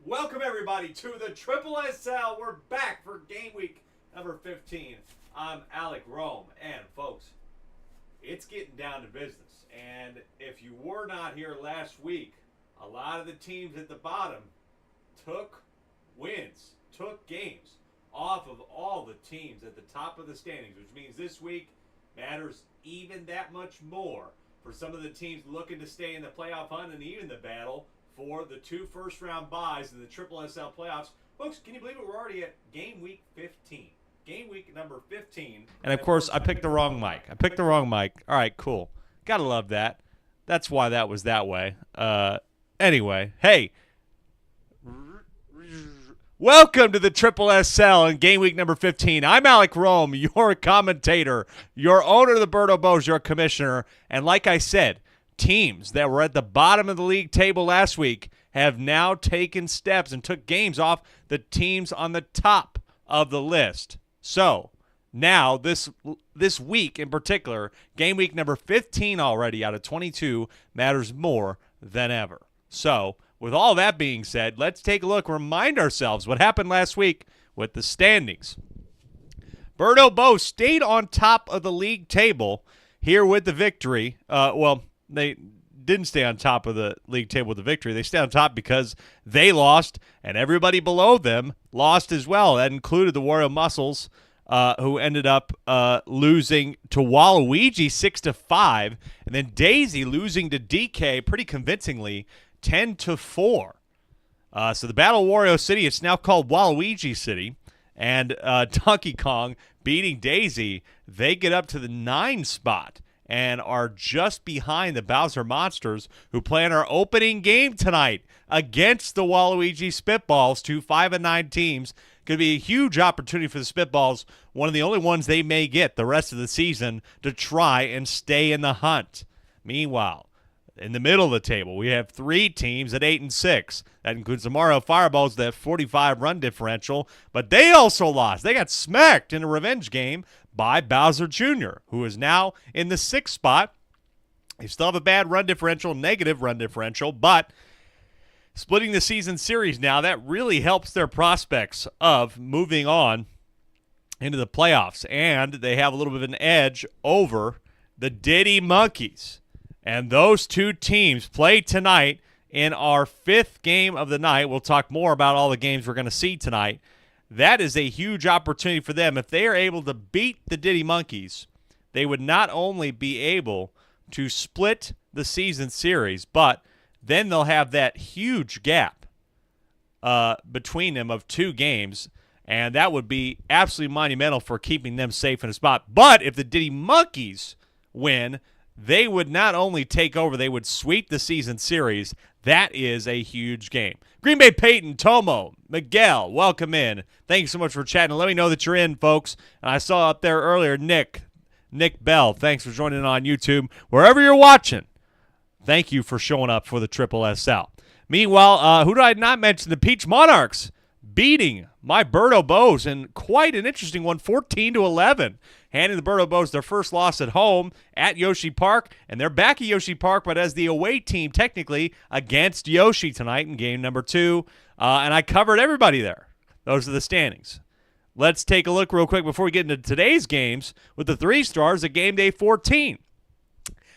Welcome everybody to the SSSL. We're back for game week number 15. I'm Alec Rome, and folks, it's getting down to business. And if you were not here last week, a lot of the teams at the bottom took wins, took games off of all the teams at the top of the standings, which means this week matters even that much more for some of the teams looking to stay in the playoff hunt and even the battle for the two first-round buys in the SSSL playoffs. Folks, can you believe it? We're already at game week 15. Game week number 15. And, of course, I picked the wrong mic. All right, cool. Gotta love that. That's why that was that way. Anyway, hey. Welcome to the SSSL in game week number 15. I'm Alec Rome, your commentator, your owner of the Birdo Bows, your commissioner. And like I said, teams that were at the bottom of the league table last week have now taken steps and took games off the teams on the top of the list. So now this week in particular, game week number 15 already out of 22 matters more than ever. So with all that being said, let's take a look, remind ourselves what happened last week with the standings. Birdo Bows stayed on top of the league table here with the victory. They didn't stay on top of the league table with the victory. They stayed on top because they lost, and everybody below them lost as well. That included the Wario Muscles, who ended up losing to Waluigi 6-5, and then Daisy losing to DK pretty convincingly 10-4. So the Battle of Wario City, it's now called Waluigi City, and Donkey Kong beating Daisy. They get up to the 9 spot and are just behind the Bowser Monsters, who play in our opening game tonight against the Waluigi Spitballs, two 5-9 teams. Could be a huge opportunity for the Spitballs, one of the only ones they may get the rest of the season to try and stay in the hunt. Meanwhile, in the middle of the table, we have 3 teams at 8-6. That includes the Mario Fireballs that have 45 run differential, but they also lost. They got smacked in a revenge game by Bowser Jr., who is now in the 6th spot. They still have a bad run differential, negative run differential, but splitting the season series now, that really helps their prospects of moving on into the playoffs. And they have a little bit of an edge over the Diddy Monkeys. And those two teams play tonight in our 5th game of the night. We'll talk more about all the games we're going to see tonight. That is a huge opportunity for them. If they are able to beat the Diddy Monkeys, they would not only be able to split the season series, but then they'll have that huge gap between them of 2 games, and that would be absolutely monumental for keeping them safe in a spot. But if the Diddy Monkeys win, they would not only take over, they would sweep the season series. That is a huge game. Green Bay Peyton, Tomo, Miguel, welcome in. Thank you so much for chatting. Let me know that you're in, folks. And I saw up there earlier, Nick Bell. Thanks for joining on YouTube. Wherever you're watching, thank you for showing up for the SSSL. Meanwhile, who did I not mention? The Peach Monarchs beating my Birdo Bows in quite an interesting one, 14-11. Handing the Birdo Bows their first loss at home at Yoshi Park, and they're back at Yoshi Park, but as the away team technically against Yoshi tonight in game number 2. And I covered everybody there. Those are the standings. Let's take a look real quick before we get into today's games with the 3 stars at game day 14.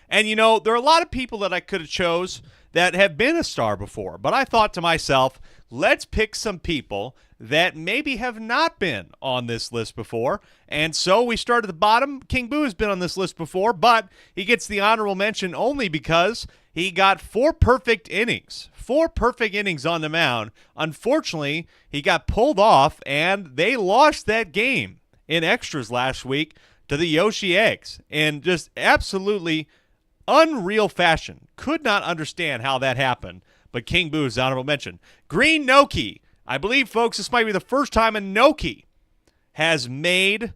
And, you know, there are a lot of people that I could have chose that have been a star before, but I thought to myself, let's pick some people that maybe have not been on this list before. And so we start at the bottom. King Boo has been on this list before, but he gets the honorable mention only because he got 4 perfect innings. 4 perfect innings on the mound. Unfortunately, he got pulled off, and they lost that game in extras last week to the Yoshi Eggs in just absolutely unreal fashion. Could not understand how that happened, but King Boo is honorable mention. Green Noki. I believe, folks, this might be the first time a Noki has made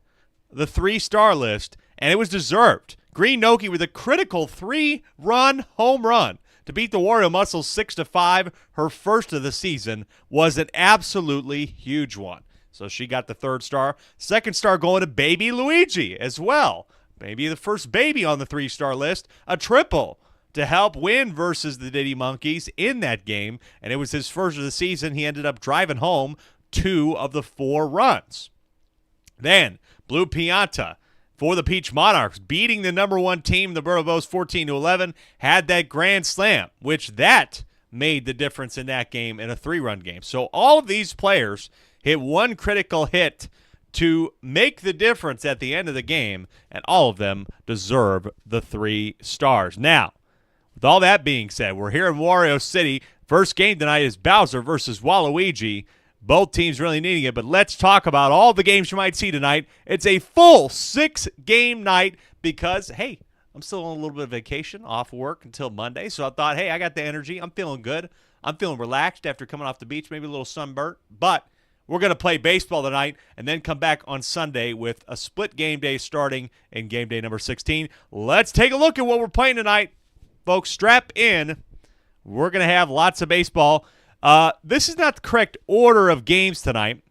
the 3-star list, and it was deserved. Green Noki with a critical 3-run home run to beat the Wario Muscles 6-5. Her first of the season was an absolutely huge one. So she got the 3rd star. 2nd star going to Baby Luigi as well. Maybe the first baby on the 3-star list. A triple to help win versus the Diddy Monkeys in that game, and it was his first of the season. He ended up driving home 2 of the 4 runs. Then, Blue Pianta for the Peach Monarchs, beating the number 1 team, the Bourbon Bows, 14-11, had that grand slam, which that made the difference in that game in a 3-run game. So all of these players hit one critical hit to make the difference at the end of the game, and all of them deserve the 3 stars. Now, with all that being said, we're here in Wario City. First game tonight is Bowser versus Waluigi. Both teams really needing it, but let's talk about all the games you might see tonight. It's a full 6-game night because, hey, I'm still on a little bit of vacation, off work until Monday, so I thought, hey, I got the energy. I'm feeling good. I'm feeling relaxed after coming off the beach, maybe a little sunburnt, but we're going to play baseball tonight and then come back on Sunday with a split game day starting in game day number 16. Let's take a look at what we're playing tonight. Folks, strap in. We're going to have lots of baseball. This is not the correct order of games tonight,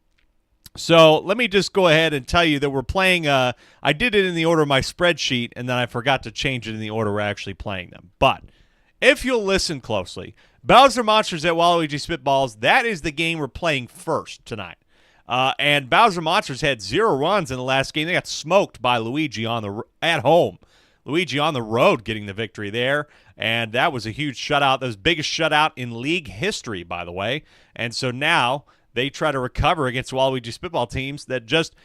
so let me just go ahead and tell you that we're playing. I did it in the order of my spreadsheet, and then I forgot to change it in the order we're actually playing them. But if you'll listen closely, Bowser Monsters at Waluigi Spitballs, that is the game we're playing first tonight. And Bowser Monsters had 0 runs in the last game. They got smoked by Luigi at home. Luigi on the road getting the victory there, and that was a huge shutout. That was the biggest shutout in league history, by the way. And so now they try to recover against Waluigi Spitball teams that just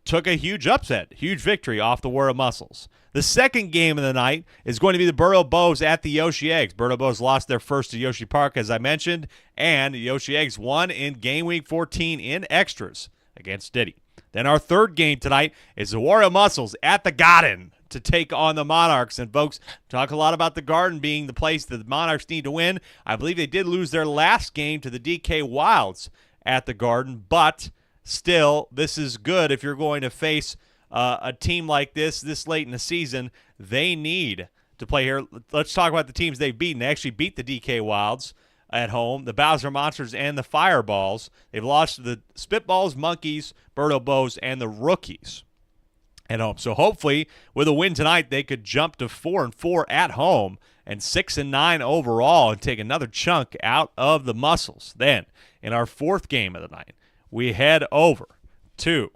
took a huge upset, huge victory off the War of Muscles. The second game of the night is going to be the Birdo Bows at the Yoshi Eggs. Birdo Bows lost their first to Yoshi Park, as I mentioned, and Yoshi Eggs won in game week 14 in extras against Diddy. Then our third game tonight is the War of Muscles at the Garden to take on the Monarchs. And folks, talk a lot about the Garden being the place that the Monarchs need to win. I believe they did lose their last game to the DK Wilds at the Garden, but still, this is good if you're going to face a team like this late in the season. They need to play here. Let's talk about the teams they've beaten. They actually beat the DK Wilds at home, the Bowser Monsters, and the Fireballs. They've lost to the Spitballs, Monkeys, Birdo Bows, and the Rookies at home. So hopefully, with a win tonight, they could jump to 4-4 at home and 6-9 overall and take another chunk out of the muscles. Then, in our fourth game of the night, we head over to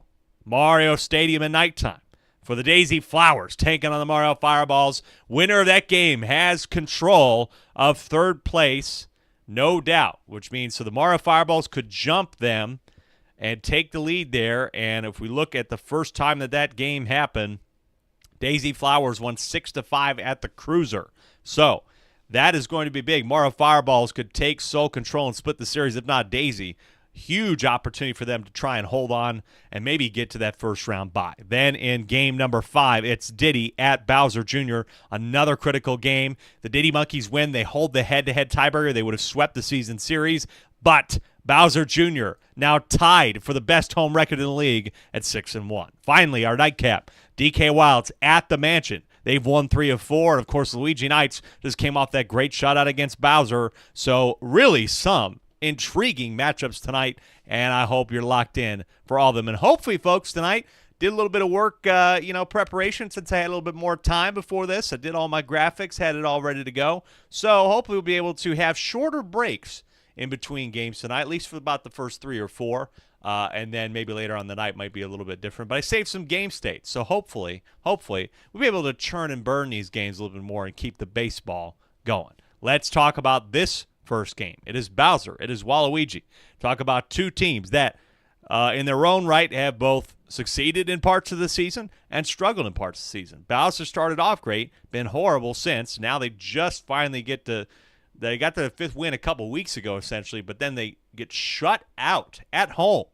Mario Stadium at nighttime for the Daisy Flowers taking on the Mario Fireballs. Winner of that game has control of third place, no doubt, which means so the Mario Fireballs could jump them and take the lead there. And if we look at the first time that game happened, Daisy Flowers won 6-5 at the Cruiser. So that is going to be big. Mario Fireballs could take sole control and split the series, if not Daisy. Huge opportunity for them to try and hold on and maybe get to that first round bye. Then in game number 5, it's Diddy at Bowser Jr., another critical game. The Diddy Monkeys win. They hold the head-to-head tiebreaker. They would have swept the season series, but Bowser Jr. now tied for the best home record in the league at 6-1. Finally, our nightcap, DK Wilds at the Mansion. They've won 3 of 4. And, of course, Luigi Knights just came off that great shutout against Bowser. So really some intriguing matchups tonight, and I hope you're locked in for all of them. And hopefully, folks, tonight did a little bit of work, preparation since I had a little bit more time before this. I did all my graphics, had it all ready to go. So hopefully we'll be able to have shorter breaks in between games tonight, at least for about the first 3 or 4. And then maybe later on the night might be a little bit different. But I saved some game states. So hopefully, we'll be able to churn and burn these games a little bit more and keep the baseball going. Let's talk about this first game. It is Bowser. It is Waluigi. Talk about two teams that, in their own right, have both succeeded in parts of the season and struggled in parts of the season. Bowser started off great, been horrible since. Now they just finally they got the 5th win a couple weeks ago, essentially, but then they get shut out at home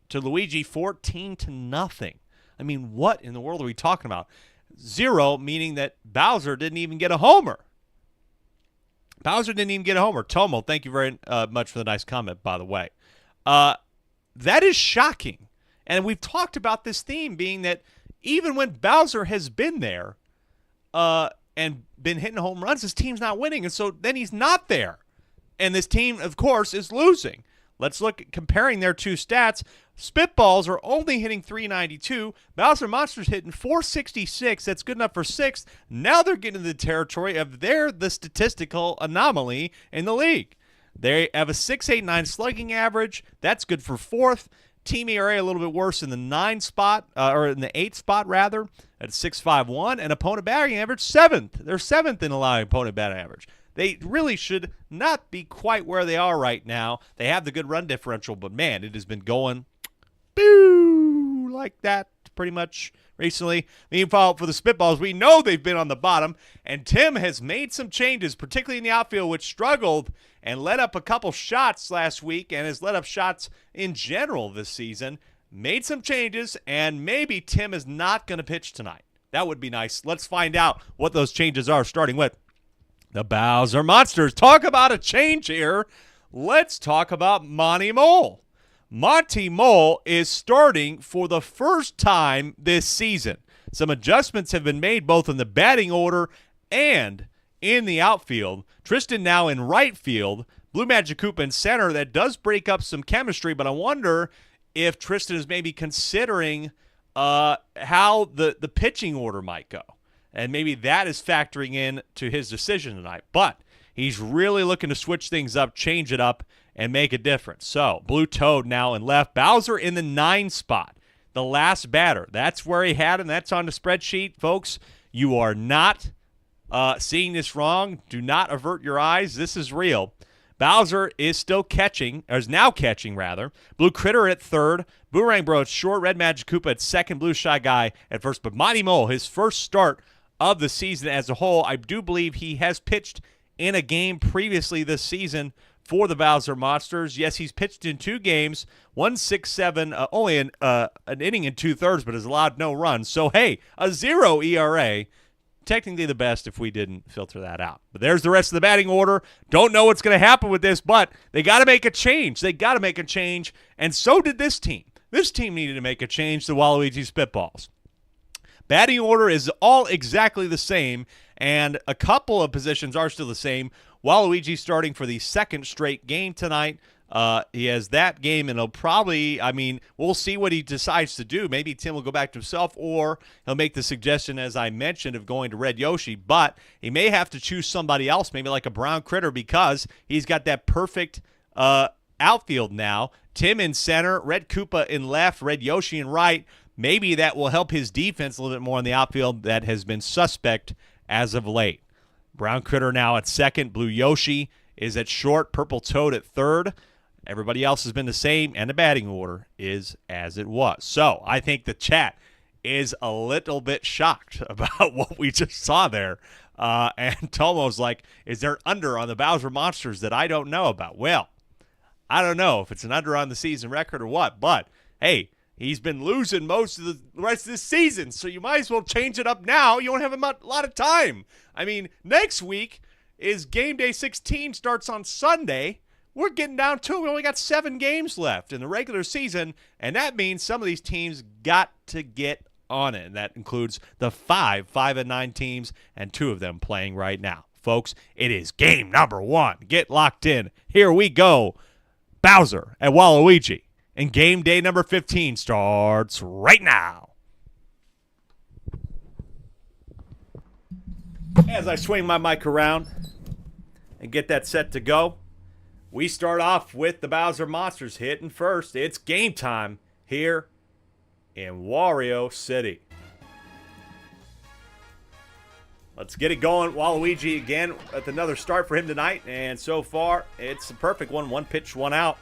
to Luigi 14-0. I mean, what in the world are we talking about? 0, meaning that Bowser didn't even get a homer. Tomo, thank you very much for the nice comment, by the way. That is shocking. And we've talked about this theme being that even when Bowser has been there and been hitting home runs, his team's not winning. And so then he's not there. And this team, of course, is losing. let's look at comparing their two stats. Spitballs are only hitting 392. Bowser Monsters hitting 466. That's good enough for 6th. Now they're getting into the territory of they're the statistical anomaly in the league. They have a 689 slugging average. That's good for 4th. Team ERA a little bit worse in the 9 spot, or in the 8th spot rather, at 651. And opponent batting average 7th. They're 7th in allowing opponent batting average. They really should not be quite where they are right now. They have the good run differential, but man, it has been going boo like that pretty much recently. Meanwhile, for the Spitballs, we know they've been on the bottom, and Tim has made some changes, particularly in the outfield, which struggled and let up a couple shots last week and has let up shots in general this season. Made some changes, and maybe Tim is not going to pitch tonight. That would be nice. Let's find out what those changes are, starting with the Bowser Monsters. Talk about a change here. Let's talk about Monty Mole. Monty Mole is starting for the first time this season. Some adjustments have been made both in the batting order and in the outfield. Tristan now in right field. Blue Magic Koopa in center. That does break up some chemistry, but I wonder if Tristan is maybe considering how the pitching order might go. And maybe that is factoring in to his decision tonight. But he's really looking to switch things up, change it up, and make a difference. So, Blue Toad now in left. Bowser in the 9 spot. The last batter. That's where he had him. That's on the spreadsheet. Folks, you are not seeing this wrong. Do not avert your eyes. This is real. Bowser is still catching, or is now catching, rather. Blue Critter at third. Boomerang Bro at short. Red Magic Koopa at second. Blue Shy Guy at first. But Monty Mole, his first start of the season as a whole, I do believe he has pitched in a game previously this season for the Bowser Monsters. Yes, he's pitched in 2 games, 1.67, only an inning and 2/3, but has allowed no runs. So, hey, a 0 ERA. Technically the best if we didn't filter that out. But there's the rest of the batting order. Don't know what's going to happen with this, but they got to make a change. They got to make a change, and so did this team. This team needed to make a change, the Waluigi Spitballs. Batting order is all exactly the same, and a couple of positions are still the same. Waluigi starting for the 2nd straight game tonight. He has that game, and he'll probably, we'll see what he decides to do. Maybe Tim will go back to himself, or he'll make the suggestion, as I mentioned, of going to Red Yoshi. But he may have to choose somebody else, maybe like a Brown Critter, because he's got that perfect outfield now. Tim in center, Red Koopa in left, Red Yoshi in right. Maybe that will help his defense a little bit more in the outfield that has been suspect as of late. Brown Critter now at second. Blue Yoshi is at short. Purple Toad at third. Everybody else has been the same, and the batting order is as it was. So I think the chat is a little bit shocked about what we just saw there. And Tomo's like, is there an under on the Bowser Monsters that I don't know about? Well, I don't know if it's an under on the season record or what, but hey, he's been losing most of the rest of this season, so you might as well change it up now. You don't have a lot of time. Next week is game day 16, starts on Sunday. We're getting down to it. We only got 7 games left in the regular season, and that means some of these teams got to get on it, and that includes the 5-9 teams, and 2 of them playing right now. Folks, it is game number 1. Get locked in. Here we go. Bowser at Waluigi. And game day number 15 starts right now. As I swing my mic around and get that set to go, we start off with the Bowser Monsters hitting first. It's game time here in Wario City. Let's get it going. Waluigi again with another start for him tonight. And so far, it's a perfect one. 1 pitch, 1 out.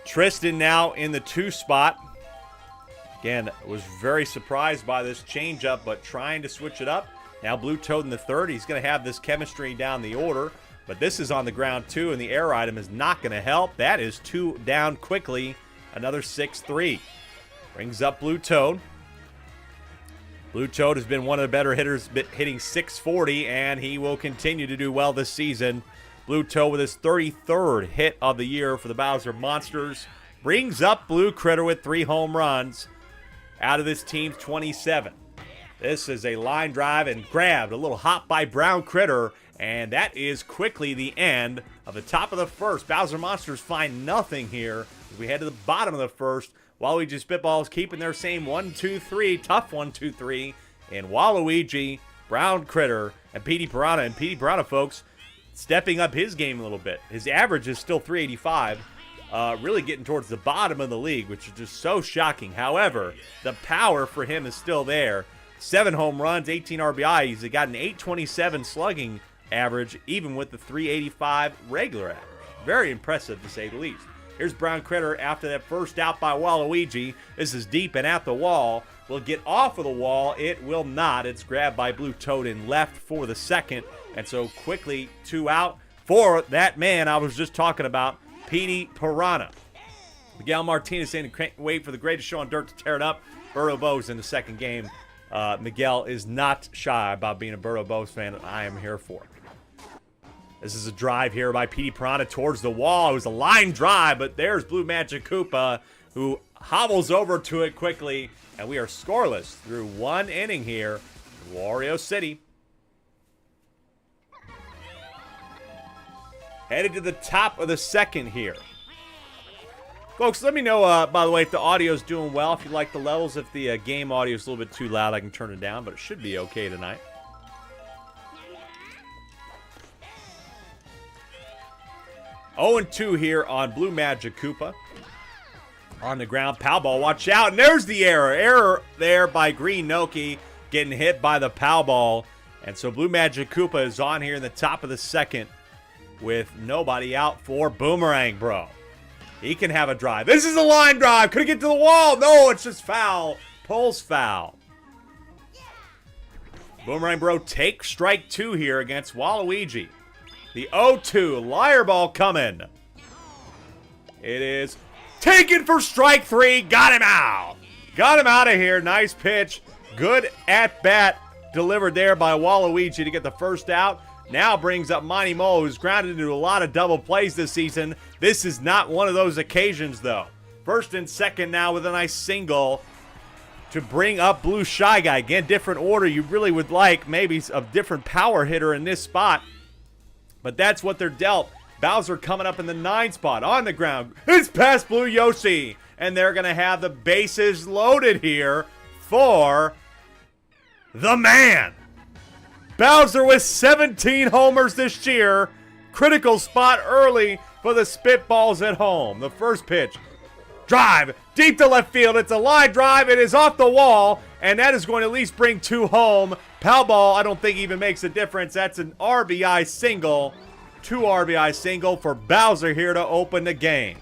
Tristan now in the 2 spot. Again, was very surprised by this changeup, but trying to switch it up. Now Blue Toad in the 3rd. He's going to have this chemistry down the order, but this is on the ground too, and the air item is not going to help. That is 2 down quickly. Another 6-3. Brings up Blue Toad. Blue Toad has been one of the better hitters, hitting .640, and he will continue to do well this season. Blue Toad with his 33rd hit of the year for the Bowser Monsters. Brings up Blue Critter with 3 home runs out of this team's 27. This is a line drive and grabbed. A little hop by Brown Critter, And that is quickly the end of the top of the first. Bowser Monsters find nothing here as we head to the bottom of the first. Waluigi Spitballs keeping their same 1-2-3, tough 1-2-3. And Waluigi, Brown Critter, and Petey Piranha. And Petey Piranha, folks, stepping up his game a little bit. His average is still 385. Really getting towards the bottom of the league, which is just so shocking. However, the power for him is still there. 7 home runs, 18 RBI. He's got an 827 slugging average, even with the 385 regular average. Very impressive, to say the least. Here's Brown Critter after that first out by Waluigi. This is deep and at the wall. Will get off of the wall. It will not. It's grabbed by Blue Toad in left for the second. And so quickly 2 out for that man I was just talking about, Petey Piranha. Miguel Martinez saying, can't wait for the greatest show on dirt to tear it up. Burrow Bows in the second game. Miguel is not shy about being a Burrow Bows fan, and I am here for it. This is a drive here by Petey Piranha towards the wall. It was a line drive, but there's Blue Magic Koopa, who hobbles over to it quickly, and we are scoreless through 1 inning here in Wario City. Headed to the top of the second here. Folks, let me know, by the way, if the audio's doing well, if you like the levels. If the game audio is a little bit too loud, I can turn it down, but it should be okay tonight. Oh and 2 here on Blue Magic Koopa. On the ground, Pow Ball, watch out, and there's the error. Error there by Green Noki, getting hit by the Pow Ball. And so Blue Magic Koopa is on here in the top of the second with nobody out for Boomerang Bro. He can have a drive. This is a line drive. Could it get to the wall? No, it's just foul. Pulls foul. Boomerang Bro takes strike 2 here against Waluigi. The 0-2. Liar ball coming. It is taken for strike 3. Got him out. Got him out of here. Nice pitch. Good at bat delivered there by Waluigi to get the first out. Now brings up Monty Mo, who's grounded into a lot of double plays this season. This is not one of those occasions, though. First and second now with a nice single to bring up Blue Shy Guy. Again, different order. You really would like maybe a different power hitter in this spot. But that's what they're dealt. Bowser coming up in the 9 spot on the ground. It's past Blue Yoshi. And they're going to have the bases loaded here for the man. Bowser with 17 homers this year. Critical spot early for the Spitballs at home. The first pitch. Drive deep to left field. It's a line drive. It is off the wall. And that is going to at least bring 2 home. Pow Ball, I don't think even makes a difference. That's an RBI single. 2 RBI single for Bowser here to open the game.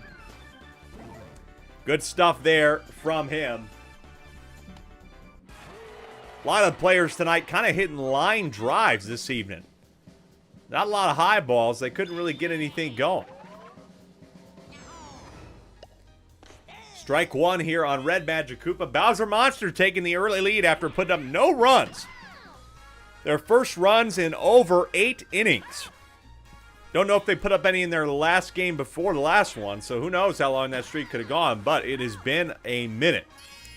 Good stuff there from him. A lot of players tonight kind of hitting line drives this evening. Not a lot of high balls. They couldn't really get anything going. Strike 1 here on Red Magic Koopa. Bowser Monster taking the early lead after putting up no runs. Their first runs in over 8 innings. Don't know if they put up any in their last game before the last one, so who knows how long that streak could have gone, but it has been a minute.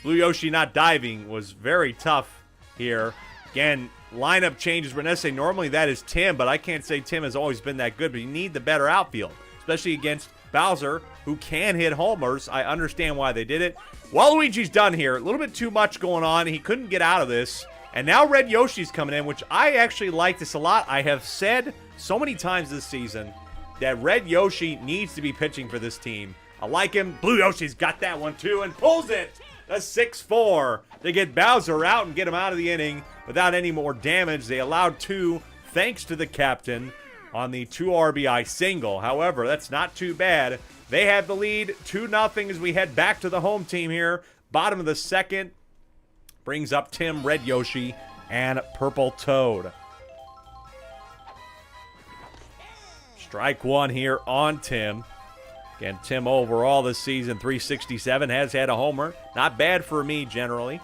Blue Yoshi not diving was very tough here. Again, lineup changes. Renesse, normally that is Tim, but I can't say Tim has always been that good, but you need the better outfield, especially against Bowser, who can hit homers. I understand why they did it. Waluigi's done here. A little bit too much going on. He couldn't get out of this. And now Red Yoshi's coming in, which I actually like this a lot. I have said so many times this season that Red Yoshi needs to be pitching for this team. I like him. Blue Yoshi's got that one too and pulls it. A 6-4 to get Bowser out and get him out of the inning without any more damage. They allowed 2 thanks to the captain on the 2 RBI single. However, that's not too bad. They have the lead 2-0 as we head back to the home team here. Bottom of the second. Brings up Tim, Red Yoshi, and Purple Toad. Strike 1 here on Tim. Again, Tim overall this season, 367, has had a homer. Not bad for me, generally.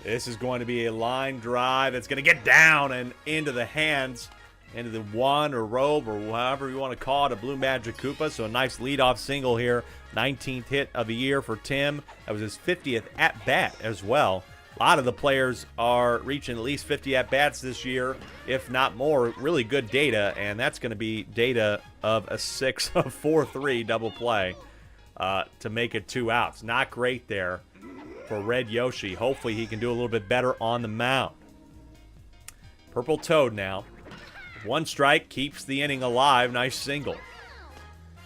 This is going to be a line drive. It's going to get down and into the hands, into the one or robe or however you want to call it, a Blue Magic Koopa. So a nice leadoff single here. 19th hit of the year for Tim. That was his 50th at-bat as well. A lot of the players are reaching at least 50 at-bats this year, if not more. Really good data, and that's going to be data of a 4-3 double play to make it 2 outs. Not great there for Red Yoshi. Hopefully he can do a little bit better on the mound. Purple Toad now. 1 strike, keeps the inning alive. Nice single.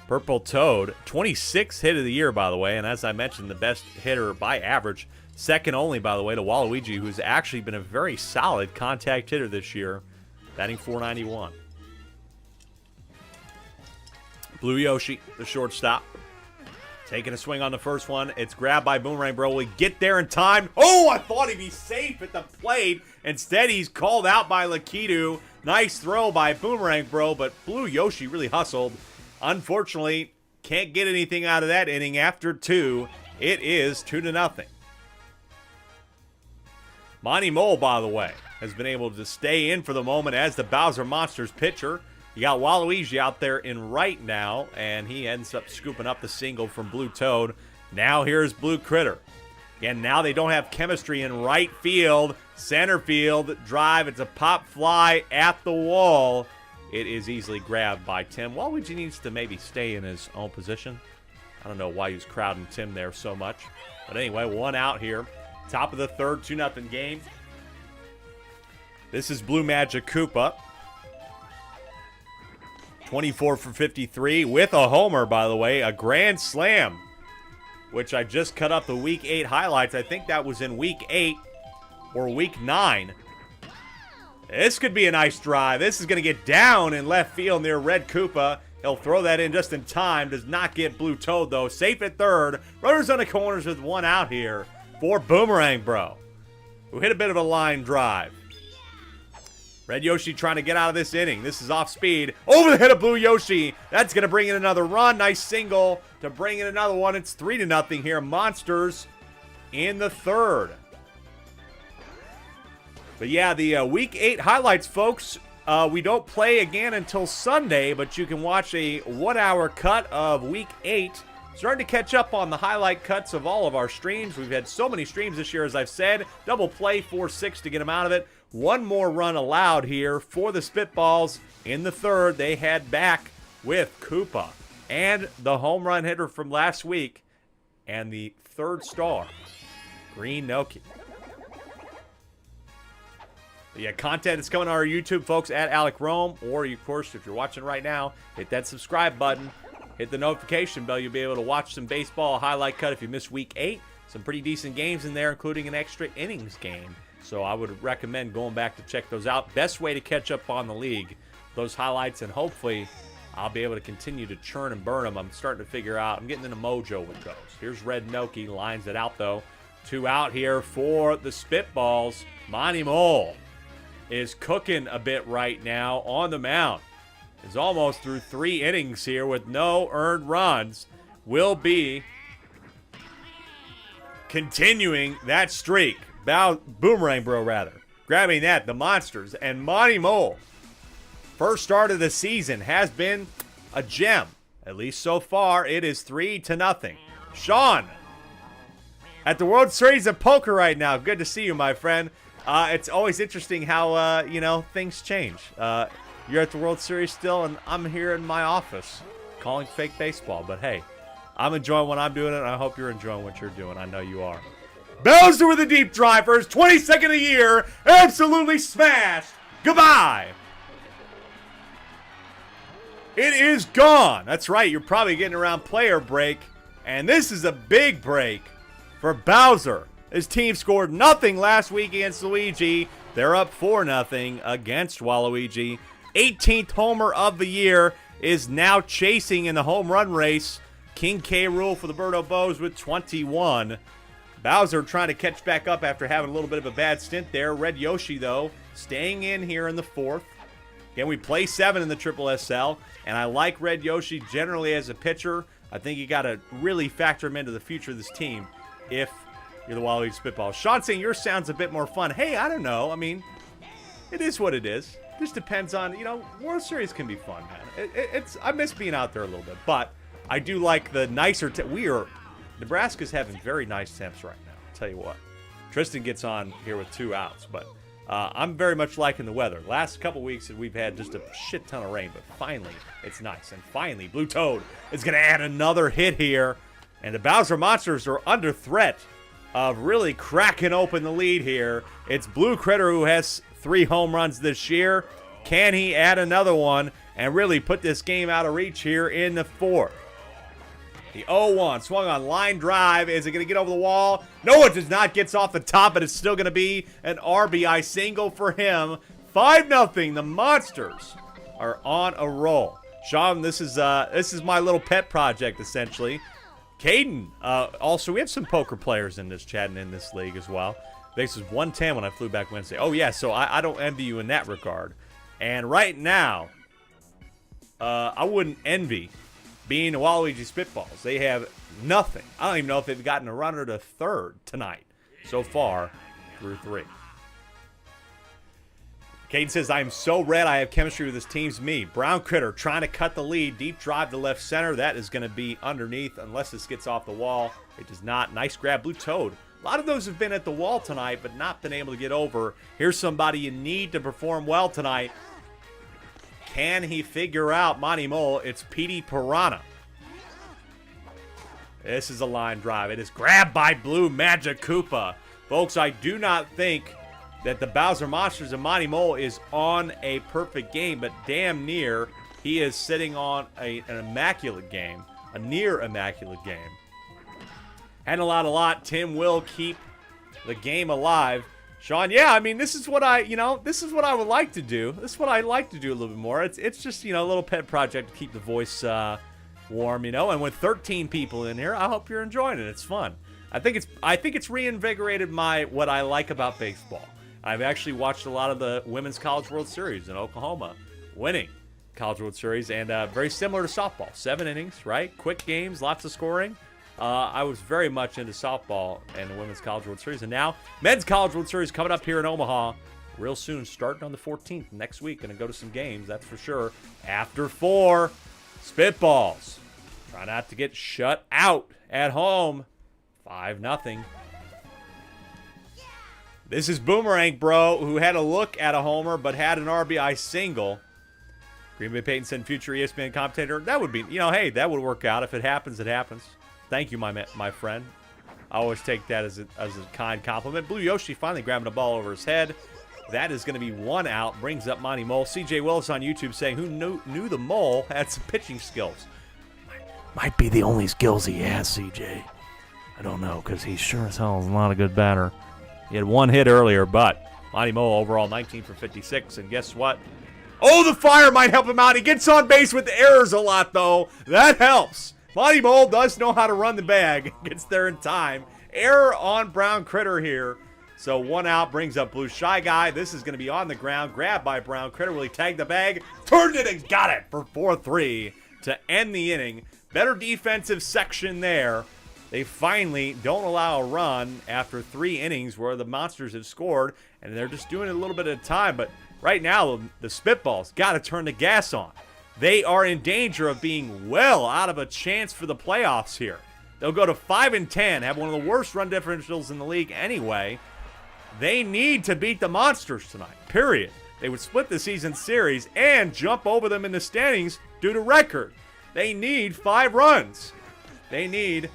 Purple Toad, 26th hit of the year, by the way, and as I mentioned, the best hitter by average. Second only, by the way, to Waluigi, who's actually been a very solid contact hitter this year, batting .491. Blue Yoshi, the shortstop, taking a swing on the first one. It's grabbed by Boomerang Bro. Will he get there in time? Oh, I thought he'd be safe at the plate. Instead, he's called out by Lakitu. Nice throw by Boomerang Bro, but Blue Yoshi really hustled. Unfortunately, can't get anything out of that inning after 2. It is 2-0. Monty Mole, by the way, has been able to stay in for the moment as the Bowser Monsters pitcher. You got Waluigi out there in right now, and he ends up scooping up the single from Blue Toad. Now here's Blue Critter. Again, now they don't have chemistry in right field. Center field drive. It's a pop fly at the wall. It is easily grabbed by Tim. Waluigi needs to maybe stay in his own position. I don't know why he was crowding Tim there so much. But anyway, 1 out here. Top of the third, 2-0 game. This is Blue Magic Koopa. 24 for 53 with a homer, by the way. A grand slam, which I just cut up the Week 8 highlights. I think that was in Week 8 or Week 9. This could be a nice drive. This is going to get down in left field near Red Koopa. He'll throw that in just in time. Does not get Blue Toad, though. Safe at third. Runners on the corners with 1 out here for Boomerang Bro, who hit a bit of a line drive. Red Yoshi trying to get out of this inning. This is off speed. Over the head of Blue Yoshi. That's going to bring in another run. Nice single to bring in another one. It's 3-0 here. Monsters in the third. But yeah, the Week 8 highlights, folks. We don't play again until Sunday, but you can watch a 1-hour cut of Week 8. Starting to catch up on the highlight cuts of all of our streams. We've had so many streams this year, as I've said. Double play, 4-6 to get them out of it. 1 more run allowed here for the Spitballs. In the third, they head back with Koopa and the home run hitter from last week and the third star, Green Noki. Yeah, content is coming on our YouTube, folks, at Alec Rome. Or, of course, if you're watching right now, hit that subscribe button. Hit the notification bell. You'll be able to watch some baseball highlight cut if you missed Week 8. Some pretty decent games in there, including an extra innings game. So I would recommend going back to check those out. Best way to catch up on the league, those highlights, and hopefully I'll be able to continue to churn and burn them. I'm starting to figure out. I'm getting into mojo with those. Here's Red Noki. Lines it out, though. 2 out here for the Spitballs. Monty Mole is cooking a bit right now on the mound. Is almost through 3 innings here with no earned runs. Will be continuing that streak. Boomerang Bro, rather. Grabbing that, the Monsters. And Monty Mole, first start of the season, has been a gem. At least so far, it is 3-0. Sean, at the World Series of Poker right now. Good to see you, my friend. It's always interesting how, things change. You're at the World Series still, and I'm here in my office calling fake baseball. But, hey, I'm enjoying what I'm doing, and I hope you're enjoying what you're doing. I know you are. Bowser with a deep drive for his 22nd of the year. Absolutely smashed. Goodbye. It is gone. That's right. You're probably getting around player break. And this is a big break for Bowser. His team scored nothing last week against Luigi. They're up 4-0 against Waluigi. 18th homer of the year is now chasing in the home run race. King K. Rool for the Birdo Bows with 21. Bowser trying to catch back up after having a little bit of a bad stint there. Red Yoshi, though, staying in here in the fourth. Again, we play 7 in the SSSL, and I like Red Yoshi generally as a pitcher. I think you got to really factor him into the future of this team if you're the Waluigi Spitball. Sean saying yours sounds a bit more fun. Hey, I don't know. I mean, it is what it is. Just depends on, World Series can be fun, man. I miss being out there a little bit, but I do like the nicer. Nebraska's having very nice temps right now. I'll tell you what. Tristan gets on here with 2 outs, but I'm very much liking the weather. Last couple weeks we've had just a shit ton of rain, but finally it's nice. And finally, Blue Toad is going to add another hit here, and the Bowser Monsters are under threat of really cracking open the lead here. It's Blue Critter who has 3 home runs this year. Can he add another one and really put this game out of reach here in the 4th? The 0-1 swung on line drive. Is it going to get over the wall? No, it does not. Gets off the top, but it's still going to be an RBI single for him. 5-0. The Monsters are on a roll. Sean, this is my little pet project, essentially. Caden, also, we have some poker players in this chat and in this league as well. Base was 110 when I flew back Wednesday. Oh, yeah, so I don't envy you in that regard. And right now, I wouldn't envy being the Waluigi Spitballs. They have nothing. I don't even know if they've gotten a runner to third tonight so far through 3. Caden says, I am so red I have chemistry with this team's me. Brown Critter trying to cut the lead. Deep drive to left center. That is going to be underneath unless this gets off the wall. It does not. Nice grab. Blue Toad. A lot of those have been at the wall tonight but not been able to get over. Here's somebody you need to perform well tonight. Can he figure out Monty Mole? It's Petey Piranha. This is a line drive. It is grabbed by Blue Magic Koopa. Folks, I do not think that the Bowser Monsters and Monty Mole is on a perfect game, but damn near he is sitting on an immaculate game, a near immaculate game. Handle out a lot. Tim will keep the game alive. Sean, yeah, I mean, this is what I would like to do. This is what I like to do a little bit more. It's just, a little pet project to keep the voice warm, and with 13 people in here, I hope you're enjoying it. It's fun. I think it's reinvigorated what I like about baseball. I've actually watched a lot of the Women's College World Series in Oklahoma, winning College World Series, and very similar to softball. 7 innings, right? Quick games, lots of scoring. I was very much into softball and the Women's College World Series. And now, Men's College World Series coming up here in Omaha real soon, starting on the 14th next week. Going to go to some games, that's for sure. After 4, Spitballs. Try not to get shut out at home. 5-0. This is Boomerang Bro, who had a look at a homer but had an RBI single. Green Bay Peyton said future ESPN commentator. That would be, hey, that would work out. If it happens, it happens. Thank you, my friend. I always take that as a kind compliment. Blue Yoshi finally grabbing a ball over his head. That is going to be 1 out. Brings up Monty Mole. CJ Willis on YouTube saying, who knew the Mole had some pitching skills? Might be the only skills he has, CJ. I don't know, because he sure as hell is not a good batter. He had 1 hit earlier, but Monty Mole overall 19 for 56. And guess what? Oh, the fire might help him out. He gets on base with errors a lot, though. That helps. Monty Mole does know how to run the bag. Gets there in time. Error on Brown Critter here. So 1 out brings up Blue Shy Guy. This is going to be on the ground. Grabbed by Brown Critter. Will he tag the bag? Turned it and got it for 4-3 to end the inning. Better defensive section there. They finally don't allow a run after 3 innings where the Monsters have scored. And they're just doing it a little bit at a time. But right now, the Spitballs got to turn the gas on. They are in danger of being well out of a chance for the playoffs here. They'll go to 5-10, have one of the worst run differentials in the league anyway. They need to beat the Monsters tonight, period. They would split the season series and jump over them in the standings due to record. They need 5 runs. They need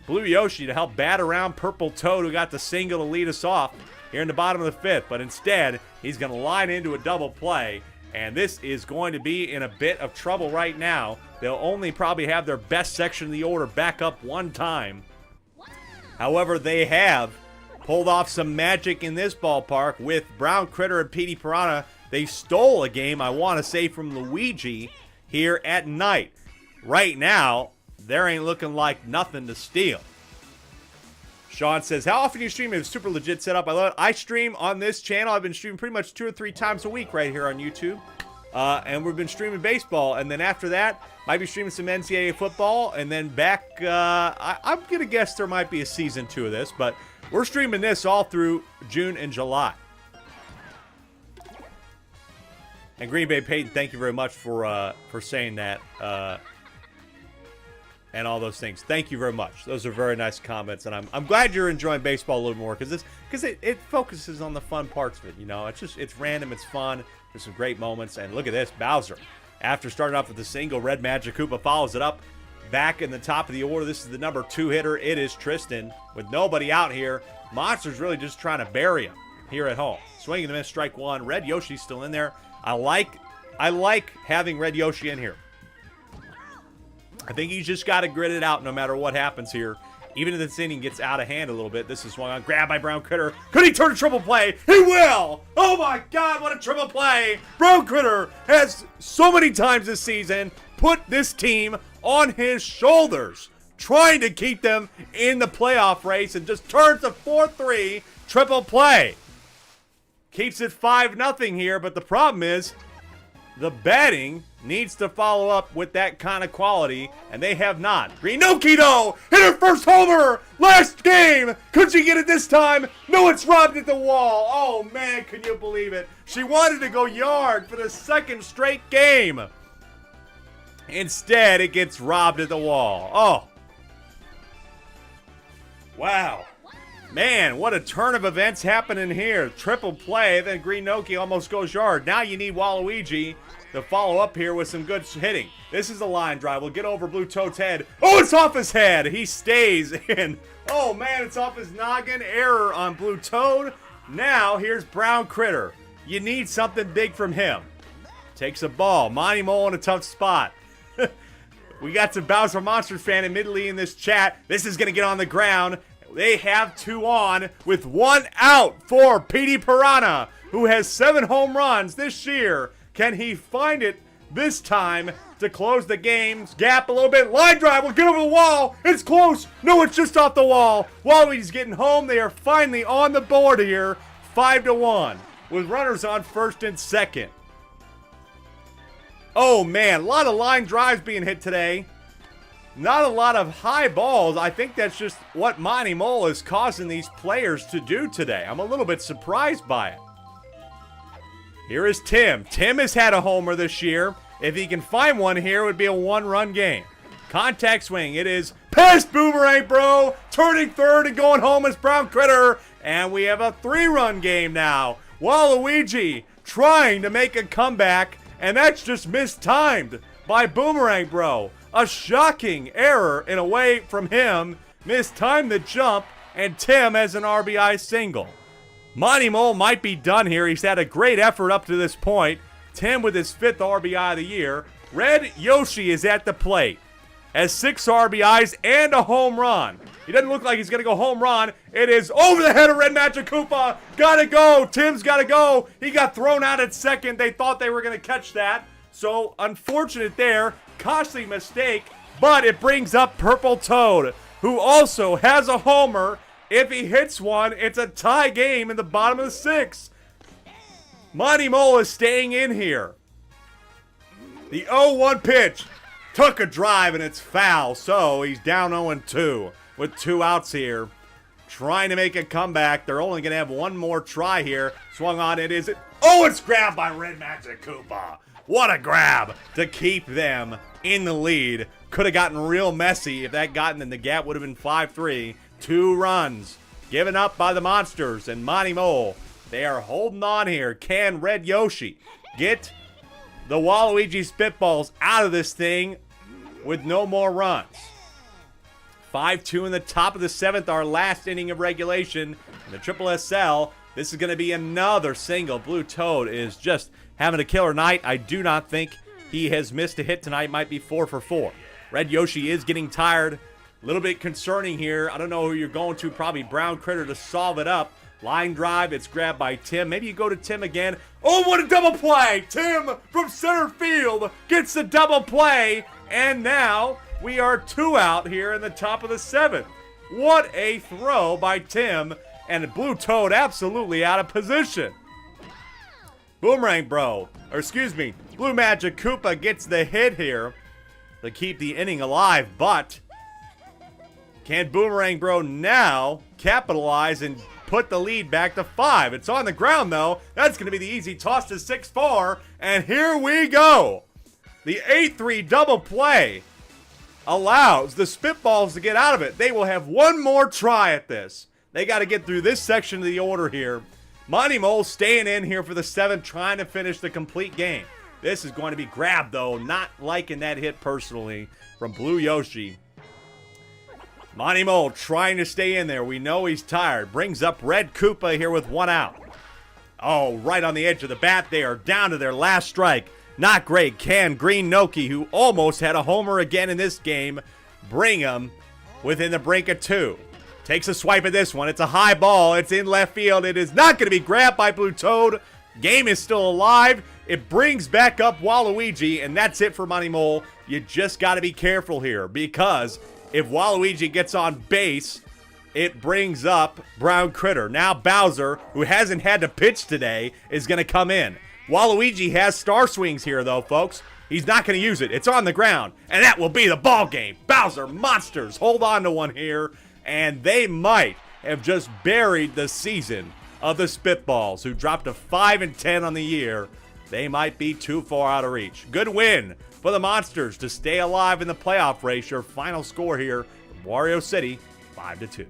Blue Yoshi to help bat around Purple Toad, who got the single to lead us off here in the bottom of the 5th. But instead, he's going to line into a double play. And this is going to be in a bit of trouble right now. They'll only probably have their best section of the order back up 1 time. However, they have pulled off some magic in this ballpark with Brown Critter and Petey Piranha. They stole a game, I want to say, from Luigi here at night. Right now, there ain't looking like nothing to steal. Sean says, how often do you stream? It's super legit setup. I love it. I stream on this channel. I've been streaming pretty much 2 or 3 times a week right here on YouTube. And we've been streaming baseball. And then after that, might be streaming some NCAA football. And then back, I'm going to guess there might be a season 2 of this. But we're streaming this all through June and July. And Green Bay Peyton, thank you very much for saying that. and all those things. Thank you very much. Those are very nice comments, and I'm glad you're enjoying baseball a little more because it focuses on the fun parts of it. You know, it's random, it's fun. There's some great moments, and look at this, Bowser. After starting off with a single, Red Magic Koopa follows it up. Back in the top of the order, this is the number 2 hitter. It is Tristan. With nobody out here, Monster's really just trying to bury him here at home. Swing and a miss, strike one. Red Yoshi's still in there. I like having Red Yoshi in here. I think he's just got to grit it out no matter what happens here. Even if this inning gets out of hand a little bit, this is swung on. Grab by Brown Critter. Could he turn a triple play? He will! Oh my God, what a triple play! Brown Critter has so many times this season put this team on his shoulders, trying to keep them in the playoff race, and just turns a 4-3 triple play. Keeps it 5-0 here, but the problem is the betting needs to follow up with that kind of quality, and they have not. Greenoki, though, hit her first homer last game. Could she get it this time? No, it's robbed at the wall. Oh, man, can you believe it? She wanted to go yard for the second straight game. Instead, it gets robbed at the wall. Oh. Wow. Man, what a turn of events happening here. Triple play, then Greenoki almost goes yard. Now you need Waluigi to follow up here with some good hitting. This is a line drive. We'll get over Blue Toad's head. Oh, it's off his head. He stays in. Oh, man, it's off his noggin. Error on Blue Toad. Now, here's Brown Critter. You need something big from him. Takes a ball. Monty Mole in a tough spot. We got some Bowser Monsters fan admittedly in this chat. This is going to get on the ground. They have 2 on with 1 out for Petey Piranha, who has 7 home runs this year. Can he find it this time to close the game's gap a little bit? Line drive will get over the wall. It's close. No, it's just off the wall. Waluigi's getting home. They are finally on the board here, 5-1, with runners on first and second. Oh, man, a lot of line drives being hit today. Not a lot of high balls. I think that's just what Monty Mole is causing these players to do today. I'm a little bit surprised by it. Here is Tim. Tim has had a homer this year. If he can find one here, it would be a 1-run game. Contact swing. It is past Boomerang Bro. Turning third and going home is Brown Critter. And we have a 3-run game now. Waluigi trying to make a comeback. And that's just mistimed by Boomerang Bro. A shocking error in a way from him. Mistimed the jump, and Tim has an RBI single. Monty Mole might be done here. He's had a great effort up to this point. Tim with his 5th RBI of the year. Red Yoshi is at the plate. Has 6 RBIs and a home run. He doesn't look like he's going to go home run. It is over the head of Red Magic Koopa. Gotta go. Tim's gotta go. He got thrown out at second. They thought they were going to catch that. So, unfortunate there. Costly mistake. But it brings up Purple Toad, who also has a homer. If he hits one, it's a tie game in the bottom of the 6th. Monty Mole is staying in here. The 0-1 pitch took a drive, and it's foul. So, he's down 0-2 with 2 outs here. Trying to make a comeback. They're only going to have one more try here. Swung on, it is. Oh, it's grabbed by Red Magic Koopa. What a grab to keep them in the lead. Could have gotten real messy if that gotten in. The gap would have been 5-3. 2 runs given up by the Monsters and Monty Mole. They are holding on here. Can Red Yoshi get the Waluigi Spitballs out of this thing with no more runs? 5-2 in the top of the 7th, our last inning of regulation in the SSSL. This is going to be another single. Blue Toad is just having a killer night. I do not think he has missed a hit tonight. Might be 4 for 4. Red Yoshi is getting tired. A little bit concerning here. I don't know who you're going to. Probably Brown Critter to solve it up. Line drive. It's grabbed by Tim. Maybe you go to Tim again. Oh, what a double play. Tim from center field gets the double play. And now we are 2 out here in the top of the 7th. What a throw by Tim. And Blue Toad absolutely out of position. Boomerang Bro, or excuse me, Blue Magic Koopa gets the hit here to keep the inning alive, but can Boomerang Bro now capitalize and put the lead back to 5? It's on the ground, though. That's going to be the easy toss to 6-4, and here we go. The 8-3 double play allows the Spitballs to get out of it. They will have one more try at this. They got to get through this section of the order here. Monty Mole staying in here for the 7th, trying to finish the complete game. This is going to be grabbed, though. Not liking that hit personally from Blue Yoshi. Monty Mole trying to stay in there. We know he's tired. Brings up Red Koopa here with 1 out. Oh, right on the edge of the bat there. Down to their last strike. Not great. Can Green Noki, who almost had a homer again in this game, bring him within the brink of 2. Takes a swipe at this one. It's a high ball. It's in left field. It is not going to be grabbed by Blue Toad. Game is still alive. It brings back up Waluigi, and that's it for Monty Mole. You just got to be careful here, because if Waluigi gets on base, it brings up Brown Critter. Now Bowser, who hasn't had to pitch today, is going to come in. Waluigi has star swings here, though, folks. He's not going to use it. It's on the ground, and that will be the ball game. Bowser Monsters hold on to one here, and they might have just buried the season of the Spitballs, who dropped to 5-10 on the year. They might be too far out of reach. Good win for the Monsters to stay alive in the playoff race. Your final score here from Wario City, 5-2.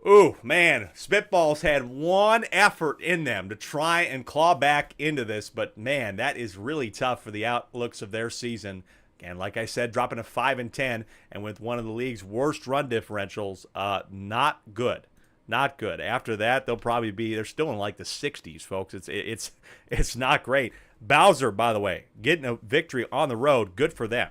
Ooh, man, Spitballs had one effort in them to try and claw back into this, but man, that is really tough for the outlooks of their season. And like I said, dropping to 5-10, and with one of the league's worst run differentials, not good. Not good. After that, they're still in like the 60s, folks. It's not great. Bowser, by the way, getting a victory on the road, good for them.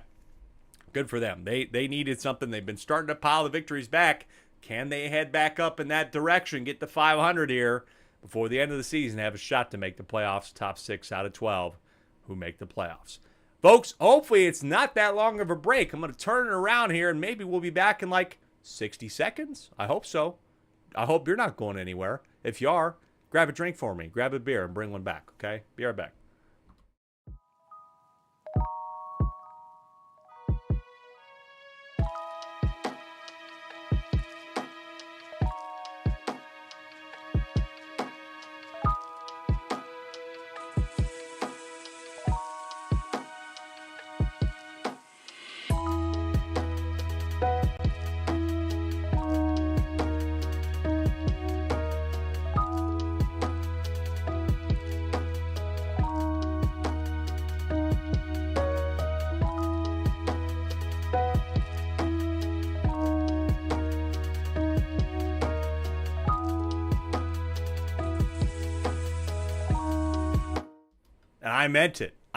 Good for them. They needed something. They've been starting to pile the victories back. Can they head back up in that direction, get to 500 here before the end of the season, have a shot to make the playoffs, top 6 out of 12 who make the playoffs? Folks, hopefully it's not that long of a break. I'm going to turn it around here, and maybe we'll be back in like 60 seconds. I hope so. I hope you're not going anywhere. If you are, grab a drink for me. Grab a beer and bring one back, okay? Be right back. And I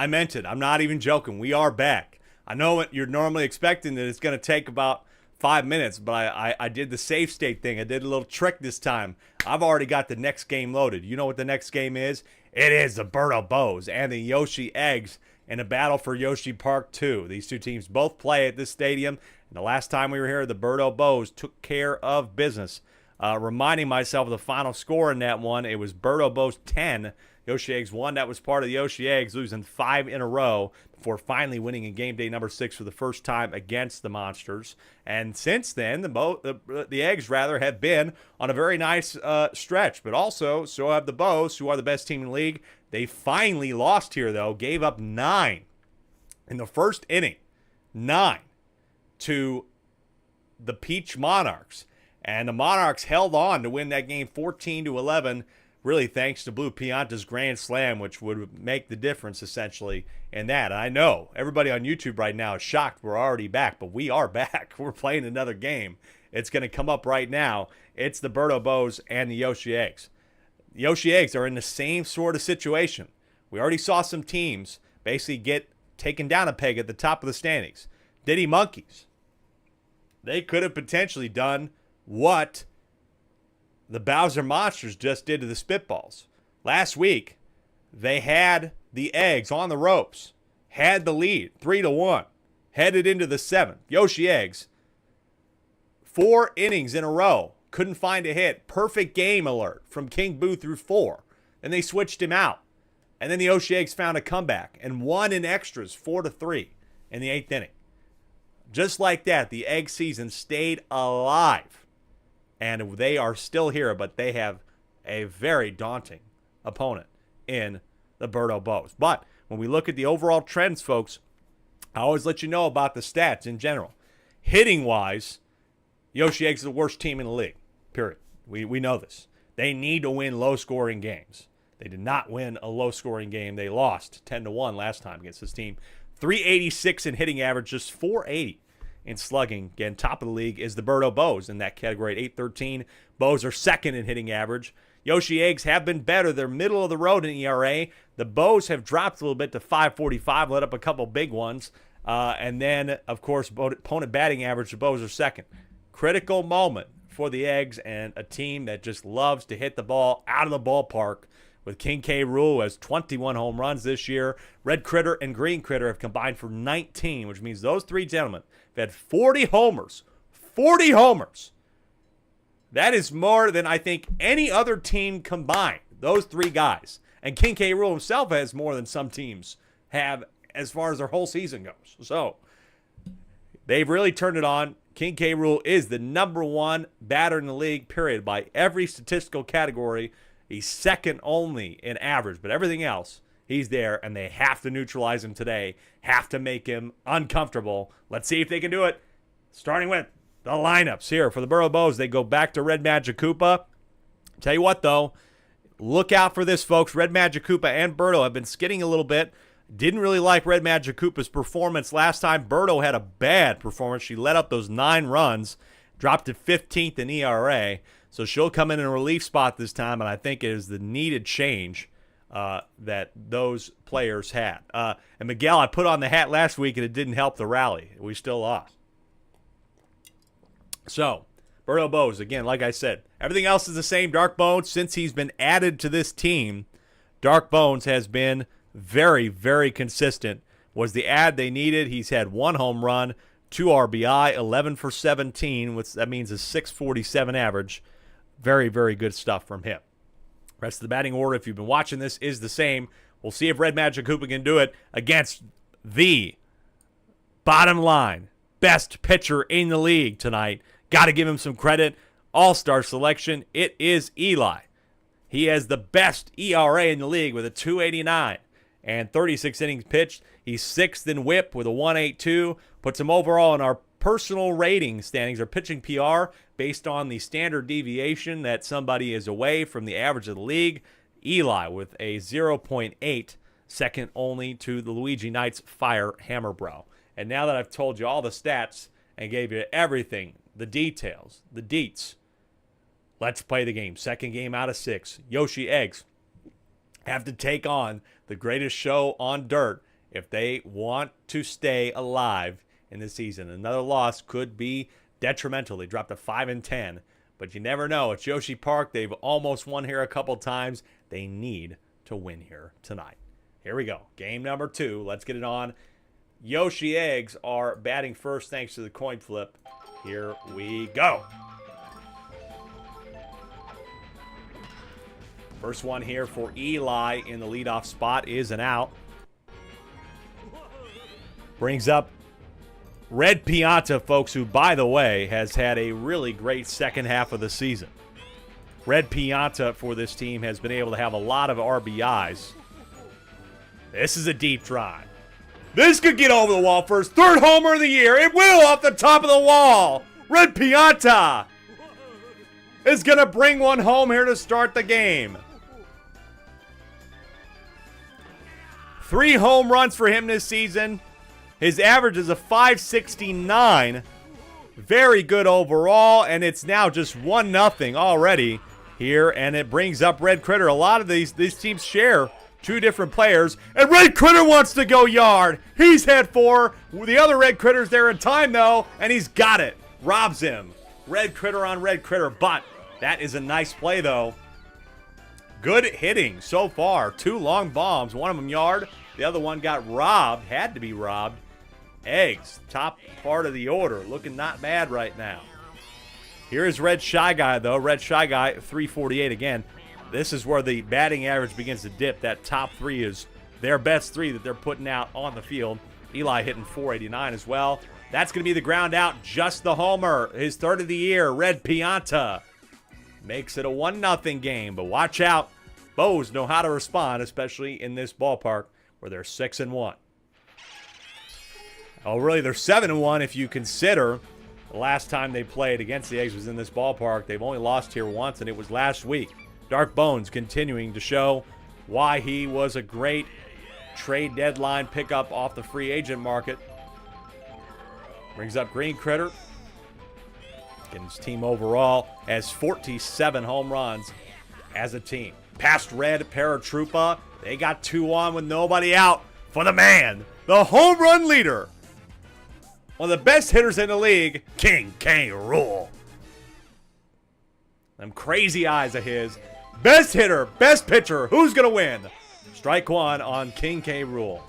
meant it. I'm not even joking. We are back. I know what you're normally expecting, that it's going to take about 5 minutes, but I did the safe state thing. I did a little trick this time. I've already got the next game loaded. You know what the next game is? It is the Birdo Bows and the Yoshi Eggs in a battle for Yoshi Park 2. These two teams both play at this stadium. And the last time we were here, the Birdo Bows took care of business. Reminding myself of the final score in that one, it was Birdo Bows 10, Yoshi Eggs 1. That was part of the Yoshi Eggs losing 5 in a row before finally winning in game day number 6 for the first time against the Monsters. And since then, the Eggs have been on a very nice stretch. But also, so have the Bows, who are the best team in the league. They finally lost here, though. Gave up 9 in the first inning. 9 to the Peach Monarchs. And the Monarchs held on to win that game 14-11, really thanks to Blue Pianta's grand slam, which would make the difference essentially in that. And I know everybody on YouTube right now is shocked we're already back, but we are back. We're playing another game. It's going to come up right now. It's the Birdo Bows and the Yoshi Eggs. The Yoshi Eggs are in the same sort of situation. We already saw some teams basically get taken down a peg at the top of the standings. Diddy Monkeys. They could have potentially done what the Bowser Monsters just did to the Spitballs. Last week, they had the Eggs on the ropes, had the lead 3-1, headed into the 7th. Yoshi Eggs, 4 innings in a row, couldn't find a hit. Perfect game alert from King Boo through 4. Then they switched him out. And then the Yoshi Eggs found a comeback and won in extras 4-3 in the 8th inning. Just like that, the Egg season stayed alive. And they are still here, but they have a very daunting opponent in the Birdo Bows. But when we look at the overall trends, folks, I always let you know about the stats in general. Hitting-wise, Yoshi Eggs is the worst team in the league, period. We know this. They need to win low-scoring games. They did not win a low-scoring game. They lost 10-1 last time against this team. 386 in hitting average, just 480 in slugging. Again, top of the league is the Birdo Bows in that category at 813. Bows are second in hitting average. Yoshi Eggs have been better. They're middle of the road in ERA. The Bows have dropped a little bit to 545, let up a couple big ones. And then, of course, opponent batting average, the Bows are second. Critical moment for the Eggs and a team that just loves to hit the ball out of the ballpark with King K. Rool, who has 21 home runs this year. Red Critter and Green Critter have combined for 19, which means those three gentlemen have had 40 homers. 40 homers. That is more than I think any other team combined, those three guys. And King K. Rool himself has more than some teams have as far as their whole season goes. So they've really turned it on. King K. Rool is the number one batter in the league, period, by every statistical category. He's second only in average, but everything else, he's there, and they have to neutralize him today, have to make him uncomfortable. Let's see if they can do it. Starting with the lineups here for the Birdo Bows. They go back to Red Magic Koopa. Tell you what, though, look out for this, folks. Red Magic Koopa and Birdo have been skidding a little bit. Didn't really like Red Magic Koopa's performance last time. Birdo had a bad performance. She let up those 9 runs, dropped to 15th in ERA. So she'll come in a relief spot this time, and I think it is the needed change that those players had. And Miguel, I put on the hat last week, and it didn't help the rally. We still lost. So, Birdo Bows, again, like I said, everything else is the same. Dark Bones, since he's been added to this team, Dark Bones has been very, very consistent. Was the ad they needed. He's had 1 home run, 2 RBI, 11 for 17, which that means a 647 average. Very, very good stuff from him. Rest of the batting order, if you've been watching this, is the same. We'll see if Red Magic Koopa can do it against the bottom line best pitcher in the league tonight. Got to give him some credit. All-star selection. It is Eli. He has the best ERA in the league with a 2.89 and 36 innings pitched. He's 6th in WHIP with a 1.82. Puts him overall in our personal rating standings, or pitching PR, based on the standard deviation that somebody is away from the average of the league. Eli with a 0.8, second only to the Luigi Knights Fire Hammerbrow. And now that I've told you all the stats and gave you everything, the details, the deets, let's play the game. Second game out of 6. Yoshi Eggs have to take on the greatest show on dirt if they want to stay alive in the season. Another loss could be detrimental. They dropped to 5-10, but you never know. It's Yoshi Park. They've almost won here a couple times. They need to win here tonight. Here we go. Game number 2. Let's get it on. Yoshi Eggs are batting first thanks to the coin flip. Here we go. First one here for Eli in the leadoff spot is an out. Brings up Red Pianta, folks, who, by the way, has had a really great second half of the season. Red Pianta for this team has been able to have a lot of RBIs. This is a deep drive. This could get over the wall first. 3rd homer of the year. It will off the top of the wall. Red Pianta is going to bring one home here to start the game. 3 home runs for him this season. His average is a 569. Very good overall, and it's now just 1-0 already here, and it brings up Red Critter. A lot of these teams share 2 different players, and Red Critter wants to go yard. He's had 4. The other Red Critter's there in time, though, and he's got it. Robs him. Red Critter on Red Critter, but that is a nice play, though. Good hitting so far. 2 long bombs, one of them yard. The other one got robbed, had to be robbed. Eggs, top part of the order, looking not bad right now. Here is Red Shy Guy, though. Red Shy Guy, 348 again. This is where the batting average begins to dip. That top 3 is their best 3 that they're putting out on the field. Eli hitting 489 as well. That's going to be the ground out, just the homer. His 3rd of the year, Red Pianta. Makes it a 1-0 game, but watch out. Bows know how to respond, especially in this ballpark where they're 6-1. Oh, really? They're 7-1 if you consider the last time they played against the Eggs was in this ballpark. They've only lost here once, and it was last week. Dark Bones continuing to show why he was a great trade deadline pickup off the free agent market. Brings up Green Critter. And his team overall has 47 home runs as a team. Past Red Paratroopa. They got 2 on with nobody out for the man, the home run leader. One of the best hitters in the league, King K. Rool. Them crazy eyes of his. Best hitter, best pitcher. Who's going to win? Strike one on King K. Rool.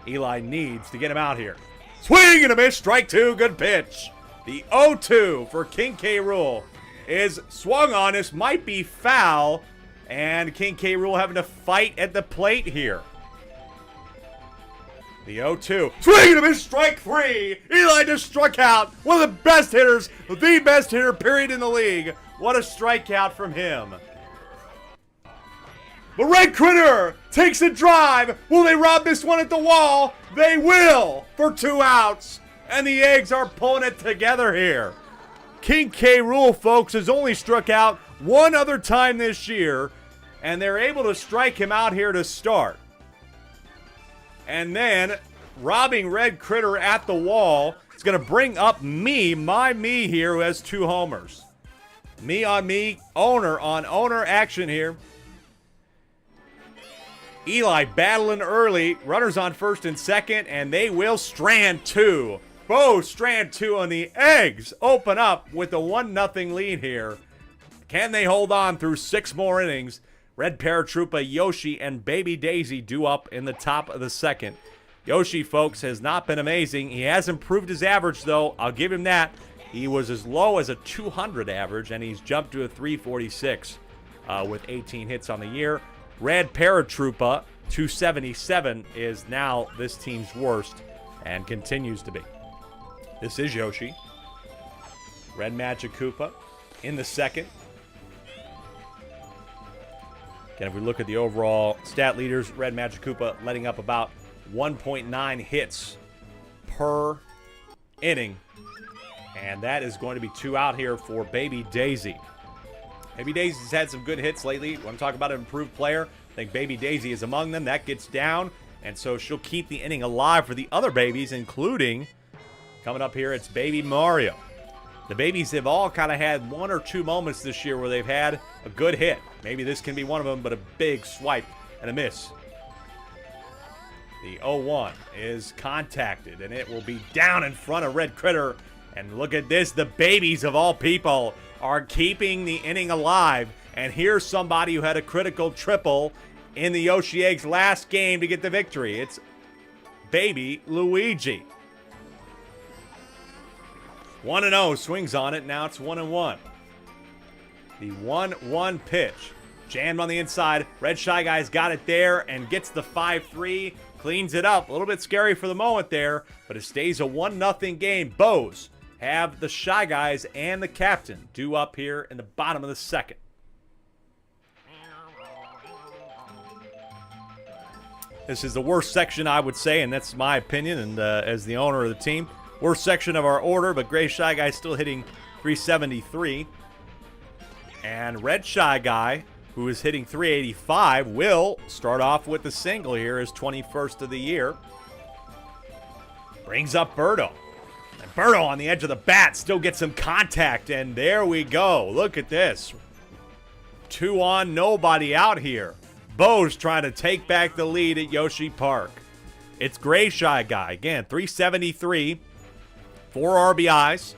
Eli needs to get him out here. Swing and a miss. Strike two. Good pitch. The 0-2 for King K. Rool is swung on. This might be foul. And King K. Rool having to fight at the plate here. The 0-2. Swing and a miss. Strike three. Eli just struck out. One of the best hitters. The best hitter, period, in the league. What a strikeout from him. The Red Critter takes a drive. Will they rob this one at the wall? They will for 2 outs. And the Eggs are pulling it together here. King K. Rool, folks, has only struck out one other time this year. And they're able to strike him out here to start. And then robbing Red Critter at the wall. It's going to bring up my me here, who has 2 homers. Me on me, owner on owner action here. Eli battling early. Runners on first and second, and they will strand 2. Both strand 2 on the Eggs. Open up with a 1-0 lead here. Can they hold on through 6 more innings? Red Paratroopa, Yoshi, and Baby Daisy due up in the top of the second. Yoshi, folks, has not been amazing. He has improved his average, though. I'll give him that. He was as low as a 200 average, and he's jumped to a 346 with 18 hits on the year. Red Paratroopa, 277, is now this team's worst and continues to be. This is Yoshi. Red Magic Koopa in the second. Again, if we look at the overall stat leaders, Red Magic Koopa letting up about 1.9 hits per inning. And that is going to be 2 out here for Baby Daisy. Baby Daisy's had some good hits lately. When I'm talking about an improved player, I think Baby Daisy is among them. That gets down, and so she'll keep the inning alive for the other babies, including, coming up here, it's Baby Mario. The babies have all kind of had 1 or 2 moments this year where they've had a good hit. Maybe this can be one of them, but a big swipe and a miss. The 0-1 is contacted, and it will be down in front of Red Critter. And look at this. The babies of all people are keeping the inning alive. And here's somebody who had a critical triple in the Yoshi Eggs last game to get the victory. It's Baby Luigi. 1-0, swings on it. Now it's 1-1. The 1-1 pitch. Jammed on the inside. Red Shy Guy's got it there and gets the 5-3. Cleans it up. A little bit scary for the moment there, but it stays a 1-0 game. Bows have the Shy Guys and the captain due up here in the bottom of the second. This is the worst section, I would say, and that's my opinion, and as the owner of the team. Worst section of our order, but Gray Shy Guy still hitting 373. And Red Shy Guy, who is hitting 385, will start off with the single here, his 21st of the year. Brings up Birdo. And Birdo on the edge of the bat still gets some contact, and there we go. Look at this. 2 on, nobody out here. Bo's trying to take back the lead at Yoshi Park. It's Gray Shy Guy. Again, 373, 4 RBIs.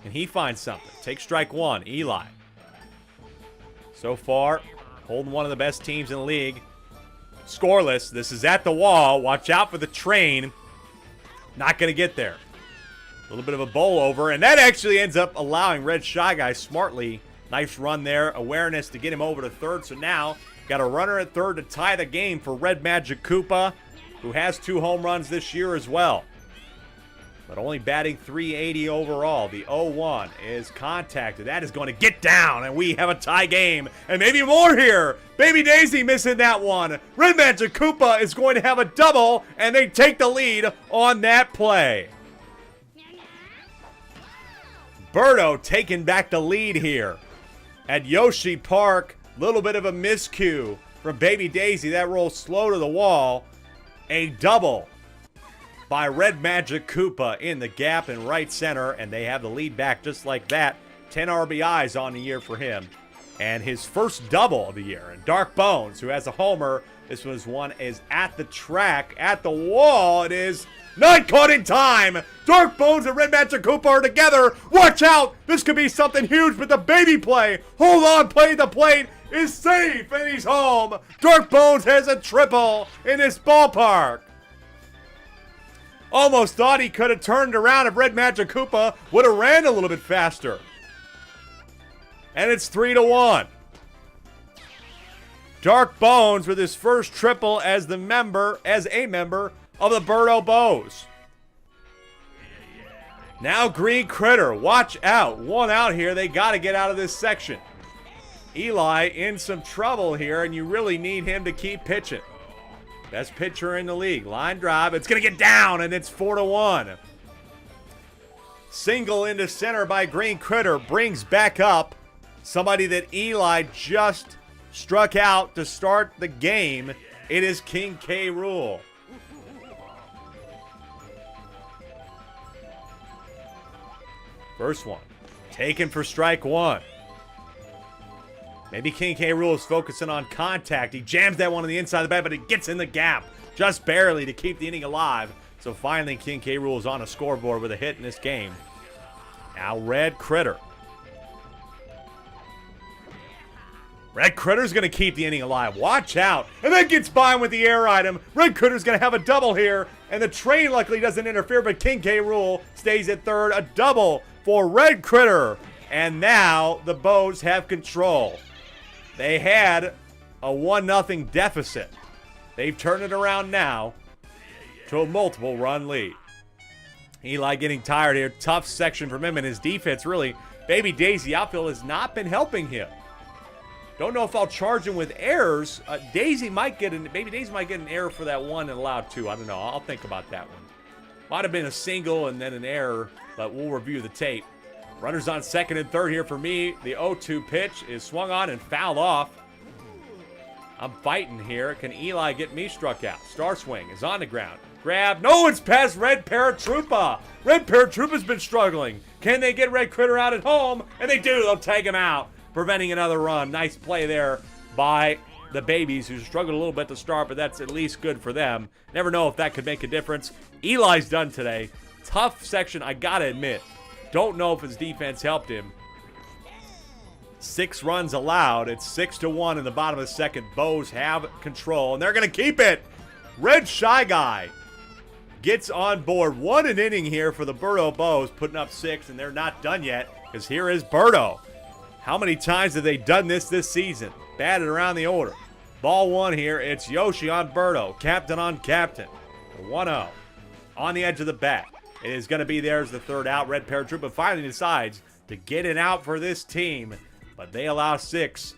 And he finds something. Take strike one, Eli. So far, holding one of the best teams in the league. Scoreless. This is at the wall. Watch out for the train. Not going to get there. A little bit of a bowl over, and that actually ends up allowing Red Shy Guy smartly. Nice run there. Awareness to get him over to third. So now, got a runner at third to tie the game for Red Magic Koopa, who has 2 home runs this year as well. but only batting .380 overall. The 0-1 is contacted. That is going to get down, and we have a tie game, and maybe more here. Baby Daisy missing that one. Red Magic Koopa is going to have a double, and they take the lead on that play. Birdo taking back the lead here at Yoshi Park. Little bit of a miscue from Baby Daisy. That rolls slow to the wall. A double by Red Magic Koopa in the gap in right center, and they have the lead back just like that. 10 RBIs on the year for him, and his first double of the year. And Dark Bones, who has a homer, this one is at the track, at the wall. It is not caught in time. Dark Bones and Red Magic Koopa are together. Watch out, this could be something huge, but the baby play, hold on, play the plate, is safe, and he's home. Dark Bones has a triple in this ballpark. Almost thought he could have turned around if Red Magic Koopa would have ran a little bit faster. And it's 3-1. Dark Bones with his first triple as a member of the Birdo Bows. Now Green Critter, watch out. One out here, they got to get out of this section. Eli in some trouble here, and you really need him to keep pitching. Best pitcher in the league. Line drive. It's going to get down, and it's 4-1. Single into center by Green Critter brings back up somebody that Eli just struck out to start the game. It is King K. Rool. First one. Taken for strike one. Maybe King K. Rool is focusing on contact. He jams that one on the inside of the bat, but it gets in the gap just barely to keep the inning alive. So finally, King K. Rool is on a scoreboard with a hit in this game. Now Red Critter. Red Critter's going to keep the inning alive. Watch out. And then gets by him with the air item. Red Critter's going to have a double here. And the train luckily doesn't interfere, but King K. Rool stays at third. A double for Red Critter. And now the Bows have control. They had a 1-0 deficit. They've turned it around now to a multiple run lead. Eli getting tired here. Tough section from him, and his defense really, Baby Daisy outfield has not been helping him. Don't know if I'll charge him with errors. Baby Daisy might get an error for that one and allow two. I don't know. I'll think about that one. Might have been a single and then an error, but we'll review the tape. Runners on second and third here for me. The 0-2 pitch is swung on and fouled off. I'm fighting here. Can Eli get me struck out? Star Swing is on the ground. Grab. No, it's past Red Paratroopa. Red Paratroopa's been struggling. Can they get Red Critter out at home? And they do. They'll tag him out, preventing another run. Nice play there by the Babies, who struggled a little bit to start, but that's at least good for them. Never know if that could make a difference. Eli's done today. Tough section, I got to admit. Don't know if his defense helped him. 6 runs allowed. It's 6-1 in the bottom of the second. Bows have control, and they're going to keep it. Red Shy Guy gets on board. One an inning here for the Birdo Bows, putting up 6, and they're not done yet, because here is Birdo. How many times have they done this season? Batted around the order. Ball one here. It's Yoshi on Birdo. Captain on captain. 1-0 on the edge of the bat. It is going to be there as the third out. Red Paratroopa finally decides to get it out for this team, but they allow 6.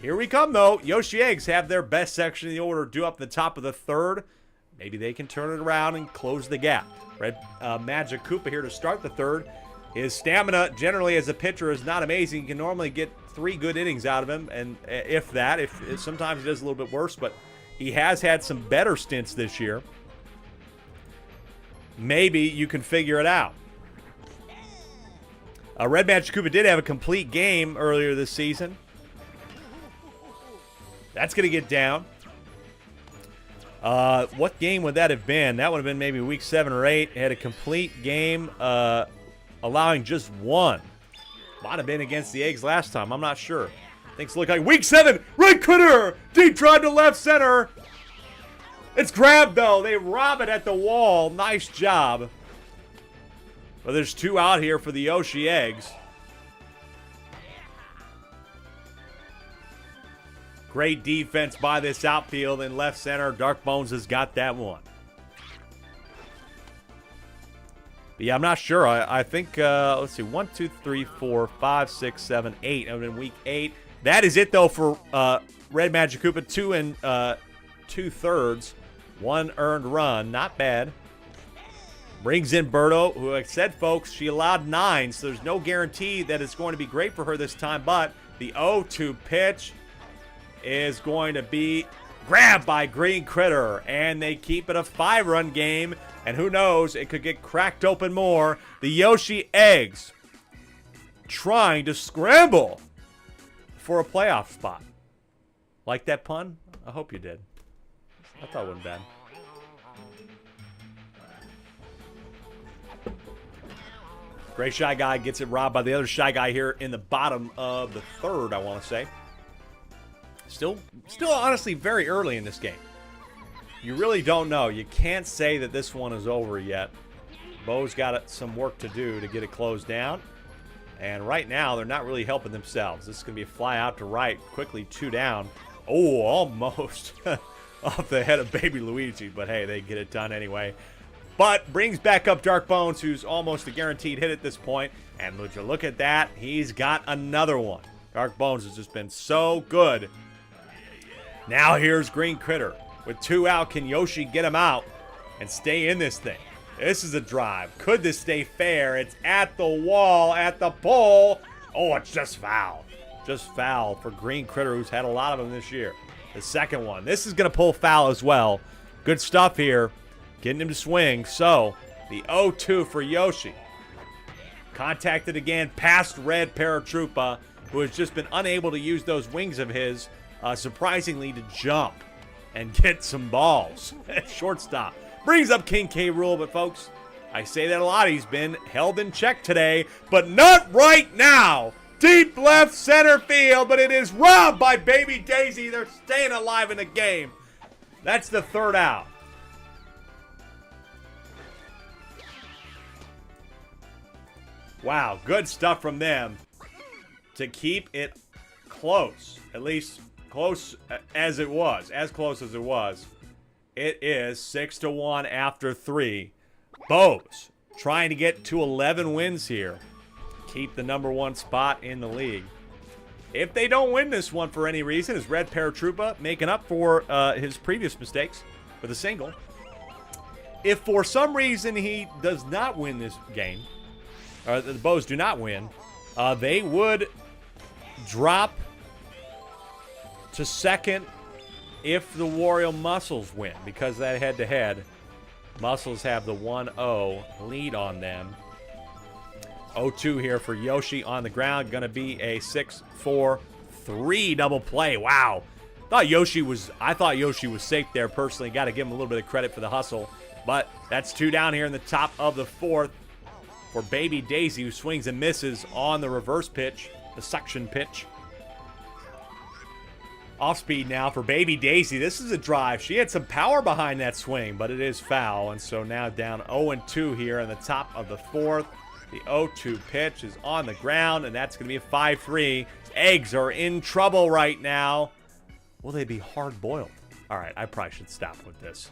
Here we come, though. Yoshi Eggs have their best section of the order due up the top of the third. Maybe they can turn it around and close the gap. Red Magic Koopa here to start the third. His stamina, generally as a pitcher, is not amazing. You can normally get 3 good innings out of him, and if that, if sometimes he does a little bit worse, but he has had some better stints this year. Maybe you can figure it out. Red Magic Koopa did have a complete game earlier this season. That's going to get down. What game would that have been? That would have been maybe week 7 or 8. Had a complete game, allowing just 1. Might have been against the Eggs last time. I'm not sure. Things look like week 7. Red Critter! Deep drive to left center. It's grabbed, though. They rob it at the wall. Nice job. But there's 2 out here for the Yoshi Eggs. Great defense by this outfield in left center. Dark Bones has got that one. But yeah, I'm not sure. I think, let's see, 1, 2, 3, 4, 5, 6, 7, 8. I'm in week 8. That is it, though, for Red Magic Koopa. 2 and 2/3. 1 earned run. Not bad. Brings in Berto, who I said, folks, she allowed 9, so there's no guarantee that it's going to be great for her this time. But the 0-2 pitch is going to be grabbed by Green Critter, and they keep it a 5-run game. And who knows, it could get cracked open more. The Yoshi Eggs trying to scramble for a playoff spot. Like that pun? I hope you did. I thought it wasn't bad. Gray Shy Guy gets it robbed by the other Shy Guy here in the bottom of the 3rd, I want to say. Still honestly very early in this game. You really don't know. You can't say that this one is over yet. Bo's got some work to do to get it closed down. And right now, they're not really helping themselves. This is going to be a fly out to right. Quickly 2 down. Oh, almost off the head of Baby Luigi. But hey, they get it done anyway. But brings back up Dark Bones, who's almost a guaranteed hit at this point. And would you look at that? He's got another one. Dark Bones has just been so good. Now here's Green Critter. With 2 out, can Yoshi get him out and stay in this thing? This is a drive. Could this stay fair? It's at the wall, at the pole. Oh, it's just foul. Just foul for Green Critter, who's had a lot of them this year. The second one. This is going to pull foul as well. Good stuff here. Getting him to swing. So, the 0-2 for Yoshi. Contacted again past Red Paratroopa, who has just been unable to use those wings of his, surprisingly, to jump and get some balls at shortstop. Brings up King K. Rool, but folks, I say that a lot. He's been held in check today, but not right now. Deep left center field, but it is robbed by Baby Daisy. They're staying alive in the game. That's the 3rd out. Wow, good stuff from them to keep it close, at least close as it was, as close as it was. It is 6-1 after 3. Bows trying to get to 11 wins here. Keep the #1 spot in the league. If they don't win this one for any reason, is Red Paratroopa making up for his previous mistakes with a single. If for some reason he does not win this game, or the Bows do not win, they would drop to 2nd if the Wario Muscles win, because that head-to-head, Muscles have the 1-0 lead on them. 0-2 here for Yoshi on the ground. Going to be a 6-4-3 double play. Wow. I thought Yoshi was safe there personally. Got to give him a little bit of credit for the hustle. But that's 2 down here in the top of the 4th for Baby Daisy, who swings and misses on the reverse pitch, the suction pitch. Off speed now for Baby Daisy. This is a drive. She had some power behind that swing, but it is foul. And so now down 0-2 here in the top of the 4th. The 0-2 pitch is on the ground, and that's going to be a 5-3. Eggs are in trouble right now. Will they be hard-boiled? All right, I probably should stop with this.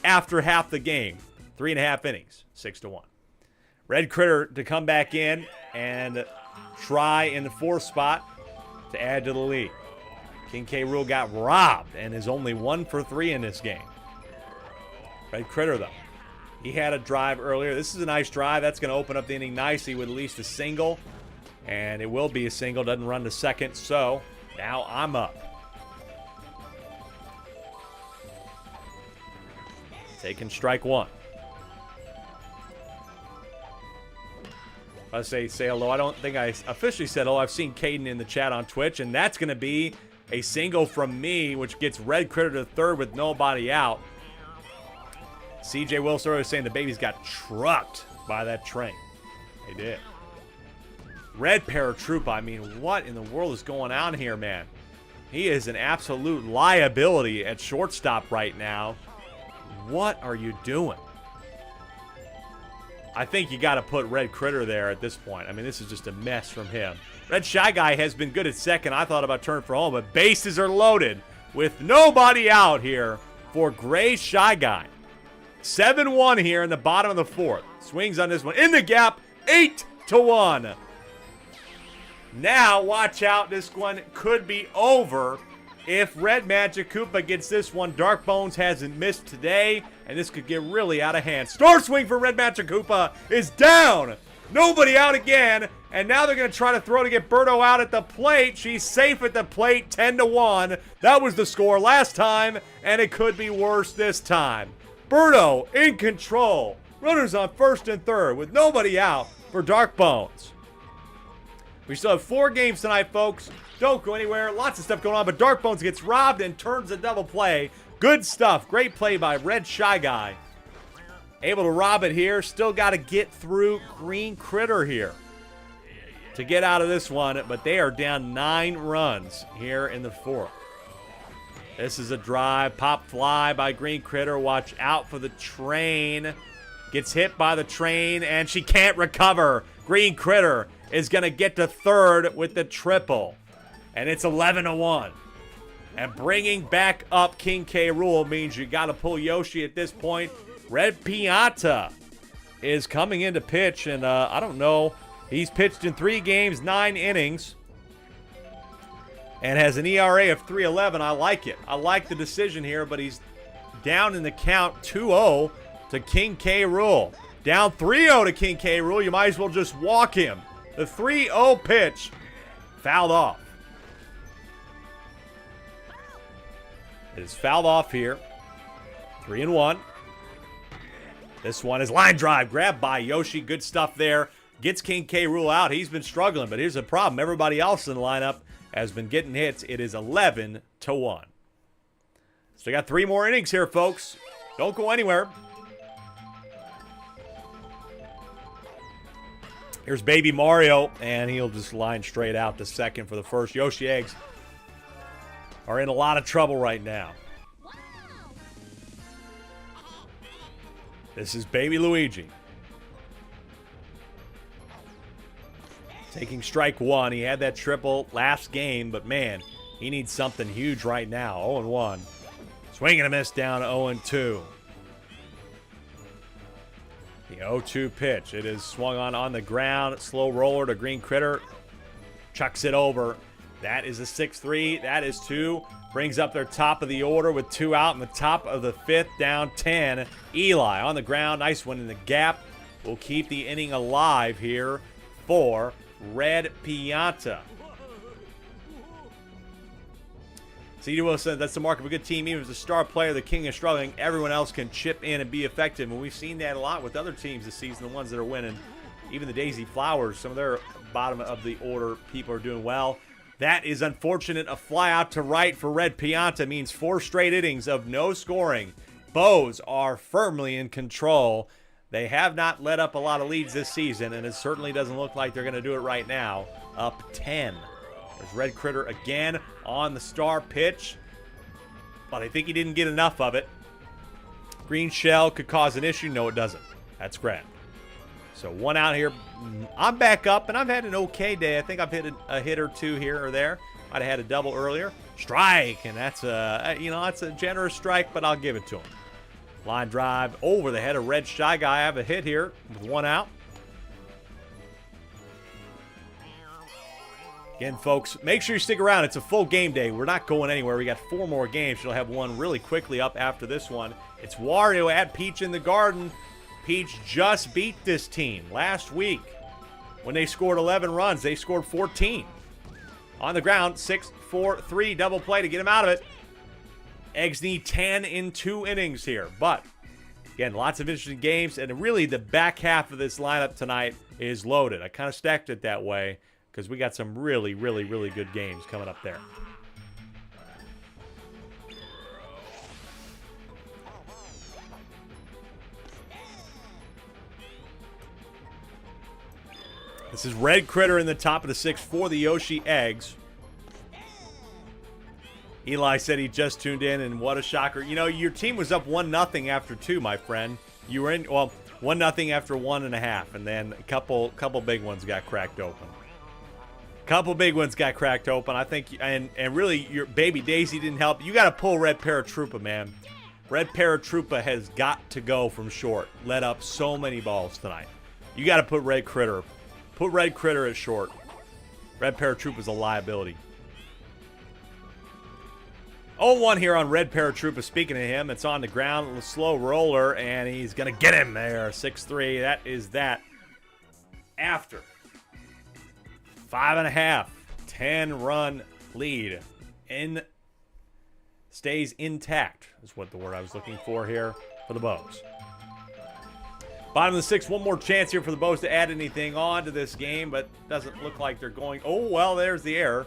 After half the game, 3.5 innings, 6-1. Red Critter to come back in and try in the 4th spot to add to the lead. King K. Rool got robbed and is only 1 for 3 in this game. Red Critter, though. He had a drive earlier. This is a nice drive. That's going to open up the inning nicely with at least a single. And it will be a single. Doesn't run to 2nd. So now I'm up. Taking strike 1. I say hello. I don't think I officially said hello. I've seen Caden in the chat on Twitch. And that's going to be a single from me, which gets Red Critter to 3rd with nobody out. CJ Wilson was saying the babies got trucked by that train. They did. Red Paratroopa, I mean, what in the world is going on here, man? He is an absolute liability at shortstop right now. What are you doing? I think you got to put Red Critter there at this point. I mean, this is just a mess from him. Red Shy Guy has been good at 2nd. I thought about turning for home, but bases are loaded with nobody out here for Gray Shy Guy. 7-1 here in the bottom of the fourth. Swings on this one. In the gap. 8-1. Now, watch out. This one could be over if Red Magic Koopa gets this one. Dark Bones hasn't missed today, and this could get really out of hand. Star Swing for Red Magic Koopa is down. Nobody out again, and now they're going to try to throw to get Birdo out at the plate. She's safe at the plate, 10-1. That was the score last time, and it could be worse this time. Birdo in control. Runners on first and third with nobody out for Dark Bones. We still have 4 games tonight, folks. Don't go anywhere. Lots of stuff going on, but Dark Bones gets robbed and turns a double play. Good stuff. Great play by Red Shy Guy. Able to rob it here. Still got to get through Green Critter here to get out of this one, but they are down 9 runs here in the fourth. This is a drive. Pop fly by Green Critter. Watch out for the train. Gets hit by the train, and she can't recover. Green Critter is going to get to third with the triple. And it's 11-1. And bringing back up King K. Rool means you got to pull Yoshi at this point. Red Pianta is coming in to pitch, and I don't know. He's pitched in 3 games, 9 innings, and has an ERA of 3.11. I like it. I like the decision here, but he's down in the count 2-0 to King K. Rool. Down 3-0 to King K. Rool. You might as well just walk him. The 3-0 pitch fouled off. It is fouled off here. 3-1. This one is line drive. Grabbed by Yoshi. Good stuff there. Gets King K. Rool out. He's been struggling, but here's the problem. Everybody else in the lineup has been getting hits. It is 11-1. So we got 3 more innings here, folks. Don't go anywhere. Here's Baby Mario, and he'll just line straight out to second for the first. Yoshi Eggs are in a lot of trouble right now. This is Baby Luigi. Taking strike 1. He had that triple last game, but man, he needs something huge right now. 0-1. Swing and a miss down 0-2. The 0-2 pitch. It is swung on the ground. Slow roller to Green Critter. Chucks it over. That is a 6-3. That is 2. Brings up their top of the order with 2 out in the top of the 5th. Down 10. Eli on the ground. Nice one in the gap. Will keep the inning alive here for Red Pianta. C.D. Wilson, that's the mark of a good team. Even as the star player, the king is struggling, everyone else can chip in and be effective. And we've seen that a lot with other teams this season, the ones that are winning. Even the Daisy Flowers, some of their bottom of the order people are doing well. That is unfortunate. A fly out to right for Red Pianta means 4 straight innings of no scoring. Bows are firmly in control. They have not let up a lot of leads this season, and it certainly doesn't look like they're going to do it right now. Up 10. There's Red Critter again on the star pitch, but I think he didn't get enough of it. Green shell could cause an issue. No, it doesn't. That's grabbed. So 1 out here. I'm back up, and I've had an okay day. I think I've hit a hit or 2 here or there. Might have had a double earlier. Strike, and that's a generous strike, but I'll give it to him. Line drive over the head of Red Shy Guy. I have a hit here with 1 out. Again, folks, make sure you stick around. It's a full game day. We're not going anywhere. We got 4 more games. You'll have one really quickly up after this one. It's Wario at Peach in the Garden. Peach just beat this team last week. When they scored 11 runs, they scored 14. On the ground, 6-4-3 double play to get him out of it. Eggs need 10 in 2 innings here. But, again, lots of interesting games. And really, the back half of this lineup tonight is loaded. I kind of stacked it that way because we got some really, really, really good games coming up there. This is Red Critter in the top of the 6th for the Yoshi Eggs. Eli said he just tuned in, and what a shocker. You know, your team was up 1-0 after 2, my friend. You were in, well, 1-0 after 1.5, and then a couple big ones got cracked open. Couple big ones got cracked open. I think, and really, your baby Daisy didn't help. You got to pull Red Paratroopa, man. Red Paratroopa has got to go from short. Let up so many balls tonight. You got to put Red Critter. Put Red Critter at short. Red Paratroopa's a liability. 0-1 here on Red Paratroopa. Speaking of him, it's on the ground. A slow roller, and he's going to get him there. 6-3. That is that. After 5.5, 10-run lead stays intact is what the word I was looking for here for the Bows. Bottom of the sixth, one more chance here for the Bows to add anything on to this game, but doesn't look like they're going. Oh, well, there's the error.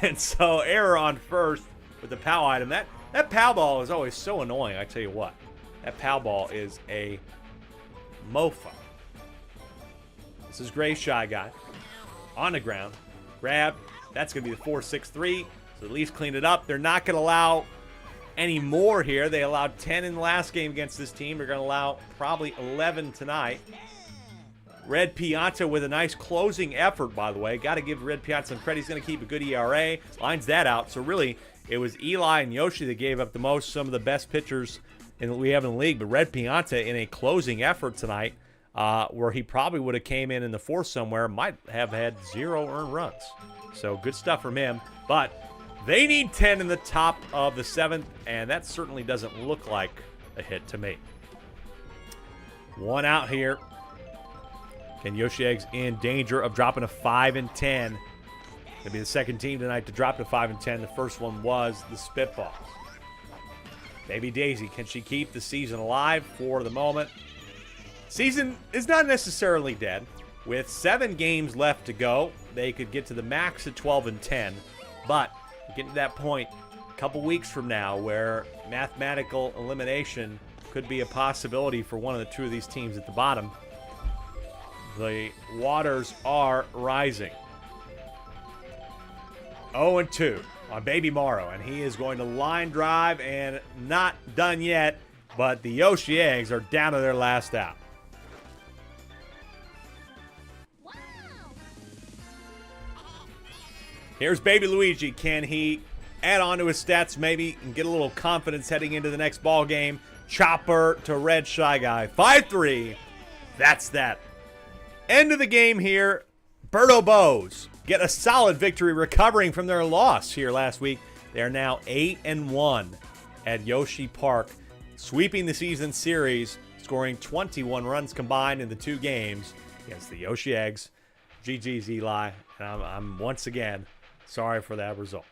And so error on first with the POW item. That POW ball is always so annoying, I tell you what. That POW ball is a mofo. This is Gray Shy Guy. On the ground. Grab. That's going to be the 4-6-3. So at least clean it up. They're not going to allow any more here. They allowed 10 in the last game against this team. They're going to allow probably 11 tonight. Red Pianta with a nice closing effort, by the way. Got to give Red Pianta some credit. He's going to keep a good ERA. Lines that out. So really, it was Eli and Yoshi that gave up the most. Some of the best pitchers we have in the league. But Red Pianta in a closing effort tonight, where he probably would have came in the fourth somewhere, might have had 0 earned runs. So good stuff from him. But they need 10 in the top of the seventh, and that certainly doesn't look like a hit to me. One out here. And Yoshi Eggs in danger of dropping to 5-10. It'll be the second team tonight to drop to 5-10. The first one was the Spitballs. Baby Daisy, can she keep the season alive for the moment? Season is not necessarily dead. With 7 games left to go, they could get to the max at 12-10. But getting to that point a couple weeks from now where mathematical elimination could be a possibility for one of the two of these teams at the bottom. The waters are rising. 0-2 on Baby Morrow, and he is going to line drive and not done yet, but the Yoshi Eggs are down to their last out. Here's Baby Luigi. Can he add on to his stats maybe and get a little confidence heading into the next ball game? Chopper to Red Shy Guy. 5-3. That's that. End of the game here. Birdo Bows get a solid victory recovering from their loss here last week. They are now 8-1 at Yoshi Park, sweeping the season series, scoring 21 runs combined in the 2 games against the Yoshi Eggs. GG's Eli, and I'm once again sorry for that result.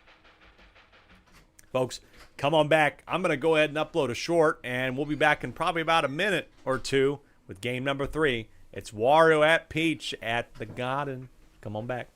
Folks, come on back. I'm going to go ahead and upload a short, and we'll be back in probably about a minute or two with game number 3. It's Wario at Peach at the Garden. Come on back.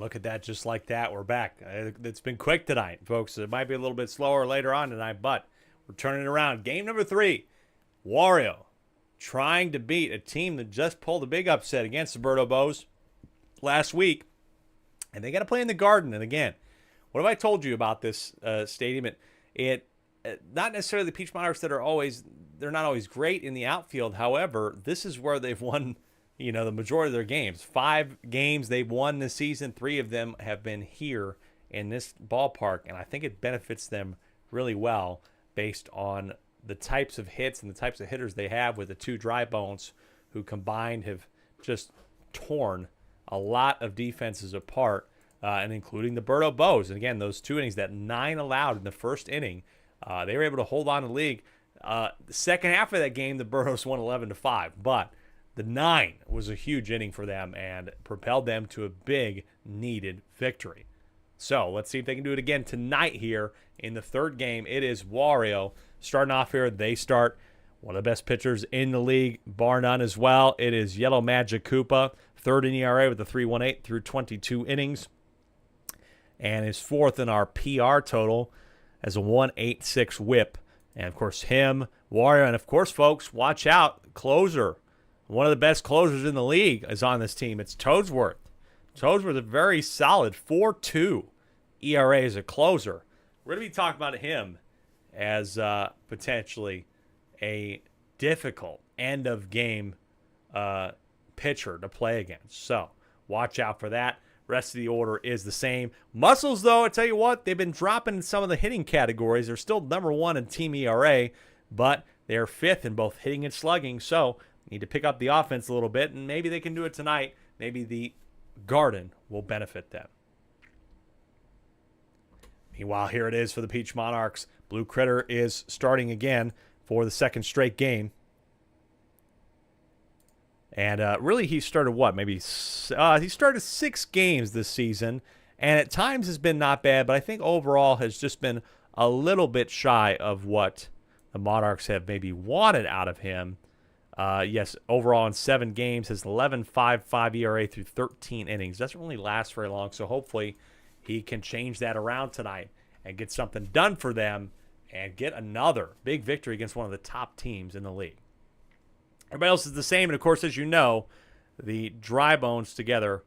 look at that, just like that, we're back. It's been quick tonight, folks. It might be a little bit slower later on tonight, but we're turning it around. Game number 3, Wario trying to beat a team that just pulled a big upset against the Birdo Bows last week, and they got to play in the Garden. And again, what have I told you about this stadium? It not necessarily the Peach Monarchs they're not always great in the outfield. However, this is where they've won, the majority of their games. 5 games they've won this season. 3 of them have been here in this ballpark, and I think it benefits them really well based on the types of hits and the types of hitters they have with the 2 dry bones who combined have just torn a lot of defenses apart, and including the Birdo Bows. And again, those 2 innings, that 9 allowed in the first inning, they were able to hold on to the league. The second half of that game, the Birdos won 11-5, but the 9 was a huge inning for them and propelled them to a big needed victory. So let's see if they can do it again tonight here in the 3rd game. It is Wario starting off here. They start one of the best pitchers in the league, bar none as well. It is Yellow Magic Koopa, 3rd in ERA with a 3.18 through 22 innings, and is 4th in our PR total as a 1.86 whip. And, of course, him, Wario, and, of course, folks, watch out, closer. One of the best closers in the league is on this team. It's Toadsworth. Toadsworth, a very solid 4.2 ERA as a closer. We're going to be talking about him as potentially a difficult end-of-game pitcher to play against. So watch out for that. Rest of the order is the same. Muscles, though, I tell you what, they've been dropping in some of the hitting categories. They're still number 1 in team ERA, but they're 5th in both hitting and slugging. So need to pick up the offense a little bit, and maybe they can do it tonight. Maybe the Garden will benefit them. Meanwhile, here it is for the Peach Monarchs. Blue Critter is starting again for the 2nd straight game. And really, he started he started 6 games this season, and at times has been not bad, but I think overall has just been a little bit shy of what the Monarchs have maybe wanted out of him. Yes, overall in 7 games, has 11.55 ERA through 13 innings. Doesn't really last very long, so hopefully he can change that around tonight and get something done for them and get another big victory against one of the top teams in the league. Everybody else is the same, and of course, as you know, the dry bones together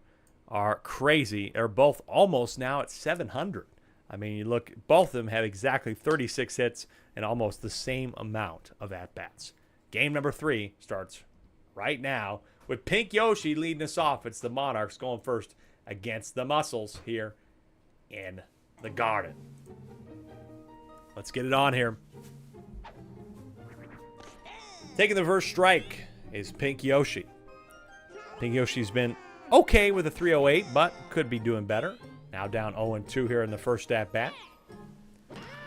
are crazy. They're both almost now at 700. I mean, you look, both of them have exactly 36 hits and almost the same amount of at-bats. Game number 3 starts right now with Pink Yoshi leading us off. It's the Monarchs going first against the Muscles here in the Garden. Let's get it on here. Taking the first strike is Pink Yoshi. Pink Yoshi's been okay with a 3.08, but could be doing better. Now down 0-2 here in the first at-bat.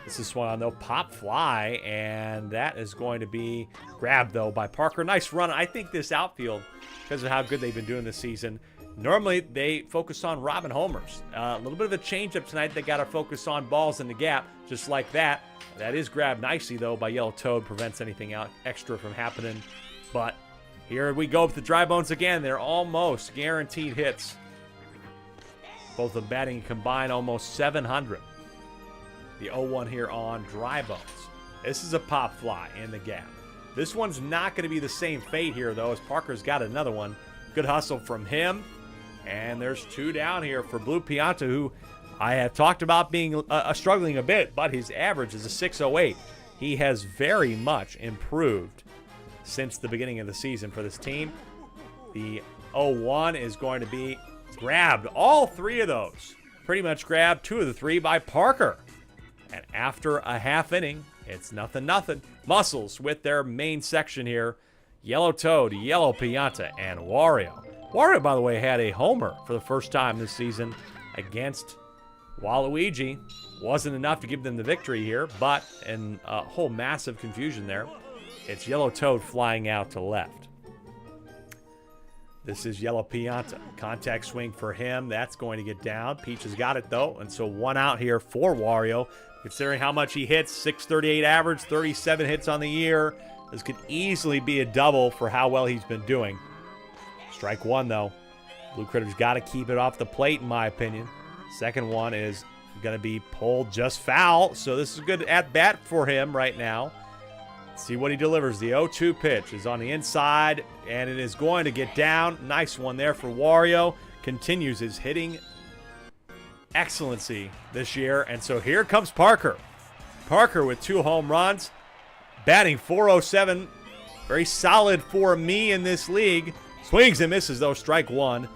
This is one, though, pop fly, and that is going to be grabbed, though, by Parker. Nice run. I think this outfield, because of how good they've been doing this season, normally they focus on robbing homers. A little bit of a change-up tonight. They got to focus on balls in the gap, just like that. That is grabbed nicely, though, by Yellow Toad. Prevents anything out extra from happening. But here we go with the dry bones again. They're almost guaranteed hits. Both of them batting combined almost 700. The 0-1 here on dry bones. This is a pop fly in the gap. This one's not going to be the same fate here, though, as Parker's got another one. Good hustle from him. And there's 2 down here for Blue Pianta, who I have talked about being struggling a bit, but his average is a 6.08. He has very much improved since the beginning of the season for this team. The 0-1 is going to be grabbed. All 3 of those pretty much grabbed, 2 of the 3 by Parker. And after a half inning, it's 0-0. Muscles with their main section here. Yellow Toad, Yellow Pianta, and Wario. Wario, by the way, had a homer for the first time this season against Waluigi. Wasn't enough to give them the victory here, but in a whole massive confusion there, it's Yellow Toad flying out to left. This is Yellow Pianta. Contact swing for him. That's going to get down. Peach has got it, though, and so 1 out here for Wario. Considering how much he hits, 638 average, 37 hits on the year. This could easily be a double for how well he's been doing. Strike 1, though. Blue Critter's got to keep it off the plate, in my opinion. Second one is going to be pulled just foul, so this is a good at-bat for him right now. Let's see what he delivers. The 0-2 pitch is on the inside, and it is going to get down. Nice one there for Wario. Continues his hitting excellency this year, and so here comes Parker. Parker with 2 home runs, batting .407. Very solid for me in this league. Swings and misses, though, strike one.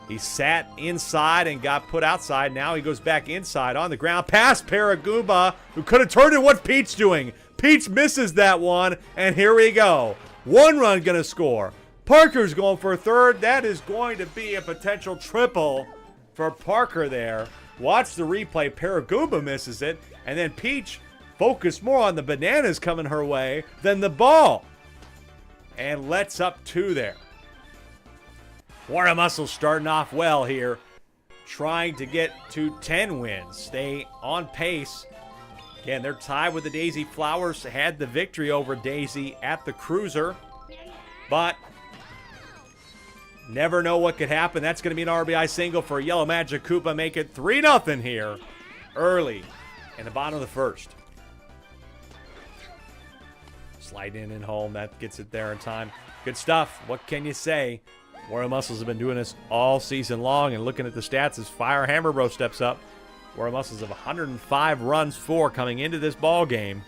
He sat inside and got put outside. Now he goes back inside on the ground. Past Paragumba, who could have turned it. What's Peach doing? Peach misses that one, and here we go. 1 run going to score. Parker's going for a third. That is going to be a potential triple for Parker there. Watch the replay. Paragumba misses it, and then Peach focused more on the bananas coming her way than the ball, and lets up 2 there. Wario Muscles starting off well here, trying to get to 10 wins. Stay on pace. Again, they're tied with the Daisy Flowers. Had the victory over Daisy at the Cruiser, but never know what could happen. That's going to be an RBI single for Yellow Magic Koopa. Make it 3-0 here early in the bottom of the first. Slide in and home. That gets it there in time. Good stuff. What can you say? Wario Muscles have been doing this all season long, and looking at the stats as Fire Hammer Bro steps up. Wario Muscles have 105 runs for coming into this ball game.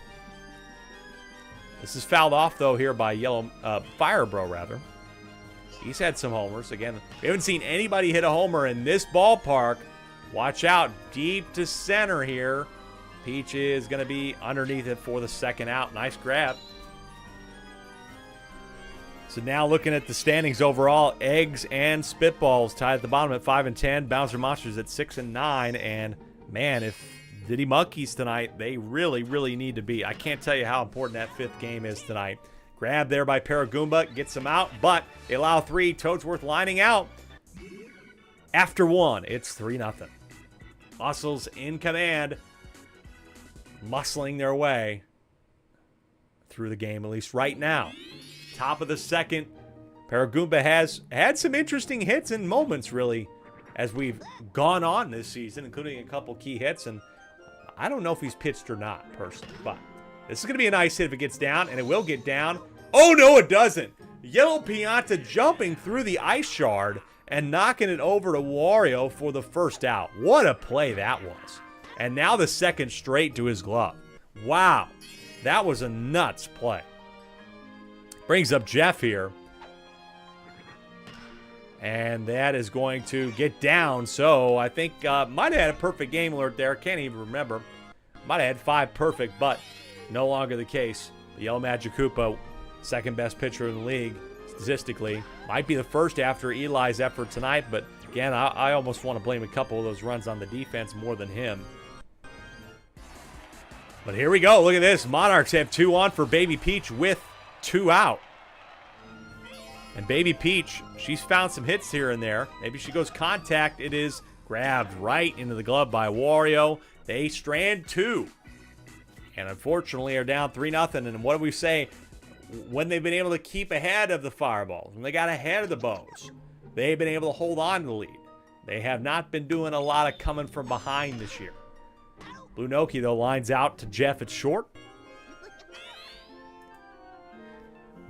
This is fouled off, though, here by Fire Bro, rather. He's had some homers. Again, we haven't seen anybody hit a homer in this ballpark. Watch out. Deep to center here. Peach is going to be underneath it for the second out. Nice grab. So now looking at the standings overall, Eggs and Spitballs tied at the bottom at 5 and 10. Bouncer Monsters at 6 and 9. And man, if Diddy Monkeys tonight, they really, really need to be. I can't tell you how important that 5th game is tonight. Grab there by Paragumba, gets him out, but they allow 3. Toadsworth lining out. After 1, it's 3-0. Muscles in command, muscling their way through the game, at least right now. Top of the second, Paragumba has had some interesting hits and moments, really, as we've gone on this season, including a couple key hits, and I don't know if he's pitched or not, personally, but this is going to be a nice hit if it gets down, and it will get down. Oh, no, it doesn't. Yellow Pianta jumping through the ice shard and knocking it over to Wario for the first out. What a play that was. And now the second straight to his glove. Wow, that was a nuts play. Brings up Jeff here. And that is going to get down. So I think might have had a perfect game alert there. Can't even remember. Might have had 5 perfect, but no longer the case. The Yellow Magic Koopa, second best pitcher in the league, statistically. Might be the first after Eli's effort tonight, but again, I almost want to blame a couple of those runs on the defense more than him. But here we go. Look at this. Monarchs have 2 on for Baby Peach with 2 out. And Baby Peach, she's found some hits here and there. Maybe she goes contact. It is grabbed right into the glove by Wario. They strand 2. And unfortunately are down 3-0. And what do we say? When they've been able to keep ahead of the Fireballs, when they got ahead of the Bows, they've been able to hold on to the lead. They have not been doing a lot of coming from behind this year. Blue Noki, though, lines out to Jeff at short.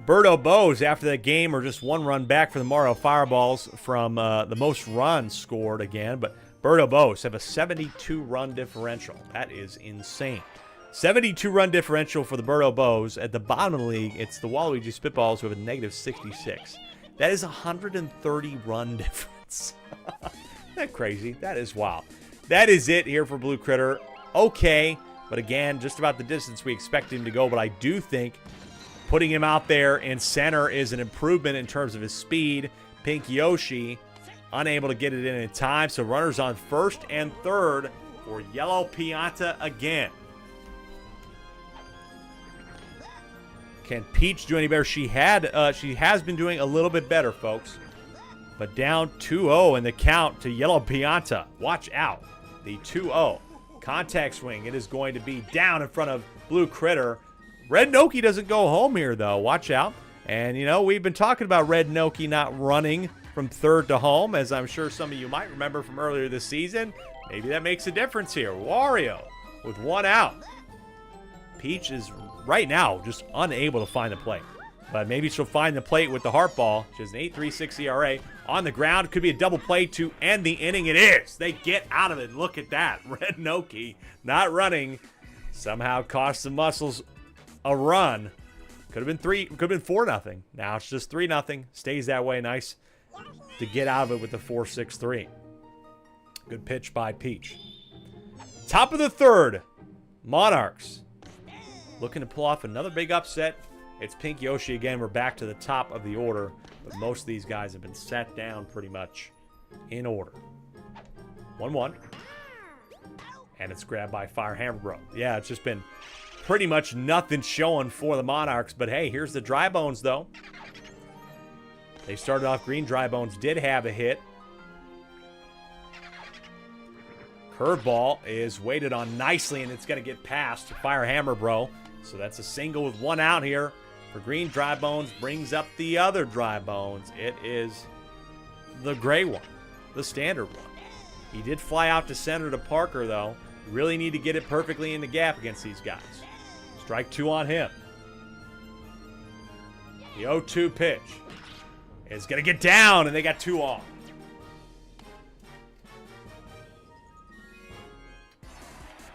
Birdo Bows, after that game, are just 1 run back for the Mario Fireballs from the most runs scored again. But Birdo Bows have a 72-run differential. That is insane. 72-run differential for the Birdo Bows. At the bottom of the league, it's the Waluigi Spitballs who have a negative 66. That is a 130-run difference. Isn't that crazy? That is wild. That is it here for Blue Critter. Okay, but again, just about the distance we expect him to go. But I do think putting him out there in center is an improvement in terms of his speed. Pink Yoshi unable to get it in time. So runners on first and third for Yellow Pianta again. Can Peach do any better? She has been doing a little bit better, folks. But down 2-0 in the count to Yellow Pianta. Watch out. The 2-0. Contact swing. It is going to be down in front of Blue Critter. Red Noki doesn't go home here, though. Watch out. And, you know, we've been talking about Red Noki not running from third to home, as I'm sure some of you might remember from earlier this season. Maybe that makes a difference here. Wario with 1 out. Peach is right now just unable to find the plate. But maybe she'll find the plate with the heart ball. She has an 8.36 ERA. On the ground, could be a double play to end the inning. It is. They get out of it. Look at that. Red Noki not running. Somehow cost the Muscles a run. Could have been 4-0. Now it's just 3-0. Stays that way. Nice to get out of it with the 4.63. Good pitch by Peach. Top of the third. Monarchs looking to pull off another big upset. It's Pink Yoshi again. We're back to the top of the order. But most of these guys have been sat down pretty much in order. 1-1. And it's grabbed by Fire Hammer Bro. Yeah, it's just been pretty much nothing showing for the Monarchs. But hey, here's the Dry Bones, though. They started off green. Dry Bones did have a hit. Curveball is weighted on nicely, and it's going to get past Fire Hammer Bro. So that's a single with 1 out here for green. Dry Bones brings up the other Dry Bones. It is the gray one, the standard one. He did fly out to center to Parker, though. Really need to get it perfectly in the gap against these guys. Strike 2 on him. The 0-2 pitch is going to get down, and they got 2 off.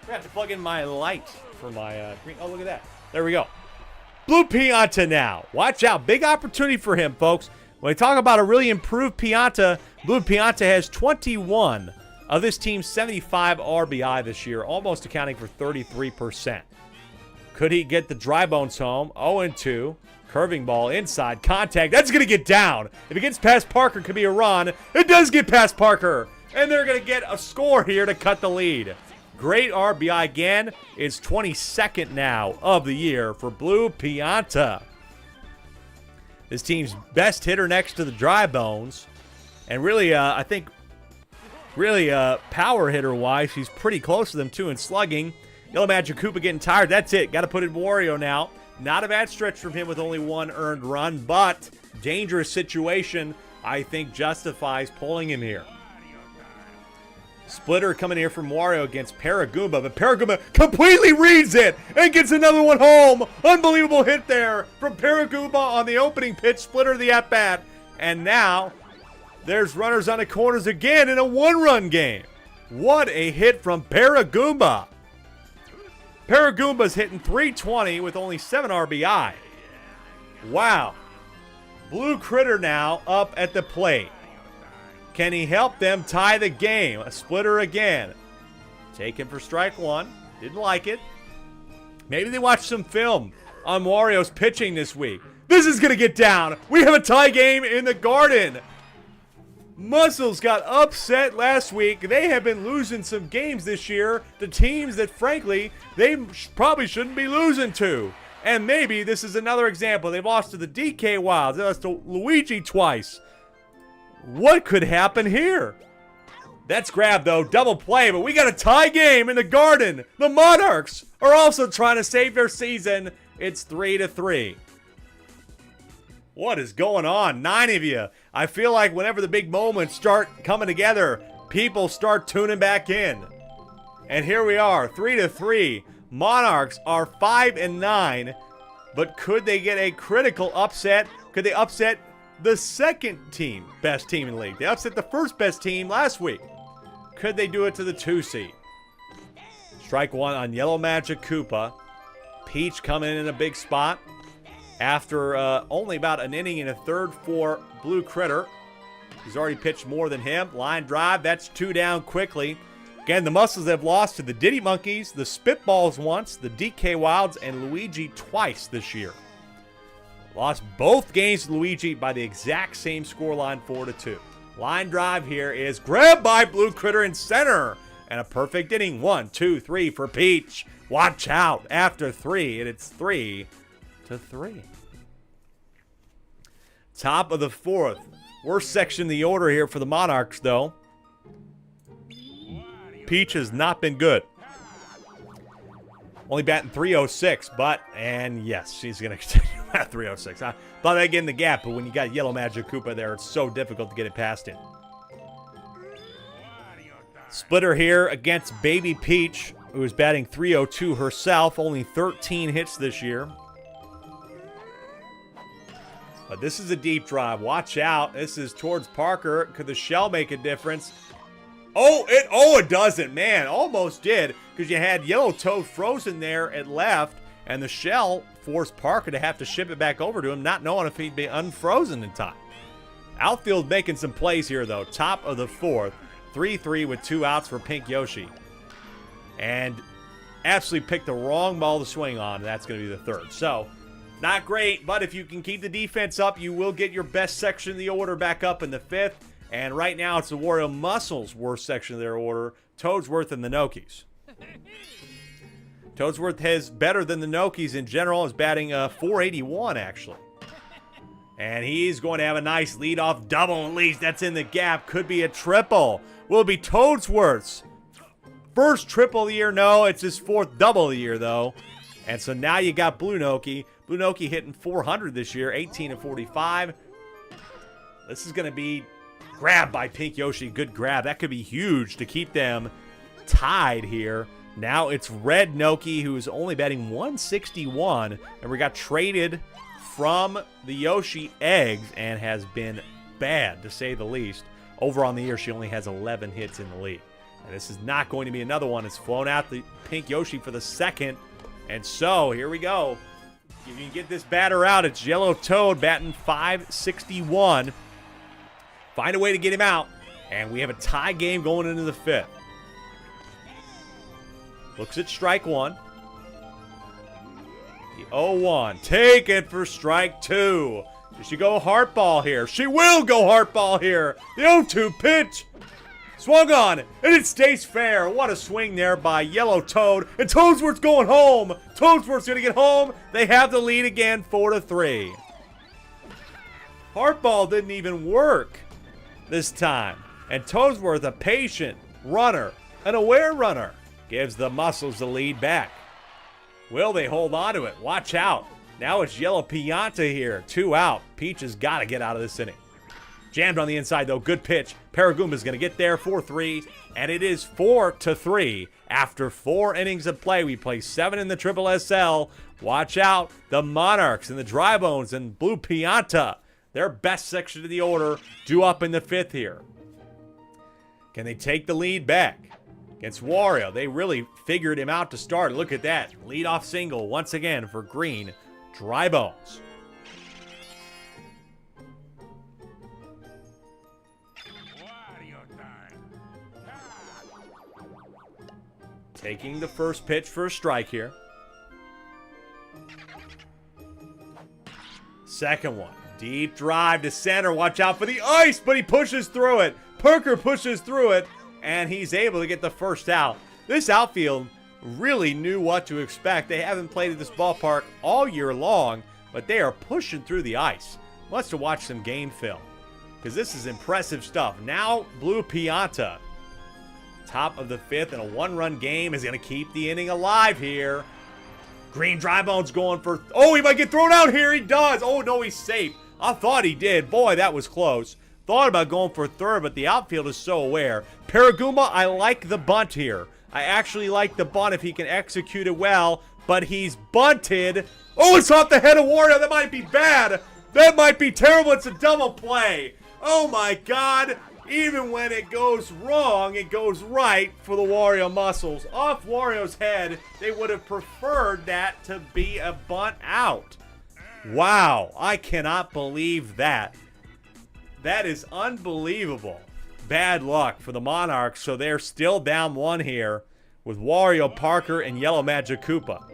I have to plug in my light for my green. Oh, look at that. There we go. Blue Pianta now. Watch out. Big opportunity for him, folks. When we talk about a really improved Pianta, Blue Pianta has 21 of this team's 75 RBI this year, almost accounting for 33%. Could he get the Dry Bones home? 0-2. Curving ball inside. Contact. That's going to get down. If it gets past Parker, it could be a run. It does get past Parker. And they're going to get a score here to cut the lead. Great RBI again. It's 22nd now of the year for Blue Pianta. This team's best hitter next to the Dry Bones. And really, I think, power hitter-wise, he's pretty close to them, too, in slugging. Yellow Magic Koopa getting tired. That's it. Got to put in Wario now. Not a bad stretch from him with only 1 earned run, but dangerous situation, I think, justifies pulling him here. Splitter coming here from Wario against Paragoomba, but Paragoomba completely reads it and gets another one home. Unbelievable hit there from Paragoomba on the opening pitch. Splitter the at-bat. And now there's runners on the corners again in a 1-run game. What a hit from Paragoomba. Paragoomba's hitting .320 with only 7 RBI. Wow. Blue Critter now up at the plate. Can he help them tie the game? A splitter again. Taken for strike 1. Didn't like it. Maybe they watched some film on Wario's pitching this week. This is going to get down. We have a tie game in the Garden. Muscles got upset last week. They have been losing some games this year to teams that, frankly, they probably shouldn't be losing to. And maybe this is another example. They've lost to the DK Wilds. They lost to Luigi twice. What could happen here? That's grabbed, though. Double play, but we got a tie game in the Garden. The Monarchs are also trying to save their season. It's 3-3. What is going on? 9 of you. I feel like whenever the big moments start coming together, people start tuning back in. And here we are, 3-3. Monarchs are 5-9, but could they get a critical upset? Could they upset the second team, best team in the league? They upset the first best team last week. Could they do it to the 2 seed? Strike 1 on Yellow Magic Koopa. Peach coming in a big spot after only about an inning and a third for Blue Critter. He's already pitched more than him. Line drive, that's 2 down quickly. Again, the Muscles have lost to the Diddy Monkeys, the Spitballs once, the DK Wilds, and Luigi twice this year. Lost both games to Luigi by the exact same scoreline, 4-2. Line drive here is grabbed by Blue Critter in center. And a perfect inning, 1, 2, 3 for Peach. Watch out after 3, and it's 3-3. Top of the 4th. Worst section of the order here for the Monarchs, though. Peach has not been good. Only batting 306, and yes, she's going to continue at 306. I thought I'd get in the gap, but when you got Yellow Magic Koopa there, it's so difficult to get it past him. Splitter here against Baby Peach, who is batting 302 herself. Only 13 hits this year. But this is a deep drive. Watch out. This is towards Parker. Could the shell make a difference? Oh, it doesn't. Man, almost did. Because you had Yellow Toad frozen there at left. And the shell forced Parker to have to ship it back over to him, not knowing if he'd be unfrozen in time. Outfield making some plays here, though. Top of the fourth. 3-3 with 2 outs for Pink Yoshi. And absolutely picked the wrong ball to swing on. That's going to be the third. So, not great, but if you can keep the defense up, you will get your best section of the order back up in the fifth. And right now, it's the Wario Muscles' worst section of their order, Toadsworth and the Nokis. Toadsworth has better than the Nokis in general. Is batting 481, actually. And he's going to have a nice leadoff double at least. That's in the gap. Could be a triple. Will it be Toadsworth's first triple of the year? No, it's his fourth double of the year, though. And so now you got Blue Noki. Blue Noki hitting 400 this year, 18 and 45. This is going to be grabbed by Pink Yoshi. Good grab. That could be huge to keep them tied here. Now it's Red Noki, who is only batting 161. And we got traded from the Yoshi eggs and has been bad, to say the least. Over on the year, she only has 11 hits in the league. And this is not going to be another one. It's flown out the Pink Yoshi for the second. And so, here we go. If you can get this batter out, it's Yellow Toad batting 561. Find a way to get him out. And we have a tie game going into the fifth. Looks at strike one. The 0-1. Take it for strike two. Does she go heart ball here? She will go heart ball here. The 0-2 pitch. Swung on, and it stays fair. What a swing there by Yellow Toad. And Toadsworth's going home. Toadsworth's going to get home. They have the lead again, 4-3. Heartball didn't even work this time. And Toadsworth, a patient runner, an aware runner, gives the Muscles the lead back. Will they hold on to it? Watch out. Now it's Yellow Pianta here. 2 out. Peach has got to get out of this inning. Jammed on the inside, though. Good pitch. Paragoomba's going to get there, 4-3. And it is 4-3. After 4 innings of play, we play 7 in the SSSL. Watch out. The Monarchs and the Drybones and Blue Pianta, their best section of the order, due up in the fifth here. Can they take the lead back? Against Wario, they really figured him out to start. Look at that. Leadoff single once again for Green Drybones. Taking the first pitch for a strike here. Second one. Deep drive to center. Watch out for the ice, but he pushes through it. Parker pushes through it, and he's able to get the first out. This outfield really knew what to expect. They haven't played at this ballpark all year long, but they are pushing through the ice. Wants to watch some game film, because this is impressive stuff. Now, Blue Pianta, top of the fifth in a 1-run game, is going to keep the inning alive here. Green Drybone's going for... Oh, he might get thrown out here. He does. Oh, no, he's safe. I thought he did. Boy, that was close. Thought about going for third, but the outfield is so aware. Paragoomba, I like the bunt here. I actually like the bunt if he can execute it well, but he's bunted. Oh, it's off the head of Wario. That might be bad. That might be terrible. It's a double play. Oh, my God. Even when it goes wrong, it goes right for the Wario Muscles. Off Wario's head, they would have preferred that to be a bunt out. Wow, I cannot believe that. That is unbelievable. Bad luck for the Monarchs, so they're still down 1 here with Wario, Parker, and Yellow Magic Koopa.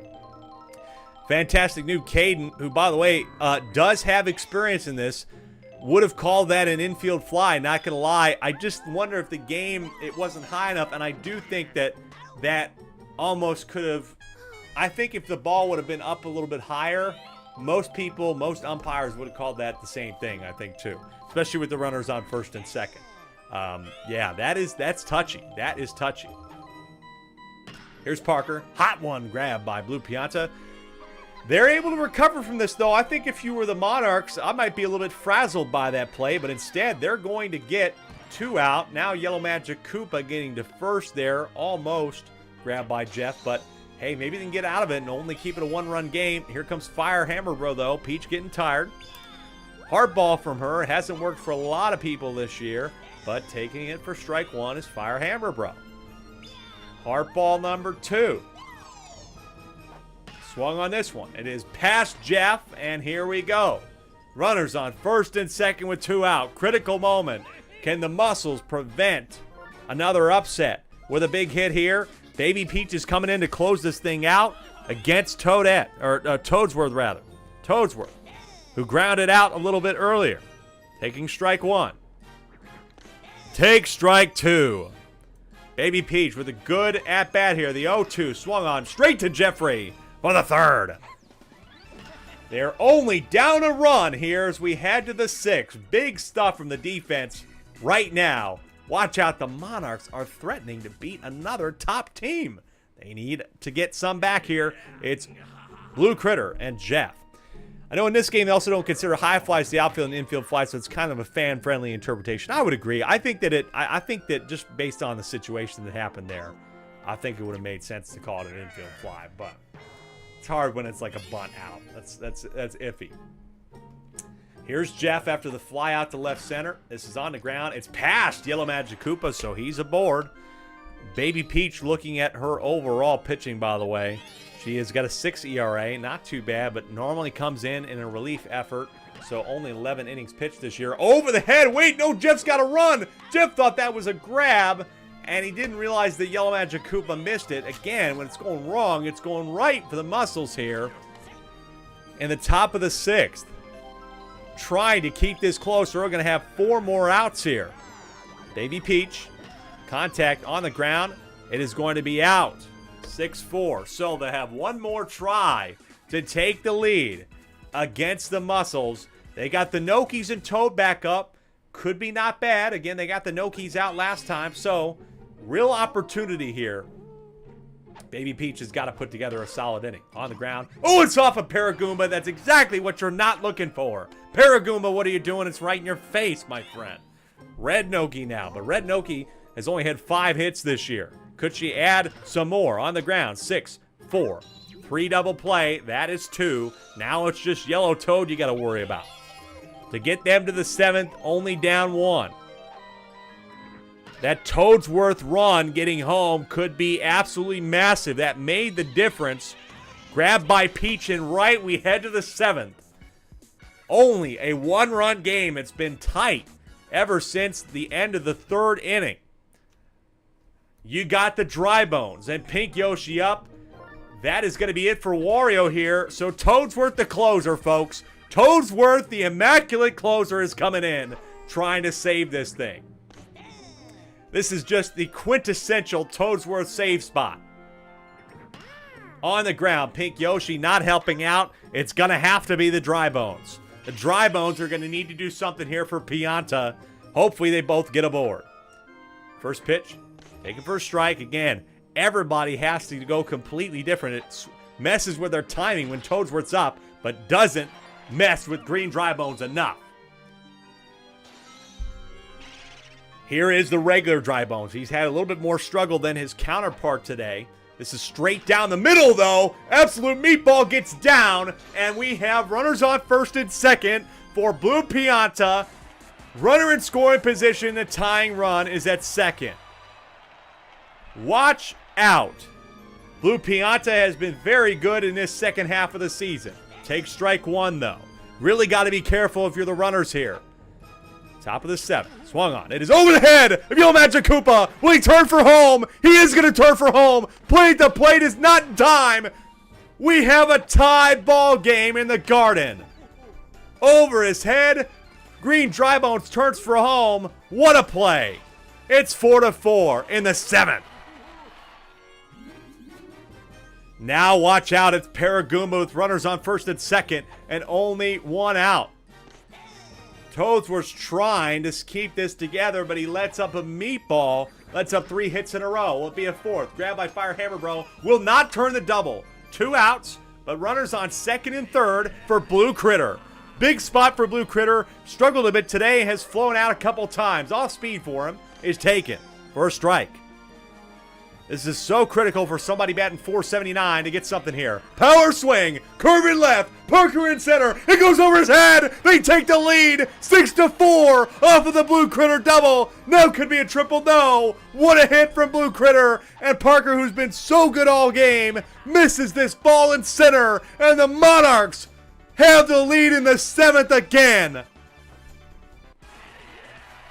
Fantastic new Caden, who, by the way, does have experience in this. Would have called that an infield fly, not going to lie. I just wonder if the game, it wasn't high enough, and I do think that that almost could have... I think if the ball would have been up a little bit higher, most people, most umpires would have called that the same thing, I think, too. Especially with the runners on first and second. Yeah, that's touchy. That is touchy. Here's Parker. Hot one grab by Blue Pianta. They're able to recover from this, though. I think if you were the Monarchs, I might be a little bit frazzled by that play, but instead they're going to get 2 out. Now Yellow Magic Koopa getting to first there, almost grabbed by Jeff, but hey, maybe they can get out of it and only keep it a 1-run game. Here comes Fire Hammer Bro, though. Peach getting tired. Hard ball from her. It hasn't worked for a lot of people this year, but taking it for strike 1 is Fire Hammer Bro. Hard ball number 2. Swung on this one. It is past Jeff, and here we go. Runners on first and second with 2 out. Critical moment. Can the Muscles prevent another upset? With a big hit here, Baby Peach is coming in to close this thing out against Toadsworth, who grounded out a little bit earlier. Taking strike 1. Take strike 2. Baby Peach with a good at-bat here. The 0-2 swung on straight to Jeffrey for the 3rd. They're only down a run here as we head to the 6th. Big stuff from the defense right now. Watch out, the Monarchs are threatening to beat another top team. They need to get some back here. It's Blue Critter and Jeff. I know in this game they also don't consider high flies the outfield and infield flies, so it's kind of a fan-friendly interpretation. I would agree. I think that just based on the situation that happened there, I think it would have made sense to call it an infield fly, but it's hard when it's like a bunt out. That's iffy. Here's Jeff after the fly out to left center. This is on the ground. It's past Yellow Magic Koopa, so he's aboard. Baby Peach looking at her overall pitching, by the way. She has got a 6 ERA, not too bad, but normally comes in a relief effort. So only 11 innings pitched this year. Over the head. Wait, no, Jeff's got to run. Jeff thought that was a grab, and he didn't realize that Yellow Magic Koopa missed it. Again, when it's going wrong, it's going right for the Muscles here. In the top of the 6th. Trying to keep this close. We're going to have 4 more outs here. Baby Peach. Contact on the ground. It is going to be out. 6-4. So they have one more try to take the lead against the Muscles. They got the Nokies and Toad back up. Could be not bad. Again, they got the Nokies out last time. So, real opportunity here. Baby Peach has got to put together a solid inning. On the ground. Oh, it's off of Paragoomba. That's exactly what you're not looking for. Paragoomba, what are you doing? It's right in your face, my friend. Red Noki now. But Red Noki has only had 5 hits this year. Could she add some more? On the ground. 6-4. 3 double play. That is 2. Now it's just Yellow Toad you got to worry about. To get them to the 7th, only down 1. That Toadsworth run getting home could be absolutely massive. That made the difference. Grabbed by Peach and right, we head to the 7th. Only a 1-run game. It's been tight ever since the end of the 3rd inning. You got the Dry Bones and Pink Yoshi up. That is going to be it for Wario here. So Toadsworth the closer, folks. Toadsworth, the immaculate closer, is coming in, trying to save this thing. This is just the quintessential Toadsworth save spot. On the ground, Pink Yoshi not helping out. It's going to have to be the Dry Bones. The Dry Bones are going to need to do something here for Pianta. Hopefully they both get aboard. First pitch, taken for a strike. Again, everybody has to go completely different. It messes with their timing when Toadsworth's up, but doesn't mess with Green Dry Bones enough. Here is the regular Dry Bones. He's had a little bit more struggle than his counterpart today. This is straight down the middle, though. Absolute Meatball gets down, and we have runners on first and second for Blue Pianta. Runner in scoring position. The tying run is at second. Watch out. Blue Pianta has been very good in this second half of the season. Take strike 1, though. Really got to be careful if you're the runners here. Top of the 7th. Swung on. It is over the head of Yellow Magic Koopa. Will he turn for home? He is going to turn for home. Plate the plate is not in time. We have a tie ball game in the Garden. Over his head. Green Dry Bones turns for home. What a play. It's 4-4 in the 7th. Now watch out. It's Paragoomba with runners on first and second and only 1 out. Toadsworth's trying to keep this together, but he lets up a meatball That's up 3 hits in a row. Will it be a fourth? Grab by Firehammer Bro. Will not turn the double. 2 outs, but runners on second and third for Blue Critter. Big spot for Blue Critter. Struggled a bit today. Has flown out a couple times. Off speed for him is taken for a strike. This is so critical for somebody batting .479 to get something here. Power swing, curving left, Parker in center. It goes over his head. They take the lead, 6-4 off of the Blue Critter double. Now could be a triple. No. What a hit from Blue Critter. And Parker, who's been so good all game, misses this ball in center. And the Monarchs have the lead in the 7th again.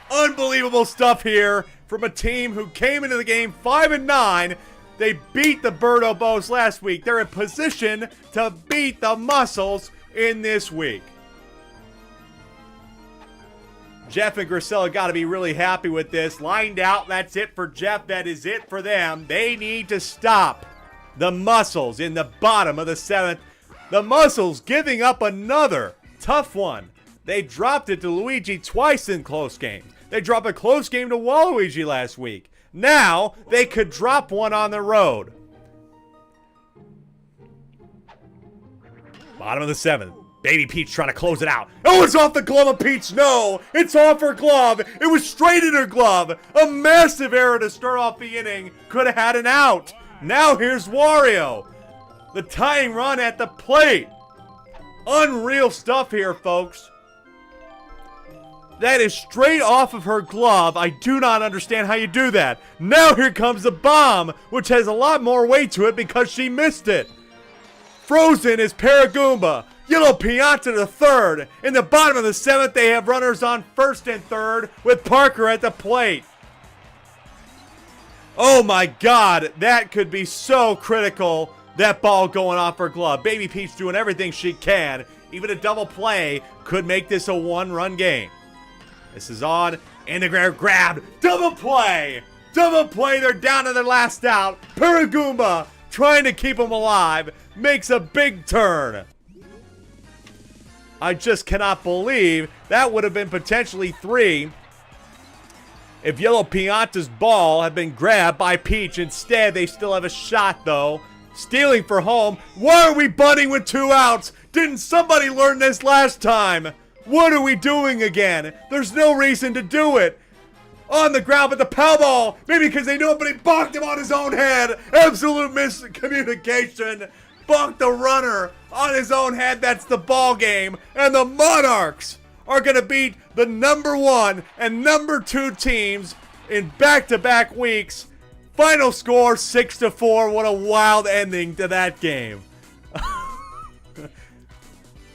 Unbelievable stuff here from a team who came into the game 5-9. They beat the Birdo Bows last week. They're in position to beat the Muscles in this week. Jeff and Grisella got to be really happy with this. Lined out, that's it for Jeff. That is it for them. They need to stop the Muscles in the bottom of the 7th. The Muscles giving up another tough one. They dropped it to Luigi twice in close games. They dropped a close game to Waluigi last week. Now, they could drop one on the road. Bottom of the 7th. Baby Peach trying to close it out. Oh, it's off the glove of Peach. No, it's off her glove. It was straight in her glove. A massive error to start off the inning. Could have had an out. Now here's Wario. The tying run at the plate. Unreal stuff here, folks. That is straight off of her glove. I do not understand how you do that. Now here comes the bomb, which has a lot more weight to it because she missed it. Frozen is Paragoomba. Yellow Pianta to third. In the bottom of the 7th, they have runners on first and third with Parker at the plate. Oh my God, that could be so critical. That ball going off her glove. Baby Peach doing everything she can. Even a double play could make this a one-run game. This is on, and the grab, double play! Double play, they're down to their last out. Paragoomba, trying to keep them alive, makes a big turn. I just cannot believe that would have been potentially 3 if Yellow Pianta's ball had been grabbed by Peach. Instead, they still have a shot, though. Stealing for home. Why are we bunting with 2 outs? Didn't somebody learn this last time? What are we doing again? There's no reason to do it. On the ground, but the pow ball. Maybe because they knew it, but he bonked him on his own head. Absolute miscommunication. Bonked the runner on his own head. That's the ball game. And the Monarchs are going to beat the number 1 and number 2 teams in back-to-back weeks. Final score 6-4. What a wild ending to that game.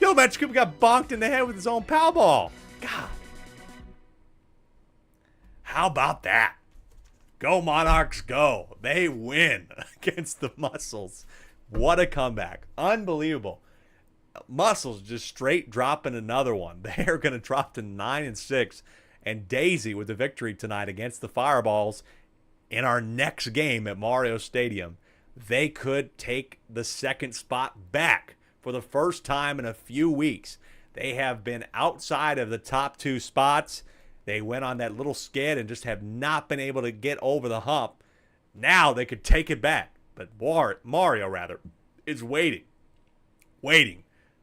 Yo, Magic Cooper got bonked in the head with his own pow ball. God. How about that? Go Monarchs, go. They win against the Muscles. What a comeback. Unbelievable. Muscles just straight dropping another one. They're going to drop to 9-6. And Daisy with the victory tonight against the Fireballs in our next game at Mario Stadium. They could take the 2nd spot back. For the first time in a few weeks, they have been outside of the top 2 spots. They went on that little skid and just have not been able to get over the hump. Now they could take it back. But Mario is waiting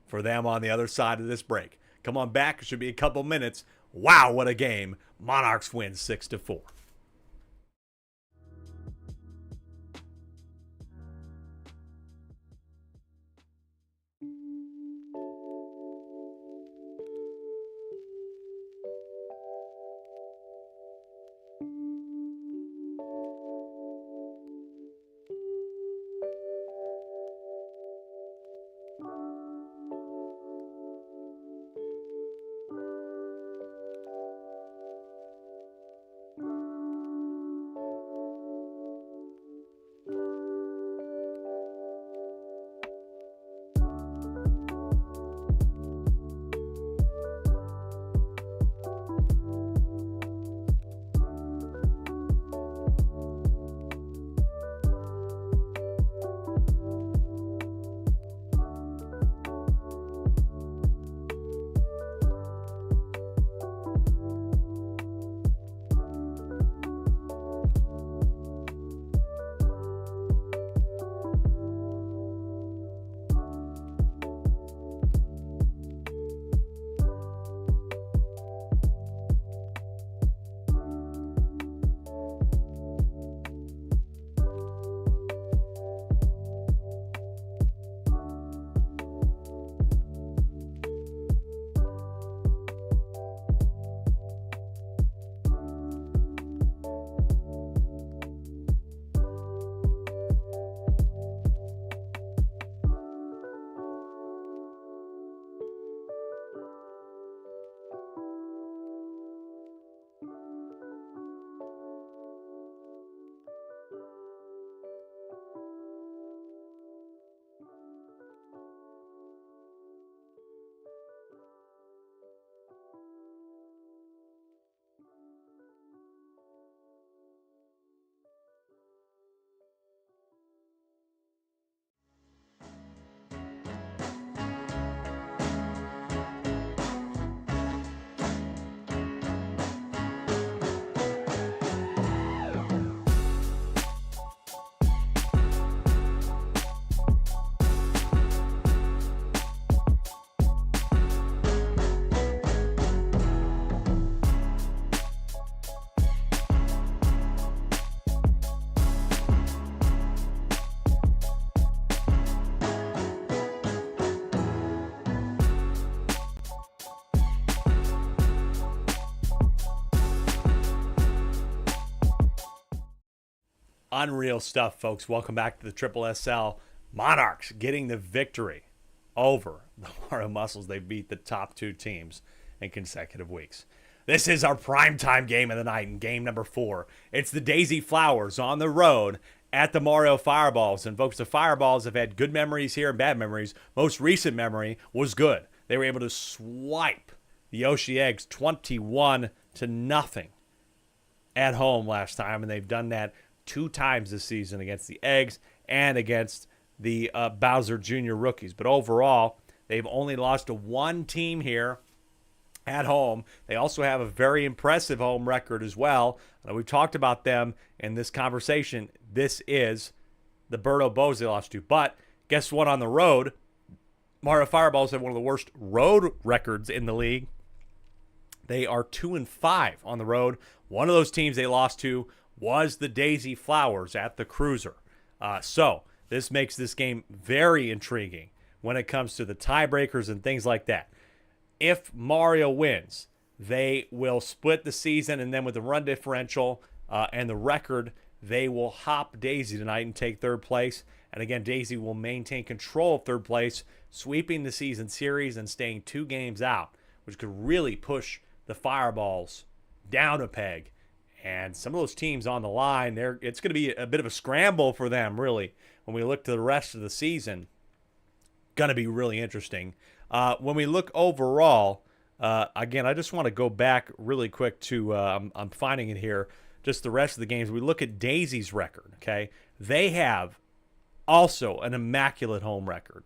for them on the other side of this break. Come on back. It should be a couple minutes. Wow, what a game. Monarchs win 6-4. Unreal stuff, folks. Welcome back to the Triple SL. Monarchs getting the victory over the Mario Muscles. They beat the top 2 teams in consecutive weeks. This is our primetime game of the night in game number 4. It's the Daisy Flowers on the road at the Mario Fireballs. And folks, the Fireballs have had good memories here and bad memories. Most recent memory was good. They were able to swipe the Yoshi Eggs 21-0 at home last time, and they've done that 2 times this season against the Eggs and against the Bowser Jr. rookies. But overall, they've only lost to 1 team here at home. They also have a very impressive home record as well. We've talked about them in this conversation. This is the Birdo Bows they lost to. But guess what, on the road, Mario Fireballs have one of the worst road records in the league. They are 2-5 on the road. One of those teams they lost to was the Daisy Flowers at the Cruiser. So this makes this game very intriguing when it comes to the tiebreakers and things like that. If Mario wins, they will split the season, and then with the run differential and the record, they will hop Daisy tonight and take 3rd place. And again, Daisy will maintain control of 3rd place, sweeping the season series and staying 2 games out, which could really push the Fireballs down a peg. And some of those teams on the line, it's going to be a bit of a scramble for them, really, when we look to the rest of the season. Going to be really interesting. When we look overall, again, I just want to go back really quick to, I'm finding it here, just the rest of the games. We look at Daisy's record, okay? They have also an immaculate home record.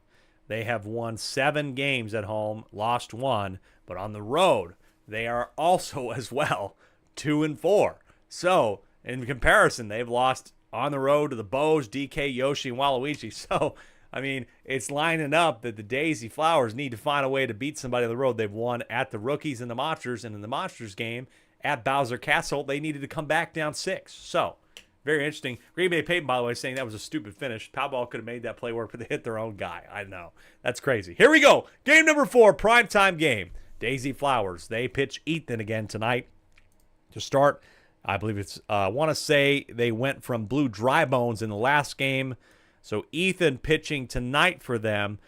They have won 7 games at home, lost 1, but on the road, they are also as well 2-4. So, in comparison, they've lost on the road to the Bows, DK, Yoshi, and Waluigi. So, I mean, it's lining up that the Daisy Flowers need to find a way to beat somebody on the road. They've won at the Rookies and the Monsters, and in the Monsters game at Bowser Castle, they needed to come back down 6. So, very interesting. Green Bay Peyton, by the way, saying that was a stupid finish. Powerball could have made that play work, but they hit their own guy. I know. That's crazy. Here we go. Game number 4, primetime game. Daisy Flowers. They pitch Ethan again tonight to start. I believe it's, I want to say they went from Blue Dry Bones in the last game. So Ethan pitching tonight for them.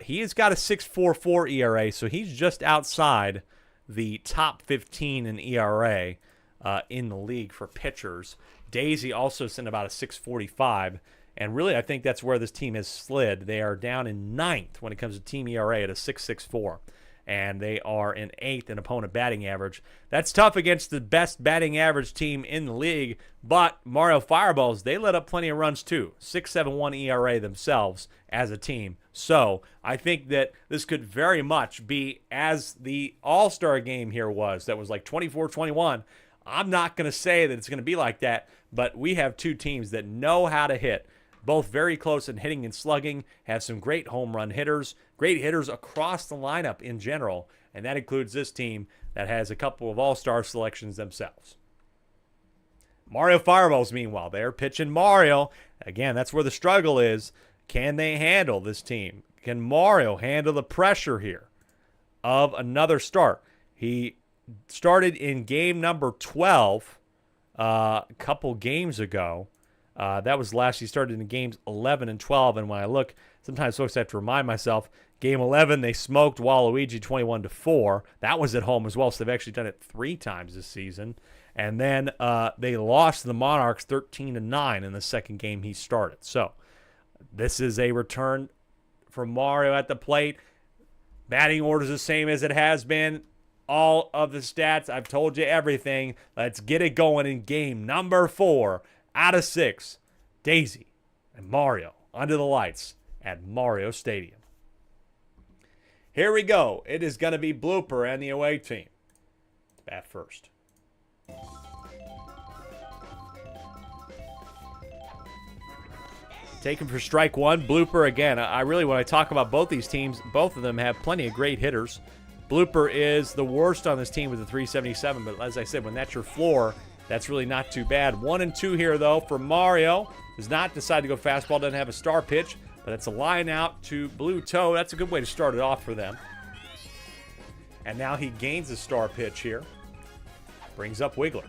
He has got a 6.44 ERA, so he's just outside the top 15 in ERA in the league for pitchers. Daisy also sent about a 6.45, and really I think that's where this team has slid. They are down in 9th when it comes to team ERA at a 6.64. And they are in 8th in opponent batting average. That's tough against the best batting average team in the league, but Mario Fireballs, they let up plenty of runs too. 6.71 ERA themselves as a team. So I think that this could very much be as the All-Star game here was. That was like 24-21. I'm not going to say that it's going to be like that, but we have 2 teams that know how to hit. Both very close in hitting and slugging, have some great home run hitters, great hitters across the lineup in general, and that includes this team that has a couple of all-star selections themselves. Mario Fireballs, meanwhile, they're pitching Mario. Again, that's where the struggle is. Can they handle this team? Can Mario handle the pressure here of another start? He started in game number 12 a couple games ago. That was last. He started in games 11 and 12. And when I look, sometimes folks have to remind myself, game 11, they smoked Waluigi 21-4. That was at home as well. So they've actually done it 3 times this season. And then they lost to the Monarchs 13-9 in the second game he started. So this is a return for Mario at the plate. Batting order is the same as it has been. All of the stats, I've told you everything. Let's get it going in game number 4. Out of 6, Daisy and Mario under the lights at Mario Stadium. Here we go. It is going to be Blooper and the away team. Bat first. Taken for strike 1. Blooper again. When I talk about both these teams, both of them have plenty of great hitters. Blooper is the worst on this team with a 377, but as I said, when that's your floor, that's really not too bad. 1-2 here, though, for Mario. Does not decide to go fastball. Doesn't have a star pitch, but it's a line out to Blue Toe. That's a good way to start it off for them. And now he gains a star pitch here. Brings up Wiggler.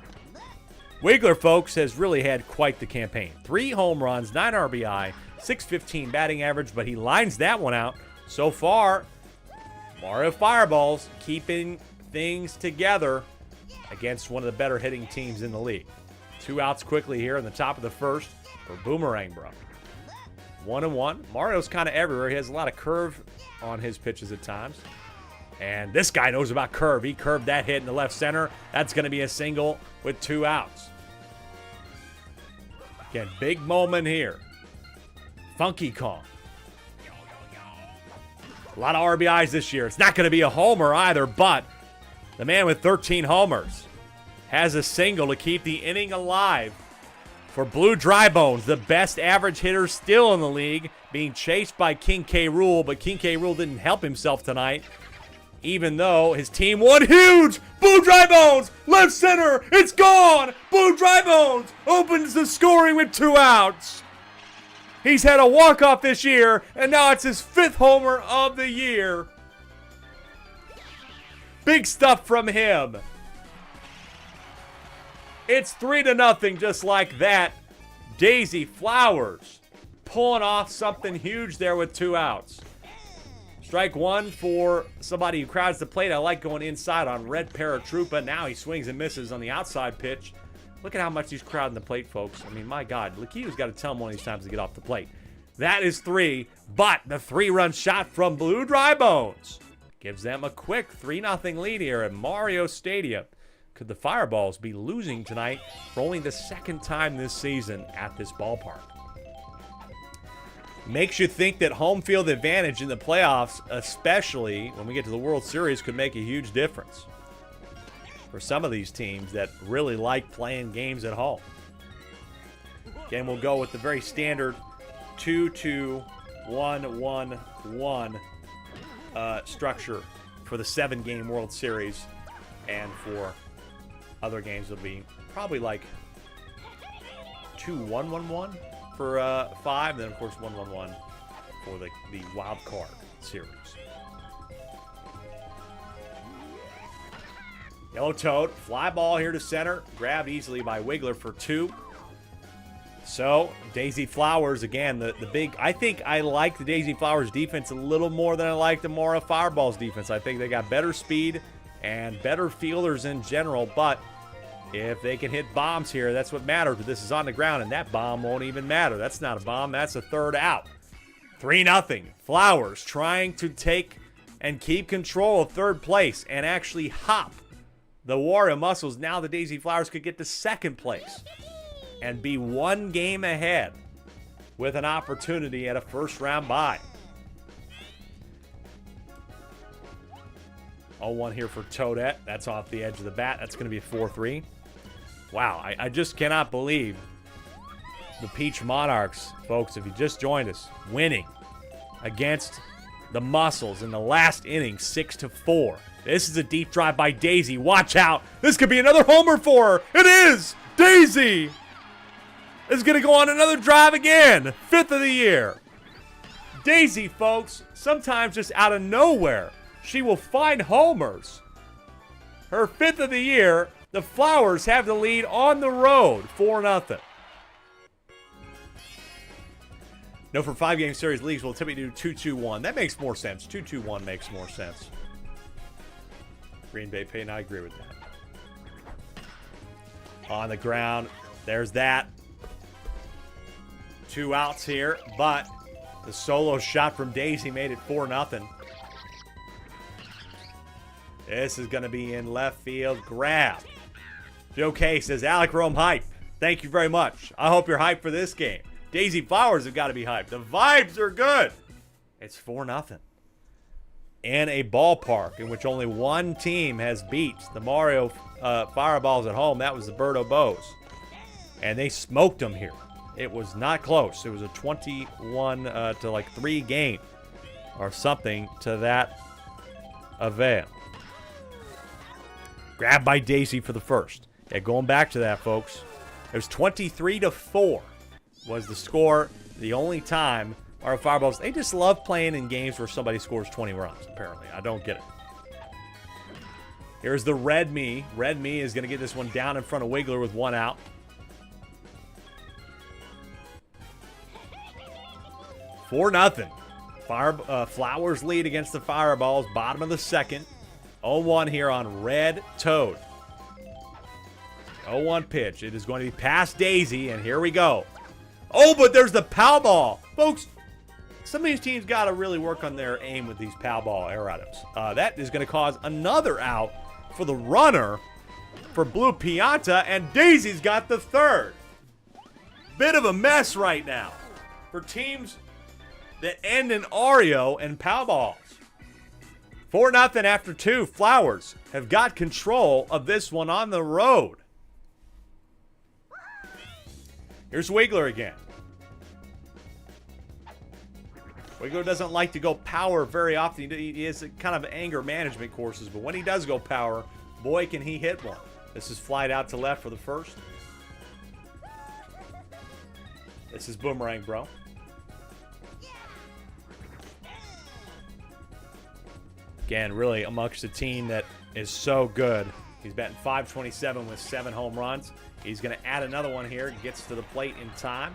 Wiggler, folks, has really had quite the campaign. 3 home runs, 9 RBI, 615 batting average, but he lines that one out. So far, Mario Fireballs keeping things together against one of the better hitting teams in the league. 2 outs quickly here in the top of the first for Boomerang Bro. 1-1. Mario's kind of everywhere. He has a lot of curve on his pitches at times. And this guy knows about curve. He curved that hit in the left center. That's going to be a single with 2 outs. Again, big moment here. Funky Kong. A lot of RBIs this year. It's not going to be a homer either, but the man with 13 homers has a single to keep the inning alive for Blue Dry Bones, the best average hitter still in the league, being chased by King K. Rool, but King K. Rool didn't help himself tonight, even though his team won huge. Blue Dry Bones, left center, it's gone. Blue Dry Bones opens the scoring with 2 outs. He's had a walk-off this year, and now it's his 5th homer of the year. Big stuff from him. It's 3-0 just like that. Daisy Flowers pulling off something huge there with 2 outs. Strike 1 for somebody who crowds the plate. I like going inside on Red Paratroopa. Now he swings and misses on the outside pitch. Look at how much he's crowding the plate, folks. I mean, my God. Lakitu's got to tell him one of these times to get off the plate. That is 3, but the 3-run shot from Blue Dry Bones gives them a quick 3-0 lead here at Mario Stadium. Could the Fireballs be losing tonight for only the 2nd time this season at this ballpark? Makes you think that home field advantage in the playoffs, especially when we get to the World Series, could make a huge difference for some of these teams that really like playing games at home. Again, we'll go with the very standard 2-2-1-1-1 structure for the 7-game World Series, and for other games will be probably like 2-1-1-1 for 5, and then of course 1-1-1 for the wild card series. Yellow Toad, fly ball here to center, grabbed easily by Wiggler for 2. So, Daisy Flowers, again, the big... I think I like the Daisy Flowers defense a little more than I like the Mora Fireballs defense. I think they got better speed and better fielders in general, but if they can hit bombs here, that's what matters. But this is on the ground, and that bomb won't even matter. That's not a bomb. That's a 3rd out. 3-0. Flowers trying to take and keep control of 3rd place and actually hop the Wario Muscles. Now the Daisy Flowers could get to 2nd place and be 1 game ahead with an opportunity at a 1st-round bye. 0-1 here for Toadette. That's off the edge of the bat. That's going to be a 4-3. Wow, I just cannot believe the Peach Monarchs, folks, if you just joined us, winning against the Muscles in the last inning, 6-4. This is a deep drive by Daisy. Watch out. This could be another homer for her. It is. Daisy is going to go on another drive again. 5th of the year. Daisy, folks, sometimes just out of nowhere, she will find homers. Her 5th of the year. The Flowers have the lead on the road, 4-0. No, for 5-game series leagues, we'll typically do 2-2-1. That makes more sense. 2-2-1 makes more sense. Green Bay Payton, I agree with that. On the ground, there's that. 2 outs here, but the solo shot from Daisy made it 4-0. This is going to be in left field. Grab. Joe K says, Alec Rome hype. Thank you very much. I hope you're hyped for this game. Daisy Flowers have got to be hyped. The vibes are good. It's 4-0. In a ballpark in which only one team has beat the Mario Fireballs at home. That was the Birdo Bows. And they smoked them here. It was not close. It was a 21-3 game or something to that avail. Grabbed by Daisy for the 1st. Yeah, going back to that, folks. It was 23-4 was the score. The only time our Fireballs, they just love playing in games where somebody scores 20 runs, apparently. I don't get it. Here's the Red Me. Red Me is going to get this one down in front of Wiggler with 1 out. 4-0. Flowers lead against the Fireballs. Bottom of the second. 0-1 here on Red Toad. 0-1 pitch. It is going to be past Daisy, and here we go. Oh, but there's the pow ball. Folks, some of these teams got to really work on their aim with these pow ball air items. That is going to cause another out for the runner for Blue Pianta, and Daisy's got the third. Bit of a mess right now for teams that end in Oreo and pow balls. 4-0 after 2. Flowers have got control of this one on the road. Here's Wiggler again. Wiggler doesn't like to go power very often. He has kind of anger management courses, but when he does go power, boy, can he hit one. This is flied out to left for the first. This is Boomerang, bro. Again, really amongst a team that is so good. He's batting .527 with 7 home runs. He's going to add another one here. Gets to the plate in time.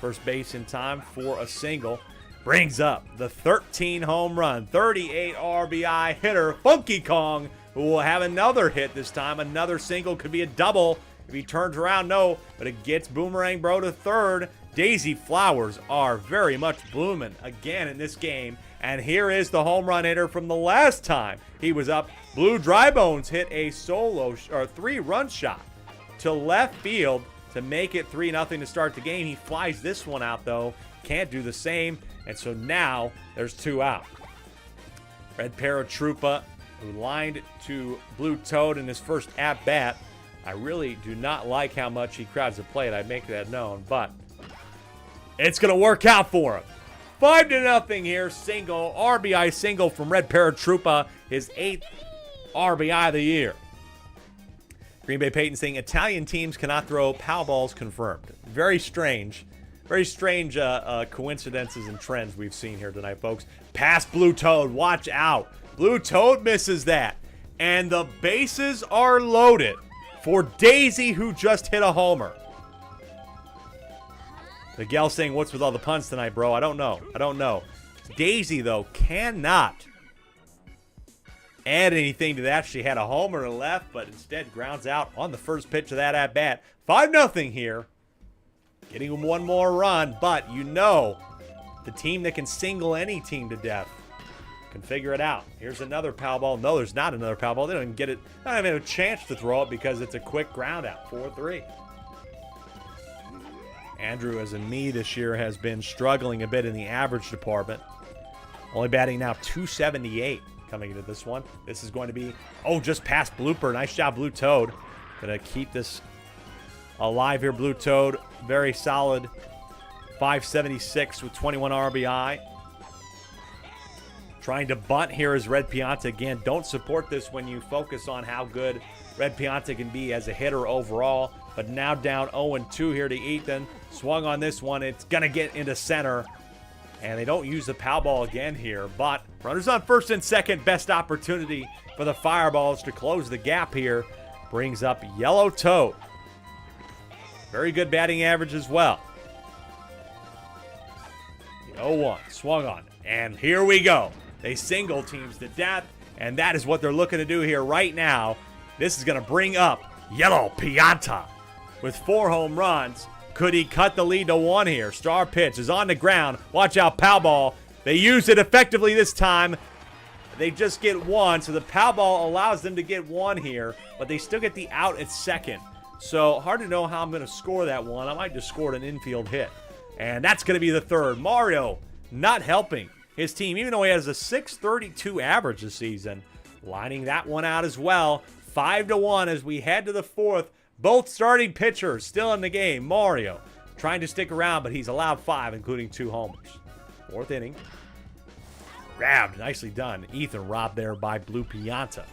First base in time for a single. Brings up the 13 home run, 38 RBI hitter, Funky Kong, who will have another hit this time. Another single, could be a double. If he turns around, no. But it gets Boomerang Bro to third. Daisy Flowers are very much blooming again in this game. And here is the home run hitter from the last time he was up. Blue Drybones hit a solo or 3-run shot to left field to make it 3-0 to start the game. He flies this one out, though. Can't do the same. And so now there's 2 out. Red Paratroopa, who lined to Blue Toad in his first at-bat. I really do not like how much he crowds the plate. I make that known, but it's going to work out for him. 5-0 here. Single, RBI single from Red Paratroopa. His 8th RBI of the year. Green Bay Peyton saying Italian teams cannot throw pow balls confirmed. Very strange. Very strange coincidences and trends we've seen here tonight, folks. Past Blue Toad. Watch out. Blue Toad misses that. And the bases are loaded for Daisy, who just hit a homer. Miguel saying, what's with all the puns tonight, bro? I don't know. Daisy, though, cannot add anything to that. She had a homer to left, but instead grounds out on the first pitch of that at-bat. 5-0 here. Getting him one more run, but you know the team that can single any team to death can figure it out. Here's another pow ball. No, there's not another pow ball. They don't even get it. They don't even have a chance to throw it because it's a quick ground out. 4-3. Andrew, as in me this year, has been struggling a bit in the average department. Only batting now .278 coming into this one. This is going to be, just past blooper. Nice job, Blue Toad. Going to keep this alive here, Blue Toad. Very solid. .576 with 21 RBI. Trying to bunt here is Red Pianta. Again, don't support this when you focus on how good Red Pianta can be as a hitter overall. But now down 0-2 here to Ethan. Swung on this one. It's going to get into center. And they don't use the pow ball again here. But runners on first and second. Best opportunity for the Fireballs to close the gap here. Brings up Yellow Toad. Very good batting average as well. The 0-1 swung on. And here we go. They single teams to death. And that is what they're looking to do here right now. This is going to bring up Yellow Pianta with 4 home runs. Could he cut the lead to 1 here? Star pitch is on the ground. Watch out, pow ball. They use it effectively this time. They just get 1, so the pow ball allows them to get 1 here, but they still get the out at second. So hard to know how I'm going to score that one. I might just score an infield hit. And that's going to be the third. Mario not helping his team, even though he has a .632 average this season. Lining that one out as well. 5-1 as we head to the 4th. Both starting pitchers still in the game. Mario trying to stick around, but he's allowed 5, including 2 homers. 4th inning. Grabbed. Nicely done. Ethan robbed there by Blue Pianta.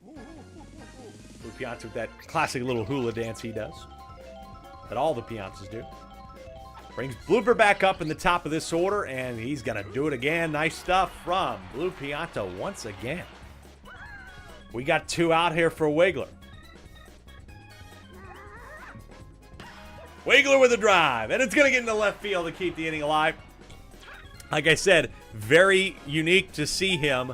Blue Pianta with that classic little hula dance he does. That all the Piantas do. Brings Blooper back up in the top of this order, and he's going to do it again. Nice stuff from Blue Pianta once again. We got 2 out here for Wiggler. Wiggler with a drive, and it's going to get into left field to keep the inning alive. Like I said, very unique to see him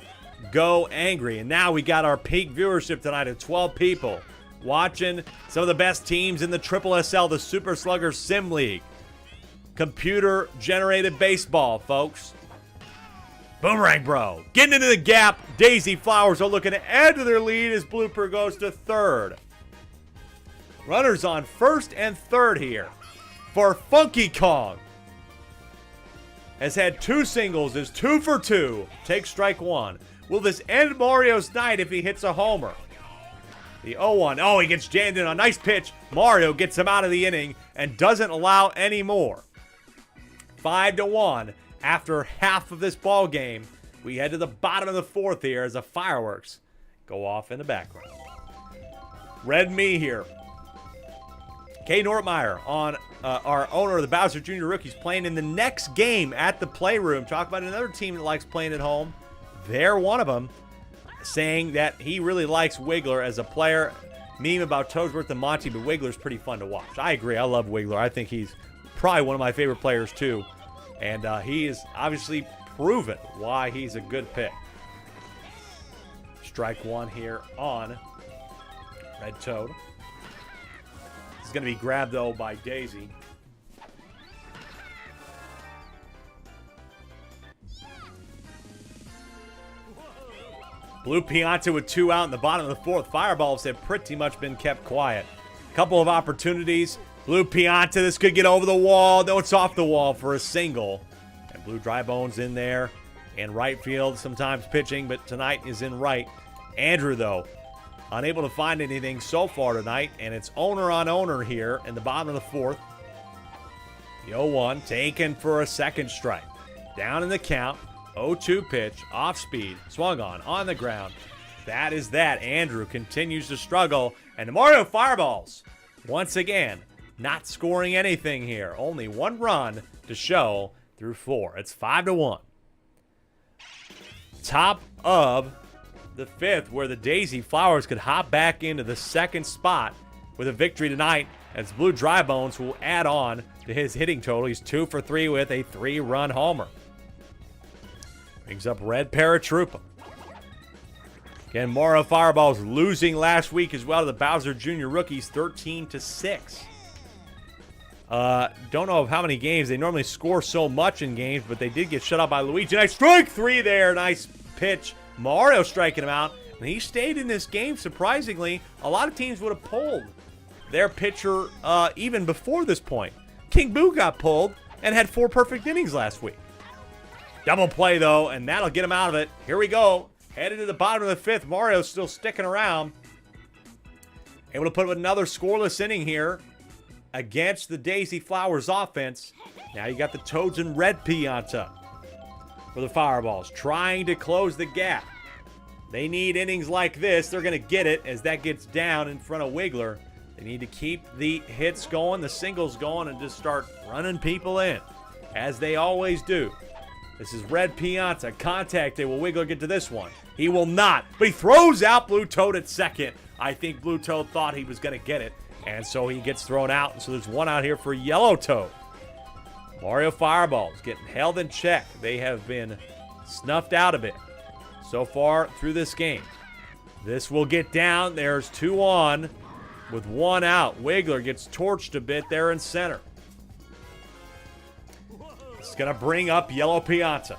go angry. And now we got our peak viewership tonight of 12 people watching some of the best teams in the SSSL, the Super Sluggers Sim League. Computer-generated baseball, folks. Boomerang Bro getting into the gap. Daisy Flowers are looking to add to their lead as Blooper goes to third. Runners on first and third here for Funky Kong. Has had 2 singles, is 2 for 2. Takes strike 1. Will this end Mario's night if he hits a homer? The 0-1. Oh, he gets jammed in. A nice pitch. Mario gets him out of the inning and doesn't allow any more. 5-1. After half of this ball game, we head to the bottom of the 4th here as the fireworks go off in the background. Red Me here. Kay Nortmeyer, on our owner of the Bowser Jr. Rookies, playing in the next game at the Playroom. Talk about another team that likes playing at home. They're one of them, saying that he really likes Wiggler as a player. Meme about Toadsworth and Monty, but Wiggler's pretty fun to watch. I agree. I love Wiggler. I think he's probably one of my favorite players, too. And he is obviously proven why he's a good pick. Strike 1 here on Red Toad. He's going to be grabbed, though, by Daisy. Blue Pianta with 2 out in the bottom of the 4th. Fireballs have pretty much been kept quiet. Couple of opportunities. Blue Pianta, this could get over the wall. No, it's off the wall for a single. And Blue Dry Bones in there. And right field, sometimes pitching, but tonight is in right. Andrew, though, unable to find anything so far tonight, and it's owner on owner here in the bottom of the 4th. The 0-1 taken for a second strike. Down in the count. 0-2 pitch, off speed, swung on the ground. That is that. Andrew continues to struggle, and the Mario Fireballs, once again, not scoring anything here. Only 1 run to show through 4. It's 5-1. Top of the 5th, where the Daisy Flowers could hop back into the 2nd spot with a victory tonight, as Blue Dry Bones will add on to his hitting total. He's 2 for 3 with a 3-run homer. Brings up Red Paratroopa. Again, Mario Fireballs losing last week as well to the Bowser Jr. Rookies, 13-6. Don't know of how many games. They normally score so much in games, but they did get shut out by Luigi. Nice strike 3 there. Nice pitch. Mario striking him out. And he stayed in this game, surprisingly. A lot of teams would have pulled their pitcher even before this point. King Boo got pulled and had 4 perfect innings last week. Double play, though, and that'll get him out of it. Here we go. Headed to the bottom of the 5th. Mario's still sticking around. Able to put up another scoreless inning here against the Daisy Flowers offense. Now you got the Toads and Red Pianta for the Fireballs, trying to close the gap. They need innings like this. They're going to get it as that gets down in front of Wiggler. They need to keep the hits going, the singles going, and just start running people in, as they always do. This is Red Pianta. Contacted. Will Wiggler get to this one? He will not. But he throws out Blue Toad at second. I think Blue Toad thought he was going to get it. And so he gets thrown out. And so there's 1 out here for Yellow Toad. Mario Fireballs getting held in check. They have been snuffed out a bit so far through this game. This will get down. There's 2 on with 1 out. Wiggler gets torched a bit there in center. It's going to bring up Yellow Pianta.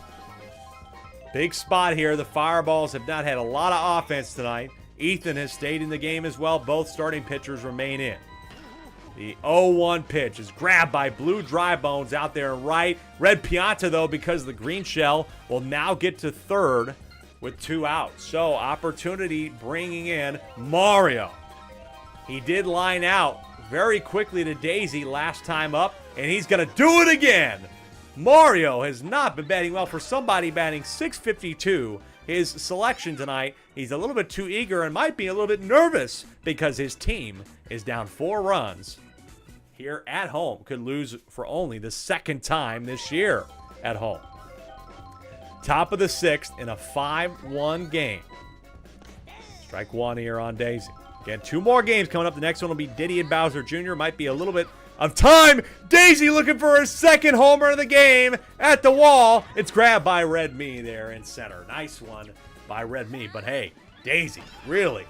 Big spot here. The Fireballs have not had a lot of offense tonight. Ethan has stayed in the game as well. Both starting pitchers remain in. The 0-1 pitch is grabbed by Blue Dry Bones out there in right. Red Pianta, though, because of the green shell, will now get to third with 2 outs. So, opportunity bringing in Mario. He did line out very quickly to Daisy last time up, and he's going to do it again. Mario has not been batting well for somebody batting .652. His selection tonight, he's a little bit too eager and might be a little bit nervous because his team is down 4 runs here at home. Could lose for only the 2nd time this year at home. Top of the 6th in a 5-1 game. Strike 1 here on Daisy. Again, 2 more games coming up. The next one will be Diddy and Bowser Jr. Might be a little bit of time. Daisy looking for her second homer of the game at the wall. It's grabbed by Red Me there in center. Nice one by Red Me. But hey, Daisy really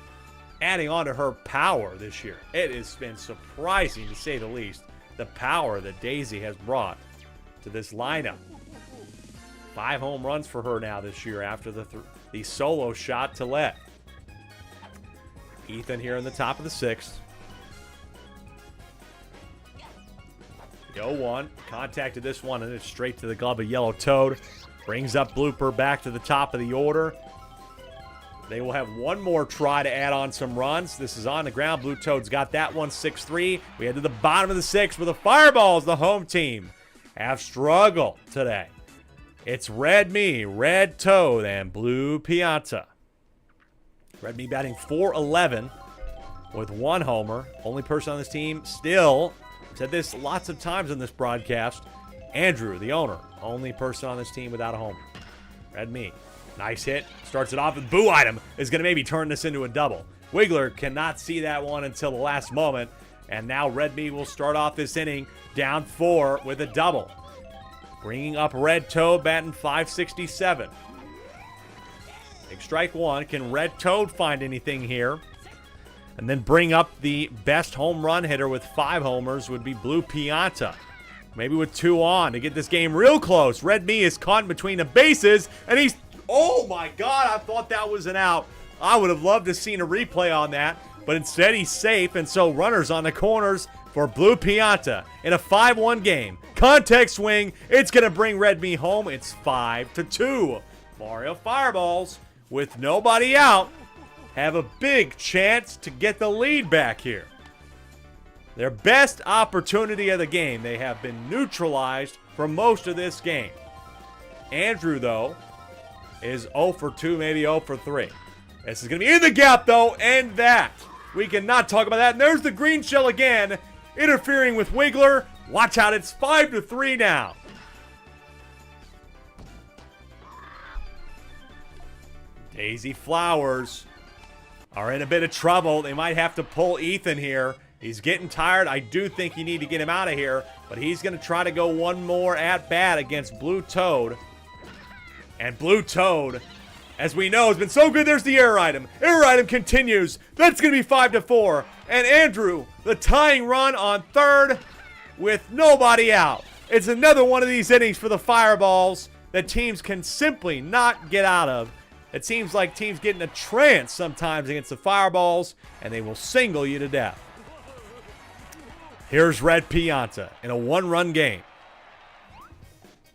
adding on to her power this year. It has been surprising, to say the least, the power that Daisy has brought to this lineup. 5 home runs for her now this year after the solo shot to left. Ethan here in the top of the 6th. The 0-1. Contacted this one and it's straight to the glove of Yellow Toad. Brings up Blooper back to the top of the order. They will have one more try to add on some runs. This is on the ground. Blue Toad's got that one, 6-3. We head to the bottom of the 6th where the Fireballs, the home team, have struggled today. It's Red Me, Red Toad, and Blue Pianta. Red Me batting .411 with 1 homer. Only person on this team still, said this lots of times in this broadcast, Andrew, the owner, only person on this team without a homer. Red Me. Nice hit. Starts it off with Boo Item. Is going to maybe turn this into a double. Wiggler cannot see that one until the last moment. And now Red Me will start off this inning down 4 with a double. Bringing up Red Toad, batting .567. Big strike 1. Can Red Toad find anything here? And then bring up the best home run hitter with 5 homers would be Blue Pianta. Maybe with 2 on to get this game real close. Red Me is caught in between the bases, and he's... Oh my God, I thought that was an out. I would have loved to have seen a replay on that, but instead he's safe, and so runners on the corners for Blue Pianta in a 5-1 game. Contact swing, it's going to bring Red Me home. It's 5-2. Mario Fireballs, with nobody out, have a big chance to get the lead back here. Their best opportunity of the game. They have been neutralized for most of this game. Andrew, though, is 0 for 2, maybe 0 for 3. This is going to be in the gap, though, and that. We cannot talk about that. And there's the green shell again, interfering with Wiggler. Watch out, it's 5-3 now. Daisy Flowers are in a bit of trouble. They might have to pull Ethan here. He's getting tired. I do think you need to get him out of here, but he's going to try to go one more at bat against Blue Toad. And Blue Toad, as we know, has been so good. There's the error item. Error item continues. That's going to be 5-4. And Andrew, the tying run on third with nobody out. It's another one of these innings for the Fireballs that teams can simply not get out of. It seems like teams get in a trance sometimes against the Fireballs, and they will single you to death. Here's Red Pianta in a 1-run game.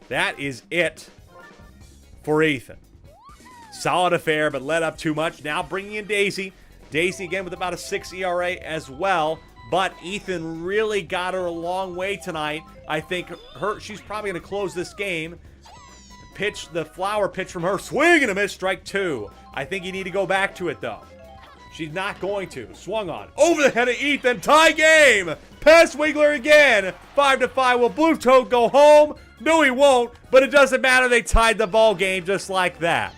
That is it for Ethan. Solid affair, but let up too much. Now bringing in Daisy. Daisy again with about a 6 ERA as well. But Ethan really got her a long way tonight. I think she's probably going to close this game. The flower pitch from her. Swing and a miss, strike 2. I think you need to go back to it, though. She's not going to. Swung on. Over the head of Ethan. Tie game. Pass Wiggler again. 5-5. Will Blue Toad go home? No, he won't. But it doesn't matter. They tied the ball game just like that.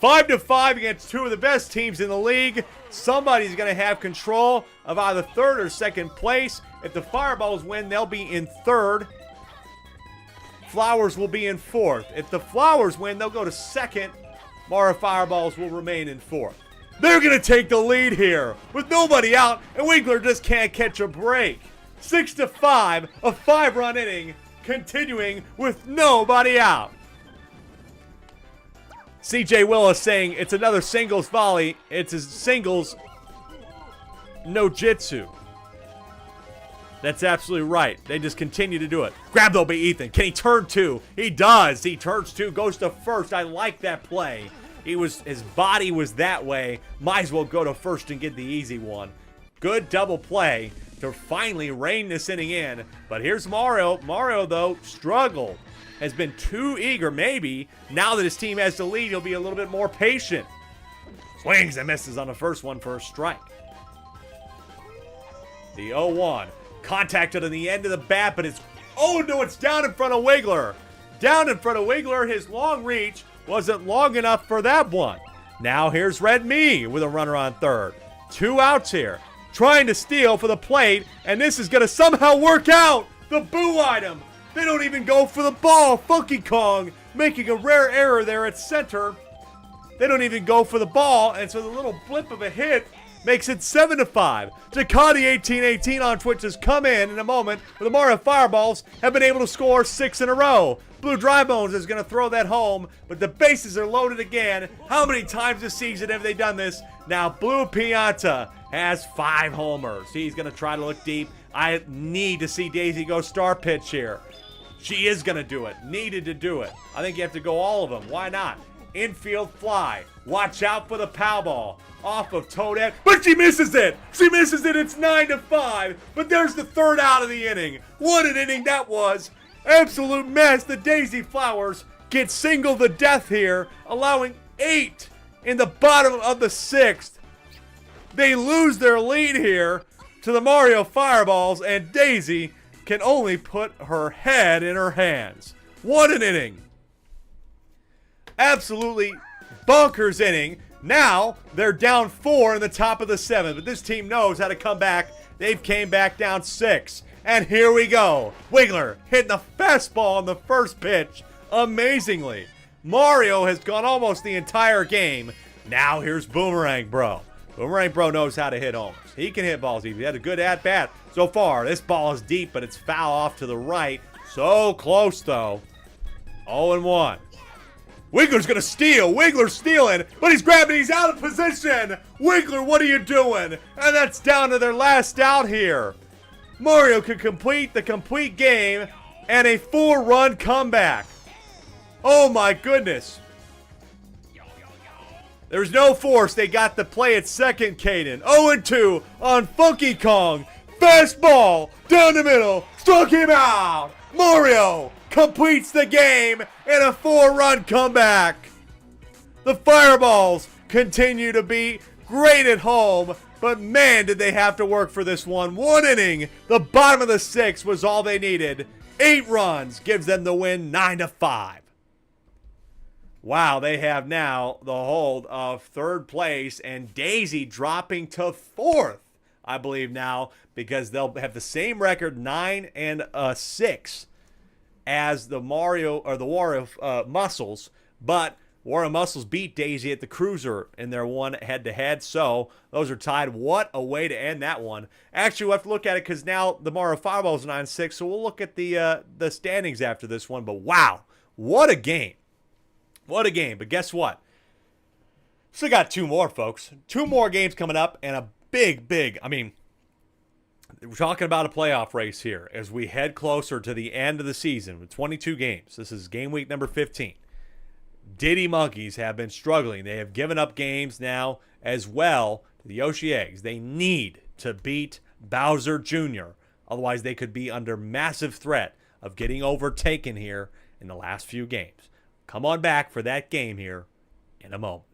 5-5 against 2 of the best teams in the league. Somebody's going to have control of either third or second place. If the Fireballs win, they'll be in third. Flowers will be in fourth. If the Flowers win, they'll go to second. Mara Fireballs will remain in fourth. They're going to take the lead here with nobody out, and Wiggler just can't catch a break. 6-5, a 5-run inning, continuing with nobody out. CJ Willis saying it's another singles volley. It's a singles no jitsu. That's absolutely right. They just continue to do it. Grab though by Ethan. Can he turn 2? He does. He turns 2, goes to first. I like that play. His body was that way. Might as well go to first and get the easy one. Good double play to finally rein this inning in. But here's Mario. Mario, though, struggled. Has been too eager, maybe. Now that his team has the lead, he'll be a little bit more patient. Swings and misses on the first one for a strike. The 0-1. Contacted on the end of the bat, but it's... Oh, no, it's down in front of Wiggler. Down in front of Wiggler. His long reach wasn't long enough for that one. Now here's Red Me with a runner on third. 2 outs here. trying to steal for the plate, and this is going to somehow work out. The boo item. They don't even go for the ball. Funky Kong making a rare error there at center. They don't even go for the ball, and so the little blip of a hit makes it 7-5. Ducati1818 on Twitch has come in a moment, where the Mario Fireballs have been able to score 6 in a row. Blue Dry Bones is going to throw that home, but the bases are loaded again. How many times this season have they done this? Now Blue Pianta has 5 homers. He's going to try to look deep. I need to see Daisy go star pitch here. She is going to do it. Needed to do it. I think you have to go all of them. Why not? Infield fly. Watch out for the pow ball. Off of Toadette, but she misses it. She misses it. It's 9-5. But there's the third out of the inning. What an inning that was. Absolute mess. The Daisy Flowers get singled to death here, allowing 8 in the bottom of the 6th. They lose their lead here to the Mario Fireballs, and Daisy can only put her head in her hands. What an inning. Absolutely bonkers inning. Now they're down 4 in the top of the 7th, but this team knows how to come back. They've came back down 6. And here we go. Wiggler hitting the fastball on the first pitch. Amazingly. Mario has gone almost the entire game. Now here's Boomerang Bro. Boomerang Bro knows how to hit homers. He can hit balls deep. He had a good at-bat so far. This ball is deep, but it's foul off to the right. So close, though. 0-1. Wiggler's going to steal. Wiggler's stealing, but he's grabbing. He's out of position. Wiggler, what are you doing? And that's down to their last out here. Mario could complete the complete game and a 4-run comeback. Oh, my goodness. There's no force. They got the play at second, Caden. 0-2 on Funky Kong. Fastball down the middle. Struck him out. Mario completes the game in a 4-run comeback. The Fireballs continue to be great at home, but man, did they have to work for this one. 1 inning. The bottom of the 6th was all they needed. 8 runs gives them the win, 9-5. Wow, they have now the hold of 3rd place, and Daisy dropping to 4th, I believe now, because they'll have the same record, 9-6, as the Wario Muscles, but Wario Muscles beat Daisy at the Cruiser in their one head-to-head, so those are tied. What a way to end that one. Actually, we'll have to look at it because now the Mario Fireballs are 9-6, so we'll look at the standings after this one, but wow, what a game. What a game. But guess what? Still got 2 more, folks. 2 more games coming up, and a big, I mean, we're talking about a playoff race here as we head closer to the end of the season with 22 games. This is game week number 15. Diddy Monkeys have been struggling. They have given up games now as well to the Yoshi Eggs. They need to beat Bowser Jr. Otherwise, they could be under massive threat of getting overtaken here in the last few games. Come on back for that game here in a moment.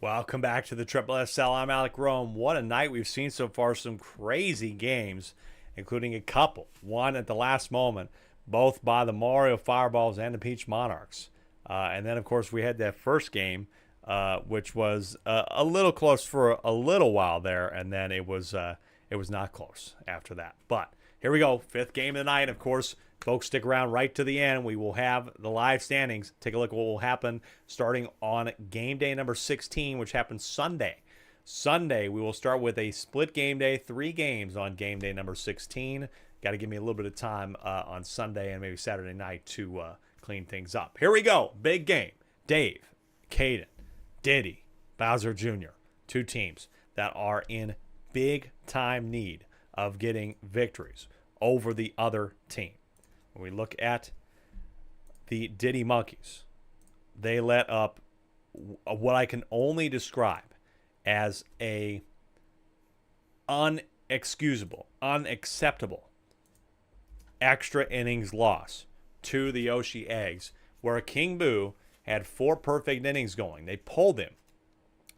Welcome back to the SSSL. I'm Alec Rome. What a night we've seen so far. Some crazy games, including a couple. One at the last moment, both by the Mario Fireballs and the Peach Monarchs. And then, of course, we had that first game, which was a little close for a little while there, and then it was not close after that. But here we go, fifth game of the night. Of course, folks, stick around right to the end. We will have the live standings. Take a look at what will happen starting on game day number 16, which happens Sunday. Sunday, we will start with a split game day, 3 games on game day number 16. Got to give me a little bit of time on Sunday and maybe Saturday night to clean things up. Here we go. Big game. Dave, Caden, Diddy, Bowser Jr., 2 teams that are in big-time need of getting victories over the other team. When we look at the Diddy Monkeys, they let up what I can only describe as a unexcusable, unacceptable extra innings loss to the Yoshi Eggs, where King Boo had 4 perfect innings going. They pulled him.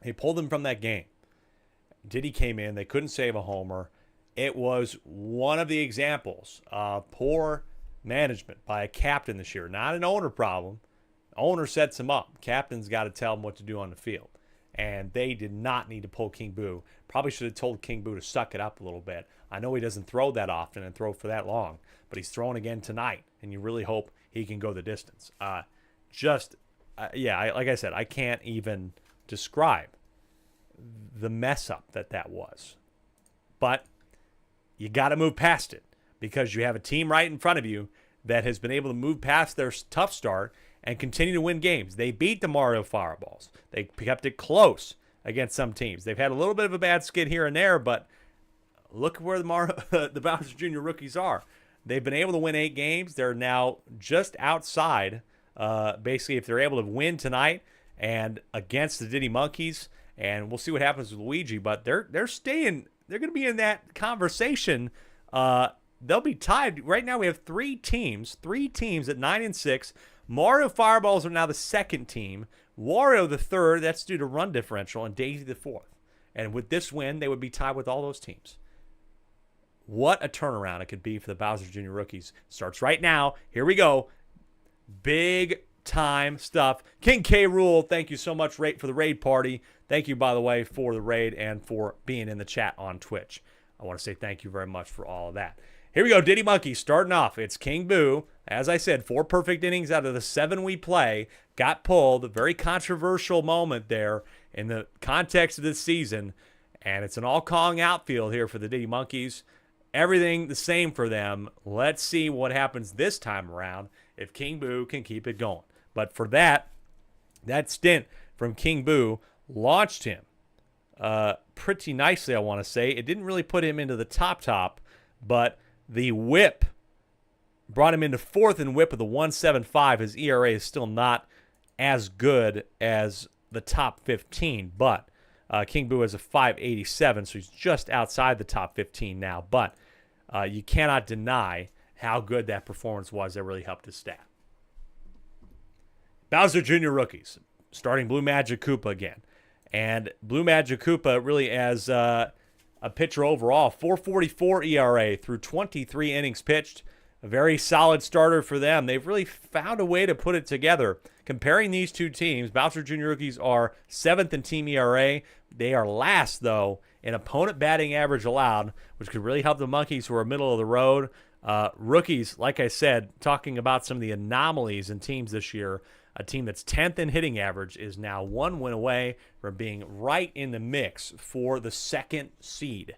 They pulled him from that game. Diddy came in. They couldn't save a homer. It was one of the examples of poor management by a captain this year. Not an owner problem. Owner sets him up. Captain's got to tell him what to do on the field. And they did not need to pull King Boo. Probably should have told King Boo to suck it up a little bit. I know he doesn't throw that often and throw for that long, but he's throwing again tonight, and you really hope he can go the distance. Like I said, I can't even describe the mess up that was. But you got to move past it, because you have a team right in front of you that has been able to move past their tough start and continue to win games. They beat the Mario Fireballs. They kept it close against some teams. They've had a little bit of a bad skid here and there, but look where the Bowser Jr. rookies are. They've been able to win 8 games. They're now just outside. Basically, if they're able to win tonight and against the Diddy Monkeys, and we'll see what happens with Luigi, but they're staying. They're going to be in that conversation. They'll be tied. Right now we have 3 teams at 9-6. Mario Fireballs are now the 2nd team. Wario the 3rd. That's due to run differential, and Daisy the 4th. And with this win, they would be tied with all those teams. What a turnaround it could be for the Bowser Jr. rookies. Starts right now. Here we go. Big time stuff. King K. Rool, thank you so much for the raid party. Thank you, by the way, for the raid and for being in the chat on Twitch. I want to say thank you very much for all of that. Here we go, Diddy Monkey starting off. It's King Boo. As I said, 4 perfect innings out of the 7 we play. Got pulled. A very controversial moment there in the context of this season. And it's an all-calling outfield here for the Diddy Monkeys. Everything the same for them. Let's see what happens this time around if King Boo can keep it going. But for that stint from King Boo launched him pretty nicely, I want to say. It didn't really put him into the top, but the whip brought him into 4th in whip with a 1.75. His ERA is still not as good as the top 15, but King Boo has a 5.87, so he's just outside the top 15 now. But you cannot deny how good that performance was. That really helped his stat. Bowser Jr. rookies, starting Blue Magic Koopa again. And Blue Magic Koopa really as a pitcher overall, 4.44 ERA through 23 innings pitched. A very solid starter for them. They've really found a way to put it together. Comparing these two teams, Bowser Jr. Rookies are 7th in team ERA. They are last, though, in opponent batting average allowed, which could really help the Monkeys, who are middle of the road. Rookies, like I said, talking about some of the anomalies in teams this year, a team that's 10th in hitting average is now 1 win away from being right in the mix for the second seed.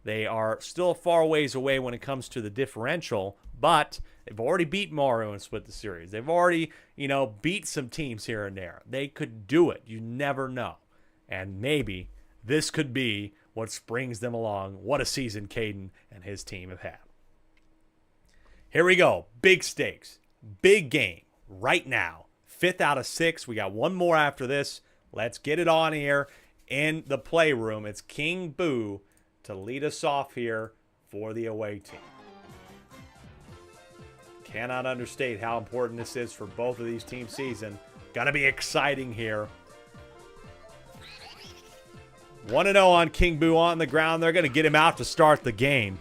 They are still far ways away when it comes to the differential, but they've already beat Mario and split the series. They've already, beat some teams here and there. They could do it. You never know. And maybe this could be what springs them along. What a season Caden and his team have had. Here we go. Big stakes. Big game right now. 5th out of 6. We got one more after this. Let's get it on here in the playroom. It's King Boo to lead us off here for the away team. Cannot understate how important this is for both of these teams' season. Gonna be exciting here. 1-0 on King Boo on the ground. They're gonna get him out to start the game.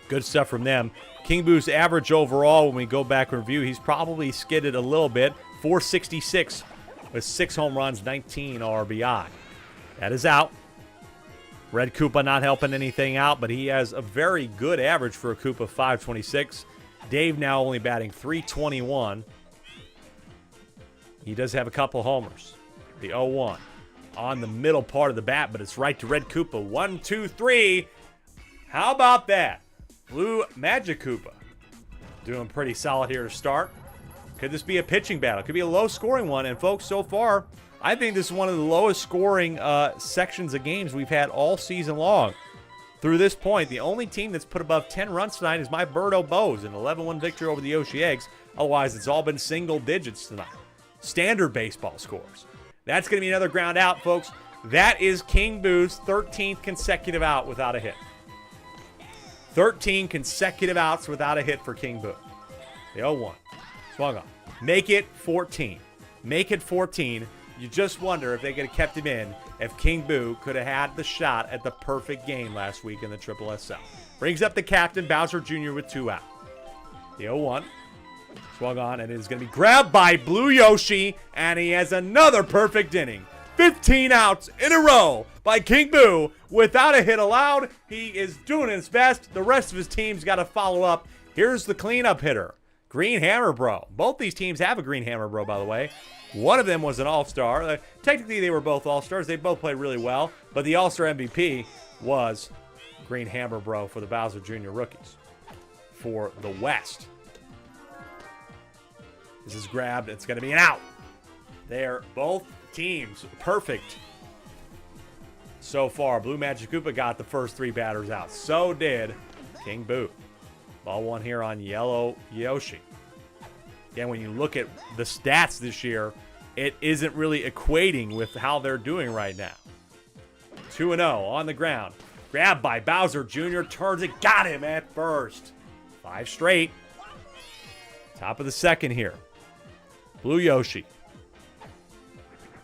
Good stuff from them. King Boo's average overall, when we go back and review, he's probably skidded a little bit. 466 with 6 home runs, 19 RBI. That is out. Red Koopa not helping anything out, but he has a very good average for a Koopa, 526. Dave now only batting 321. He does have a couple homers. The 0-1 on the middle part of the bat, but it's right to Red Koopa. 1, 2, 3. How about that? Blue Magic Koopa doing pretty solid here to start. Could this be a pitching battle? Could be a low-scoring one. And, folks, so far, I think this is one of the lowest scoring sections of games we've had all season long. Through this point, the only team that's put above 10 runs tonight is my Birdo Bows, an 11-1 victory over the Yoshi Eggs. Otherwise, it's all been single digits tonight. Standard baseball scores. That's going to be another ground out, folks. That is King Boo's 13th consecutive out without a hit. 13 consecutive outs without a hit for King Boo. The 0-1. Swung on. Make it 14. Make it 14. You just wonder if they could have kept him in if King Boo could have had the shot at the perfect game last week in the SSSL. Brings up the captain, Bowser Jr. with 2 out. The 0-1. Swung on, and it is going to be grabbed by Blue Yoshi, and he has another perfect inning. 15 outs in a row by King Boo without a hit allowed. He is doing his best. The rest of his team's got to follow up. Here's the cleanup hitter, Green Hammer Bro. Both these teams have a Green Hammer Bro, by the way. One of them was an all-star. Technically, they were both all-stars. They both played really well. But the all-star MVP was Green Hammer Bro for the Bowser Jr. Rookies for the West. This is grabbed. It's going to be an out. They're both teams perfect so far. Blue Magic Koopa got the first 3 batters out. So did King Boo. Ball 1 here on Yellow Yoshi. Again, when you look at the stats this year, it isn't really equating with how they're doing right now. 2-0 on the ground. Grabbed by Bowser Jr. Turns it. Got him at first. 5 straight. Top of the second here. Blue Yoshi.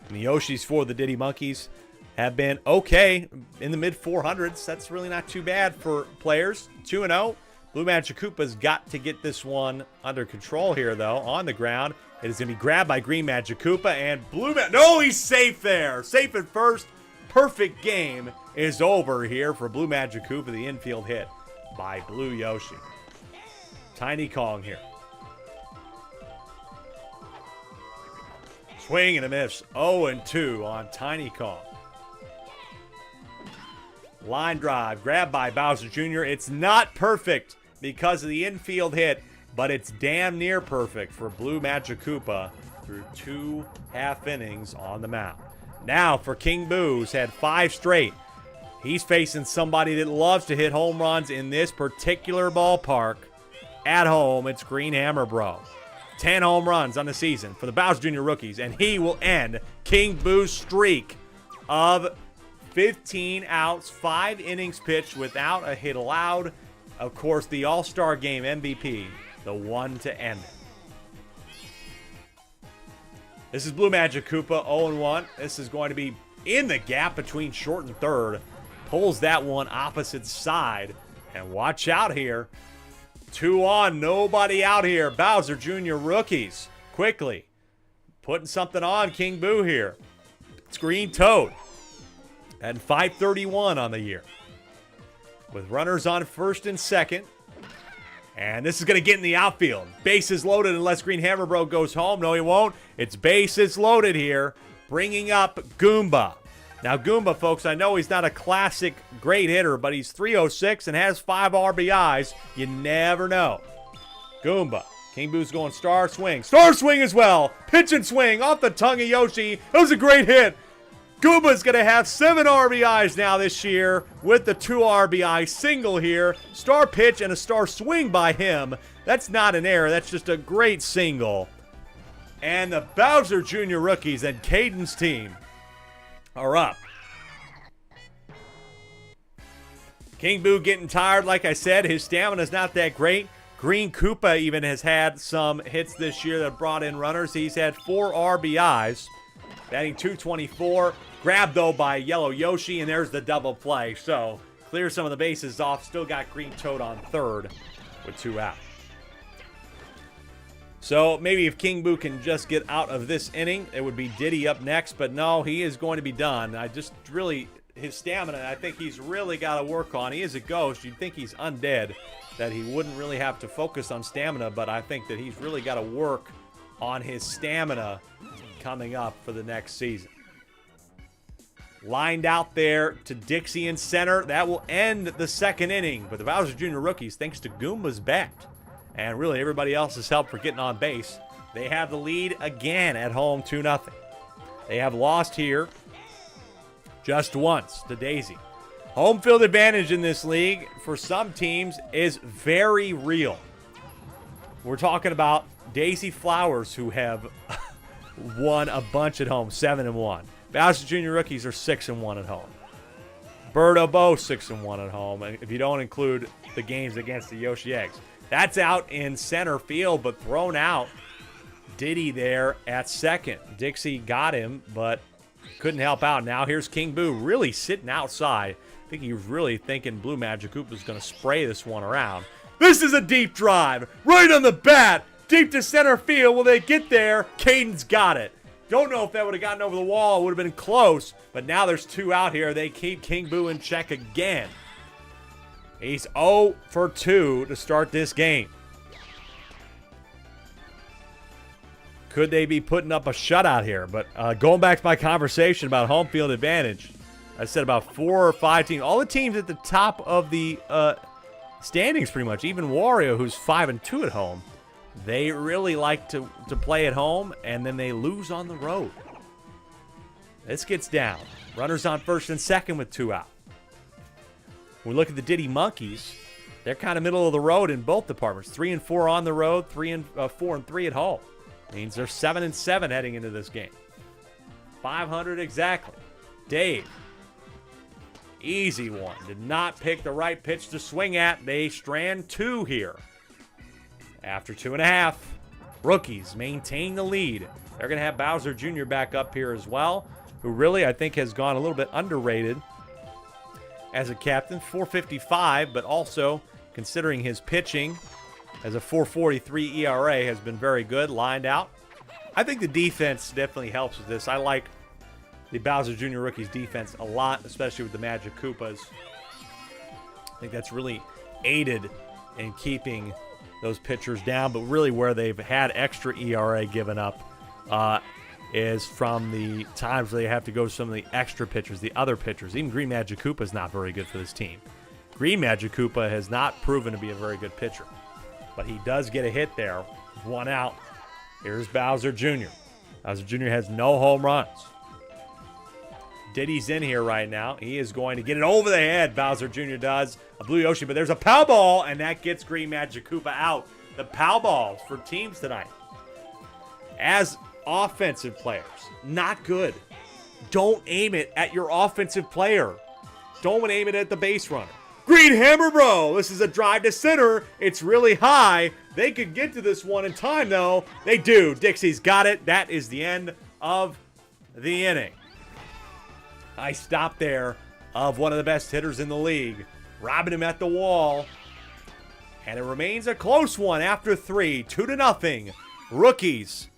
And the Yoshis for the Diddy Monkeys have been okay in the mid-400s. That's really not too bad for players. 2-0. Blue Magic Koopa's got to get this one under control here, though. On the ground, it is going to be grabbed by Green Magic Koopa, and No, he's safe there. Safe at first. Perfect game is over here for Blue Magic Koopa. The infield hit by Blue Yoshi. Tiny Kong here. Swing and a miss. 0-2 on Tiny Kong. Line drive. Grabbed by Bowser Jr. It's not perfect because of the infield hit, but it's damn near perfect for Blue Magic Koopa through 2 half innings on the mound. Now for King Boo, who's had 5 straight. He's facing somebody that loves to hit home runs in this particular ballpark. At home, it's Green Hammer Bro. 10 home runs on the season for the Bowser Jr. Rookies, and he will end King Boo's streak of 15 outs, 5 innings pitched without a hit allowed. Of course, the All-Star Game MVP, the one to end it. This is Blue Magic Koopa, 0-1. This is going to be in the gap between short and third. Pulls that one opposite side. And watch out here. 2 on, nobody out here. Bowser Jr. rookies quickly putting something on King Boo here. It's Green Toad and 531 on the year with runners on first and second. And this is going to get in the outfield. Bases loaded unless Green Hammer Bro goes home. No, he won't. It's bases loaded here, bringing up Goomba. Now, Goomba, folks, I know he's not a classic great hitter, but he's 306 and has 5 RBIs. You never know. Goomba. King Boo's going star swing. Star swing as well. Pitch and swing off the tongue of Yoshi. That was a great hit. Goomba's going to have 7 RBIs now this year with the 2 RBI single here. Star pitch and a star swing by him. That's not an error. That's just a great single. And the Bowser Jr. rookies and Caden's team are up. King Boo getting tired, like I said. His stamina's not that great. Green Koopa even has had some hits this year that brought in runners. He's had 4 RBIs, batting .224. Grabbed, though, by Yellow Yoshi, and there's the double play. So, clear some of the bases off. Still got Green Toad on third with 2 out. So, maybe if King Boo can just get out of this inning, it would be Diddy up next. But no, he is going to be done. I just really, his stamina, I think he's really got to work on. He is a ghost. You'd think he's undead, that he wouldn't really have to focus on stamina. But I think that he's really got to work on his stamina coming up for the next season. Lined out there to Dixie in center. That will end the second inning. But the Bowser Jr. rookies, thanks to Goomba's bat, and really everybody else's help for getting on base, they have the lead again at home 2-0. They have lost here just once to Daisy. Home field advantage in this league for some teams is very real. We're talking about Daisy Flowers, who have won a bunch at home, 7-1. Bowser Jr. rookies are 6-1 at home. Birdo Bo 6-1 at home, and if you don't include the games against the Yoshi Eggs. That's out in center field, but thrown out. Diddy there at second. Dixie got him, but couldn't help out. Now here's King Boo really sitting outside. I think he was really thinking Blue Magic Koopa was going to spray this one around. This is a deep drive. Right on the bat. Deep to center field. Will they get there? Caden's got it. Don't know if that would have gotten over the wall. It would have been close. But now there's 2 out here. They keep King Boo in check again. He's 0 for 2 to start this game. Could they be putting up a shutout here? But going back to my conversation about home field advantage, I said about 4 or 5 teams. All the teams at the top of the standings pretty much. Even Wario, who's 5-2 at home. They really like to play at home, and then they lose on the road. This gets down. Runners on first and second with 2 out. When we look at the Diddy Monkeys, they're kind of middle of the road in both departments. 3-4 on the road, 4-3 at home. Means they're 7-7 heading into this game. 500 exactly. Dave, easy one. Did not pick the right pitch to swing at. They strand 2 here. After 2.5, rookies maintain the lead. They're going to have Bowser Jr. back up here as well, who really, I think, has gone a little bit underrated as a captain. 4.55, but also, considering his pitching, as a 4.43 ERA, has been very good, lined out. I think the defense definitely helps with this. I like the Bowser Jr. rookies' defense a lot, especially with the Magic Koopas. I think that's really aided in keeping those pitchers down, but really where they've had extra ERA given up is from the times where they have to go to some of the extra pitchers, the other pitchers. Even Green Magic Koopa is not very good for this team. Green Magic Koopa has not proven to be a very good pitcher, but he does get a hit there. 1 out. Here's Bowser Jr. Bowser Jr. has no home runs. Diddy's in here right now. He is going to get it over the head. Bowser Jr. does. A Blue Yoshi, but there's a pow ball, and that gets Green Magic Koopa out. The pow balls for teams tonight. As offensive players, not good. Don't aim it at your offensive player. Don't aim it at the base runner. Green Hammer Bro. This is a drive to center. It's really high. They could get to this one in time, though. They do. Dixie's got it. That is the end of the inning. Nice stop there of one of the best hitters in the league. Robbing him at the wall. And it remains a close one after 3, 2-0. Rookies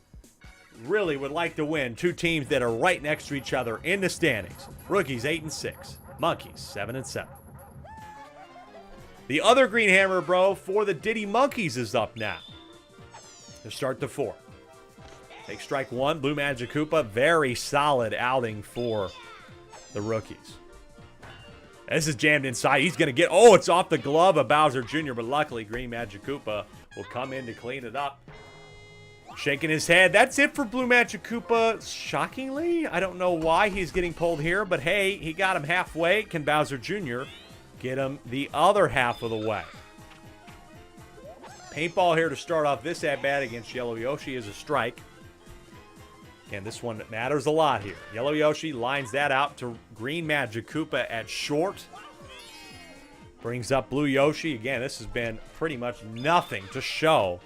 really would like to win. Two teams that are right next to each other in the standings. Rookies 8-6. Monkeys 7-7. The other Green Hammer, bro, for the Diddy Monkeys is up now to start the 4th. Take strike 1. Blue Magic Koopa. Very solid outing for the rookies. This is jammed inside. He's going to get... Oh, it's off the glove of Bowser Jr., but luckily Green Magic Koopa will come in to clean it up. Shaking his head. That's it for Blue Magic Koopa. Shockingly, I don't know why he's getting pulled here, but hey, he got him halfway. Can Bowser Jr. get him the other half of the way? Paintball here to start off this at-bat against Yellow Yoshi is a strike. Again, this one matters a lot here. Yellow Yoshi lines that out to Green Magic Koopa at short. Brings up Blue Yoshi. Again, this has been pretty much nothing to show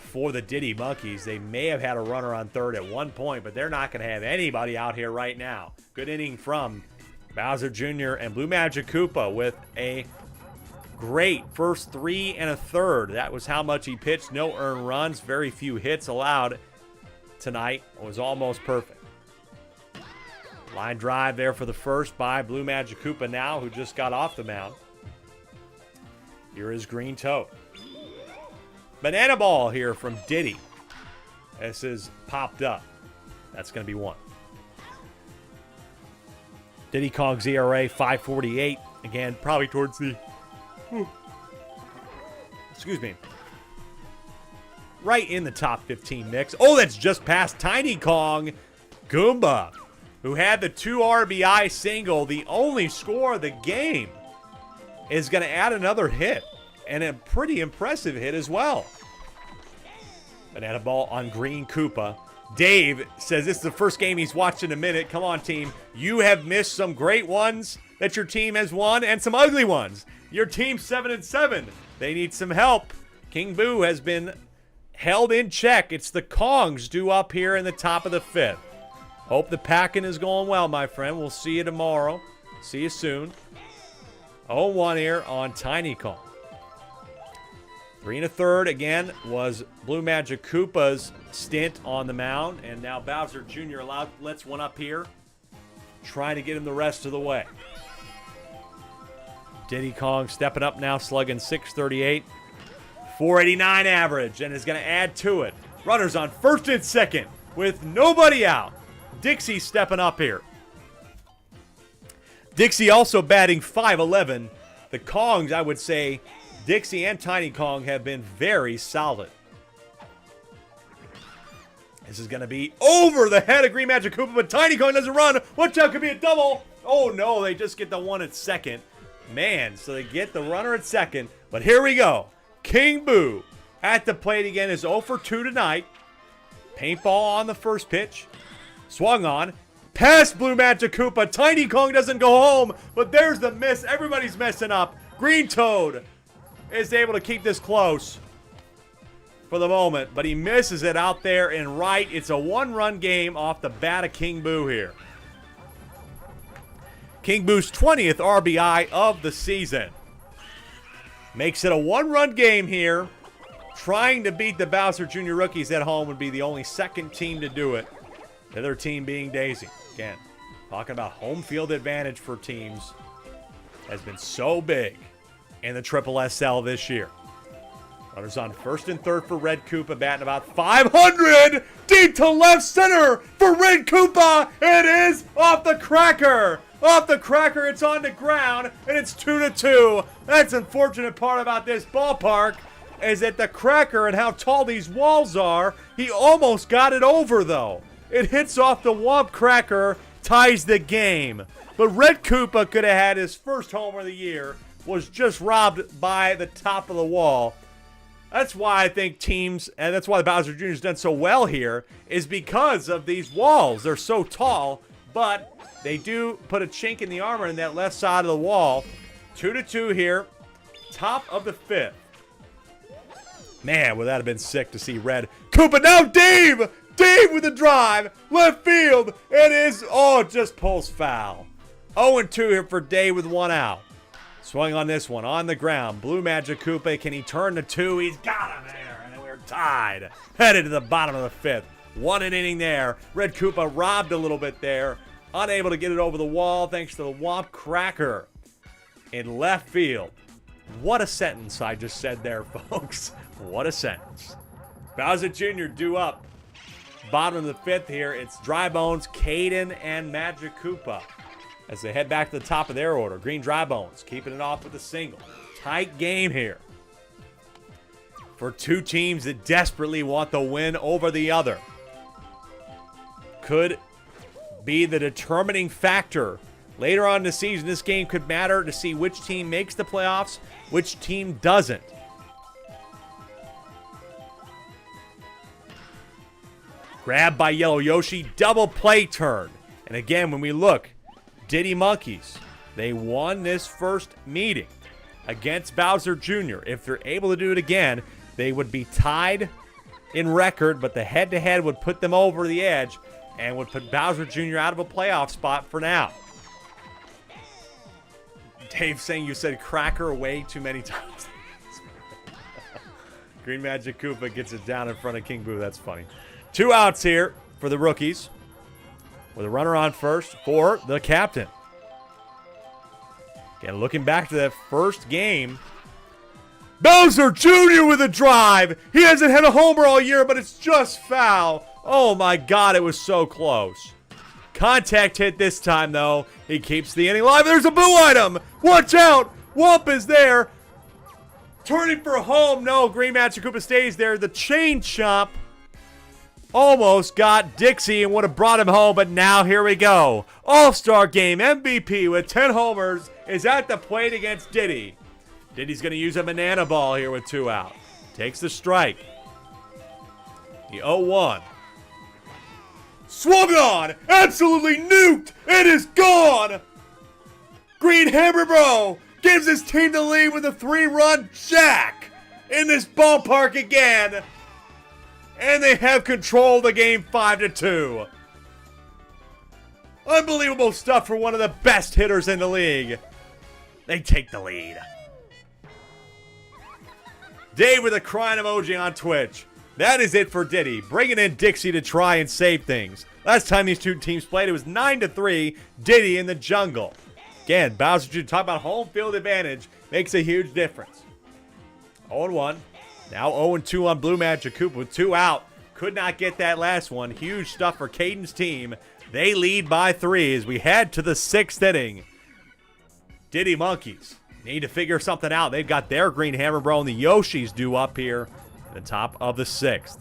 for the Diddy Monkeys. They may have had a runner on third at one point, but they're not going to have anybody out here right now. Good inning from Bowser Jr. and Blue Magic Koopa with a great first 3 1/3. That was how much he pitched. No earned runs. Very few hits allowed tonight. It was almost perfect. Line drive there for the first by Blue Magic Koopa now, who just got off the mound. Here is Green Toad. Banana Ball here from Diddy. This is popped up. That's going to be 1. Diddy Kong's ERA 5.48. Again, probably towards the... Excuse me. Right in the top 15 mix. Oh, that's just past Tiny Kong. Goomba, who had the 2 RBI single, the only score of the game, is going to add another hit. And a pretty impressive hit as well. Banana Ball on Green Koopa. Dave says this is the first game he's watched in a minute. Come on, team. You have missed some great ones that your team has won and some ugly ones. Your team's 7-7. They need some help. King Boo has been held in check. It's the Kongs due up here in the top of the 5th. Hope the packing is going well, my friend. We'll see you tomorrow. See you soon. 0-1 here on Tiny Kong. 3 1/3 again was Blue Magic Koopa's stint on the mound, and now Bowser Jr. lets one up here, trying to get him the rest of the way. Diddy Kong stepping up now, slugging .638, 489 average, and is going to add to it. Runners on first and second with nobody out. Dixie stepping up here. Dixie also batting .511. The Kongs, I would say, Dixie and Tiny Kong have been very solid. This is going to be over the head of Green Magic Koopa, but Tiny Kong doesn't run. Watch out, could be a double. Oh, no, they just get the one at second. Man, so they get the runner at second. But here we go. King Boo at the plate again is 0 for 2 tonight. Paintball on the first pitch. Swung on. Past Blue Magic Koopa. Tiny Kong doesn't go home, but there's the miss. Everybody's messing up. Green Toad is able to keep this close for the moment, but he misses it out there and right. It's a 1-run game off the bat of King Boo here. King Boo's 20th RBI of the season. Makes it a 1-run game here. Trying to beat the Bowser Jr. rookies at home would be the only second team to do it. The other team being Daisy. Again, talking about home field advantage for teams has been so big in the SSSL this year. Runners on first and third for Red Koopa, batting about 500. Deep to left center for Red Koopa. It is off the cracker. Off the cracker, it's on the ground, and it's 2-2. That's the unfortunate part about this ballpark is that the cracker and how tall these walls are, he almost got it over, though. It hits off the womp cracker, ties the game. But Red Koopa could have had his first homer of the year, was just robbed by the top of the wall. That's why I think teams, and that's why the Bowser Jr. has done so well here, is because of these walls. They're so tall, but they do put a chink in the armor in that left side of the wall. 2-2 here, top of the 5th. Man, would that have been sick to see Red Koopa. Now Dave! Dave with a drive, left field. It is, oh, it just pulls foul. 0-2 here for Dave with 1 out. Swung on this one, on the ground. Blue Magic Koopa, can he turn to 2? He's got him there, and then we're tied. Headed to the bottom of the 5th. 1 inning there. Red Koopa robbed a little bit there. Unable to get it over the wall thanks to the Womp Cracker in left field. What a sentence I just said there, folks. What a sentence. Bowser Jr. due up. Bottom of the 5th here. It's Dry Bones, Caden, and Magic Koopa as they head back to the top of their order. Green Dry Bones keeping it off with a single. Tight game here for two teams that desperately want the win over the other. Could be the determining factor. Later on in the season, this game could matter to see which team makes the playoffs, which team doesn't. Grab by Yellow Yoshi, double play turn. And again, when we look, Diddy Monkeys, they won this first meeting against Bowser Jr. If they're able to do it again, they would be tied in record, but the head-to-head would put them over the edge and would put Bowser Jr. out of a playoff spot for now. Dave saying you said cracker way too many times. Green Magic Koopa gets it down in front of King Boo. That's funny. 2 outs here for the rookies with a runner on first for the captain. Again, looking back to that first game, Bowser Jr. with a drive. He hasn't had a homer all year, but it's just foul. Oh my God, it was so close. Contact hit this time, though. He keeps the inning alive. There's a boo item. Watch out. Womp is there. Turning for home. No, Green Magic Koopa stays there. The chain chomp almost got Dixie and would have brought him home, but now here we go. All-Star Game MVP with 10 homers is at the plate against Diddy. Diddy's going to use a banana ball here with 2 out. Takes the strike. The 0-1. Swung on! Absolutely nuked! It is gone! Green Hammer Bro gives his team the lead with a 3-run jack in this ballpark again. And they have control of the game 5-2. Unbelievable stuff for one of the best hitters in the league. They take the lead. Dave with a crying emoji on Twitch. That is it for Diddy, bringing in Dixie to try and save things. Last time these two teams played, it was 9-3, Diddy in the jungle. Again, Bowser Jr. talk about home field advantage makes a huge difference. 0-1. Now 0-2 on Blue Magic Koopa with 2 out. Could not get that last one. Huge stuff for Caden's team. They lead by 3 as we head to the 6th inning. Diddy Monkeys need to figure something out. They've got their Green Hammer Bro and the Yoshis due up here at the top of the 6th.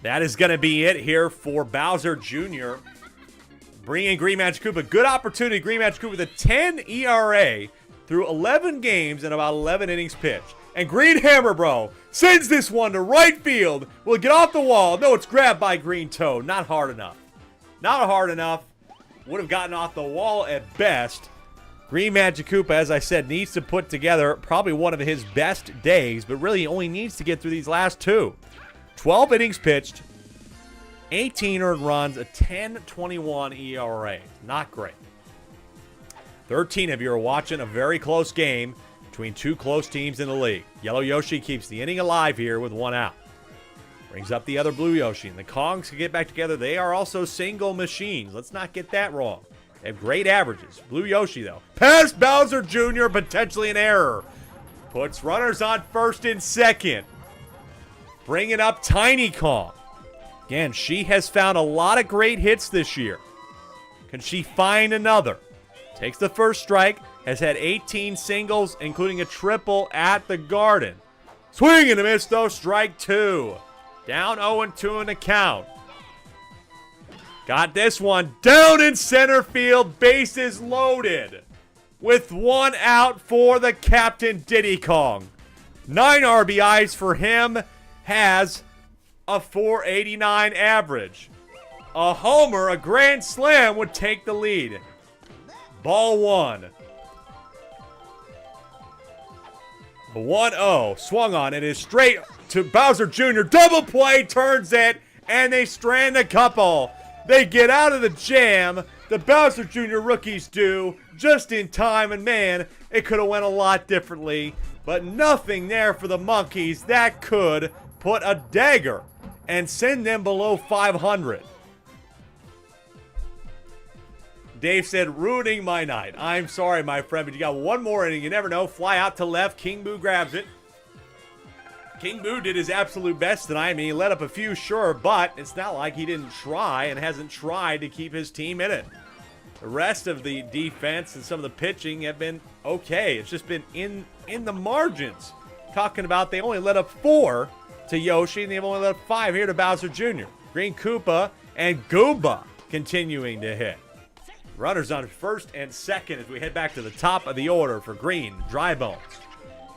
That is going to be it here for Bowser Jr. Bringing Green Magic Koopa. Good opportunity. Green Magic Koopa with a 10 ERA through 11 games and about 11 innings pitched. And Green Hammer Bro sends this one to right field. Will get off the wall. No, it's grabbed by Green Toad. Not hard enough. Not hard enough. Would have gotten off the wall at best. Green Magic Koopa, as I said, needs to put together probably one of his best days, but really only needs to get through these last 2. 12 innings pitched, 18 earned runs, a 10.21 ERA. Not great. 13 of you are watching a very close game between 2 close teams in the league. Yellow Yoshi keeps the inning alive here with 1 out. Brings up the other Blue Yoshi. And the Kongs can get back together. They are also single machines. Let's not get that wrong. They have great averages. Blue Yoshi, though. Past Bowser Jr., potentially an error. Puts runners on first and second. Bringing up Tiny Kong. Again, she has found a lot of great hits this year. Can she find another? Takes the first strike. Has had 18 singles, including a triple at the Garden. Swing and a miss, though. Strike 2. Down 0-2 in the count. Got this one down in center field. Bases loaded. With 1 out for the captain, Diddy Kong. 9 RBIs for him. Has a .489 average. A homer, a grand slam would take the lead. Ball 1. The 1-0 swung on. It is straight to Bowser Jr. Double play, turns it, and they strand a couple. They get out of the jam. The Bowser Jr. rookies do just in time, and man, it could have went a lot differently, but nothing there for the Monkeys that could put a dagger and send them below 500. Dave said, ruining my night. I'm sorry, my friend, but you got one more inning. You never know. Fly out to left. King Boo grabs it. King Boo did his absolute best tonight. I mean, he let up a few, sure, but it's not like he didn't try and hasn't tried to keep his team in it. The rest of the defense and some of the pitching have been okay. It's just been in the margins. Talking about they only let up 4 to Yoshi, and they've only let up 5 here to Bowser Jr. Green Koopa and Goomba continuing to hit. Runners on first and second as we head back to the top of the order for Green, Dry Bones.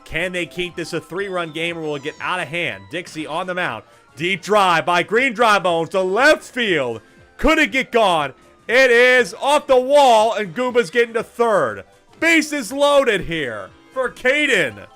Can they keep this a 3-run game, or will it get out of hand? Dixie on the mound. Deep drive by Green Dry Bones to left field. Could it get gone? It is off the wall, and Goomba's getting to third. Bases loaded here for Caden.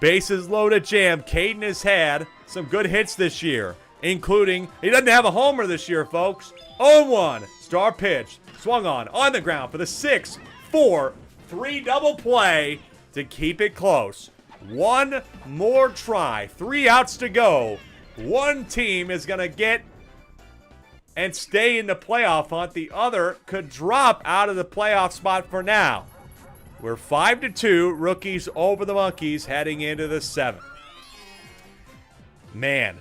Bases loaded jam. Caden has had some good hits this year, including, he doesn't have a homer this year, folks. 0-1. Star pitch. Swung on the ground for the 6-4-3 double play to keep it close. One more try. 3 outs to go. One team is going to get and stay in the playoff hunt. The other could drop out of the playoff spot for now. We're 5-2. Rookies over the Monkeys heading into the 7th. Man,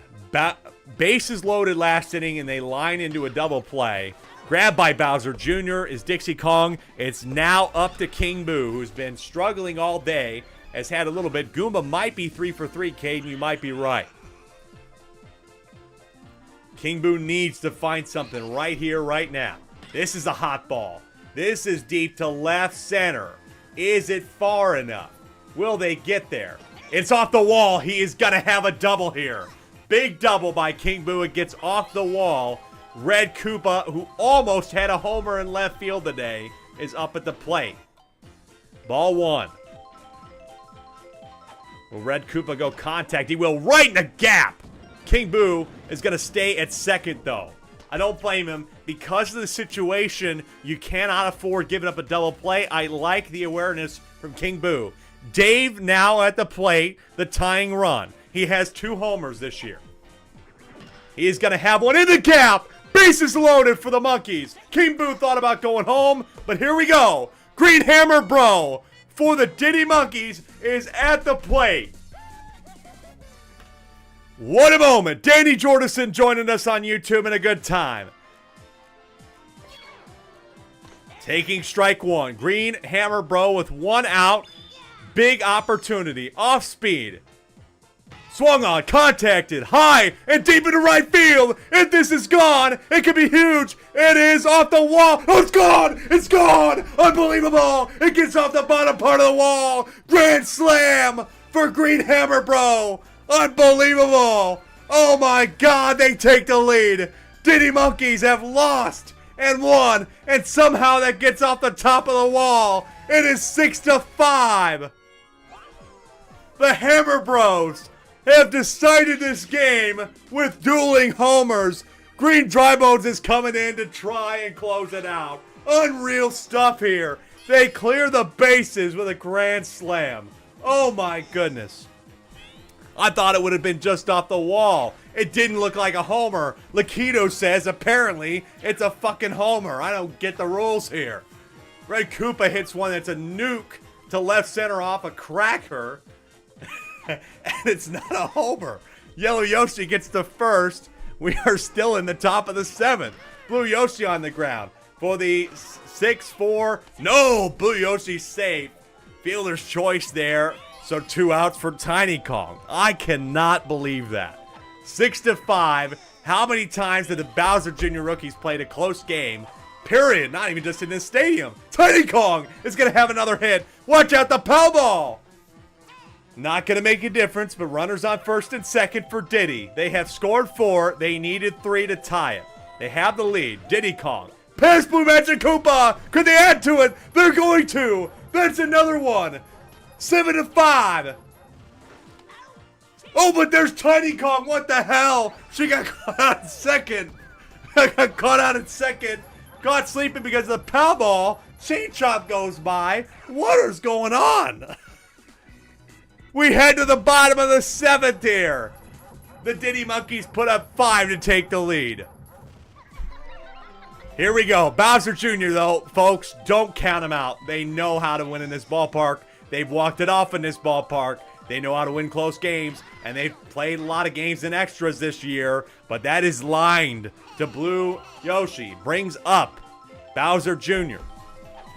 bases loaded last inning, and they line into a double play. Grabbed by Bowser Jr. is Dixie Kong. It's now up to King Boo, who's been struggling all day, has had a little bit. Goomba might be 3 for 3, Caden. You might be right. King Boo needs to find something right here, right now. This is a hot ball. This is deep to left center. Is it far enough? Will they get there? It's off the wall. He is going to have a double here. Big double by King Boo. It gets off the wall. Red Koopa, who almost had a homer in left field today, is up at the plate. Ball 1. Will Red Koopa go contact? He will, right in the gap. King Boo is going to stay at second, though. I don't blame him. Because of the situation, you cannot afford giving up a double play. I like the awareness from King Boo. Dave now at the plate, the tying run. He has 2 homers this year. He is going to have one in the gap. Bases loaded for the Monkeys. King Boo thought about going home, but here we go. Green Hammer Bro for the Diddy Monkeys is at the plate. What a moment. Danny Jordison joining us on YouTube, and a good time. Taking strike 1. Green Hammer Bro with 1 out. Big opportunity. Off speed. Swung on, contacted, high, and deep into right field. If this is gone, it could be huge. It is off the wall. Oh, it's gone. It's gone. Unbelievable. It gets off the bottom part of the wall. Grand slam for Green Hammer Bro. Unbelievable. Oh, my God. They take the lead. Diddy Monkeys have lost and won, and somehow that gets off the top of the wall. It is 6-5. The Hammer Bros have decided this game with dueling homers. Green Dry Bones is coming in to try and close it out. Unreal stuff here. They clear the bases with a grand slam. Oh my goodness. I thought it would have been just off the wall. It didn't look like a homer. Lakido says apparently it's a fucking homer. I don't get the rules here. Red Koopa hits one that's a nuke to left center off a cracker. And it's not a homer. Yellow Yoshi gets the first. We are still in the top of the 7th. Blue Yoshi on the ground for the 6-4. No, Blue Yoshi safe. Fielder's choice there. So 2 outs for Tiny Kong. I cannot believe that. 6-5. How many times did the Bowser Jr. rookies played a close game? Period. Not even just in this stadium. Tiny Kong is going to have another hit. Watch out, the Powerball. Not going to make a difference, but runners on first and second for Diddy. They have scored 4. They needed 3 to tie it. They have the lead. Diddy Kong. Pass Blue Magic Koopa. Could they add to it? They're going to. That's another one. 7-5. Oh, but there's Tiny Kong. What the hell? She got caught on second. got caught out at second. Caught sleeping because of the pow ball. Chain chomp goes by. What is going on? We head to the bottom of the 7th here. The Diddy Monkeys put up 5 to take the lead. Here we go. Bowser Jr., though, folks, don't count them out. They know how to win in this ballpark. They've walked it off in this ballpark. They know how to win close games, and they've played a lot of games in extras this year, but that is lined to Blue Yoshi. Brings up Bowser Jr.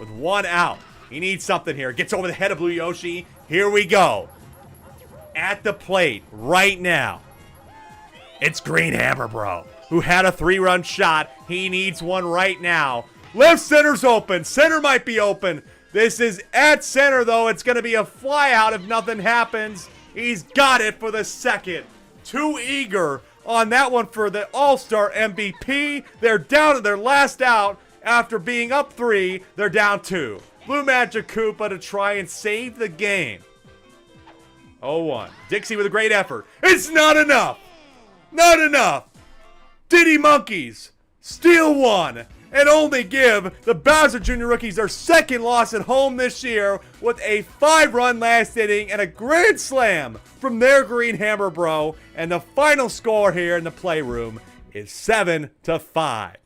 with 1 out. He needs something here. Gets over the head of Blue Yoshi. Here we go. At the plate right now, it's Green Hammer Bro, who had a 3-run shot. He needs one right now. Left center's open. Center might be open. This is at center, though. It's going to be a fly out if nothing happens. He's got it for the second. Too eager on that one for the All-Star MVP. They're down to their last out. After being up 3, they're down 2. Blue Magic Koopa to try and save the game. 0-1. Dixie with a great effort. It's not enough. Not enough. Diddy Monkeys steal 1 and only give the Bowser Jr. rookies their second loss at home this year with a 5-run last inning and a grand slam from their Green Hammer Bro. And the final score here in the playroom is 7-5.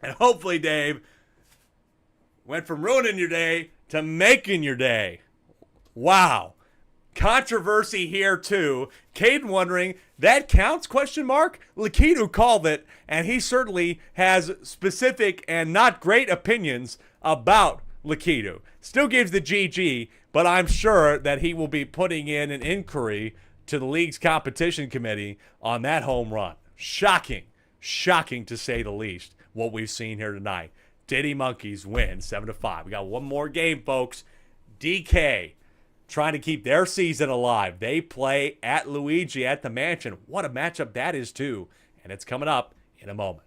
And hopefully, Dave, went from ruining your day to making your day. Wow. Controversy here, too. Caden wondering, that counts, question mark? Lakitu called it, and he certainly has specific and not great opinions about Lakitu. Still gives the GG, but I'm sure that he will be putting in an inquiry to the league's competition committee on that home run. Shocking. Shocking, to say the least, what we've seen here tonight. Diddy Monkeys win 7-5. We got one more game, folks. DK trying to keep their season alive. They play at Luigi at the Mansion. What a matchup that is, too. And it's coming up in a moment.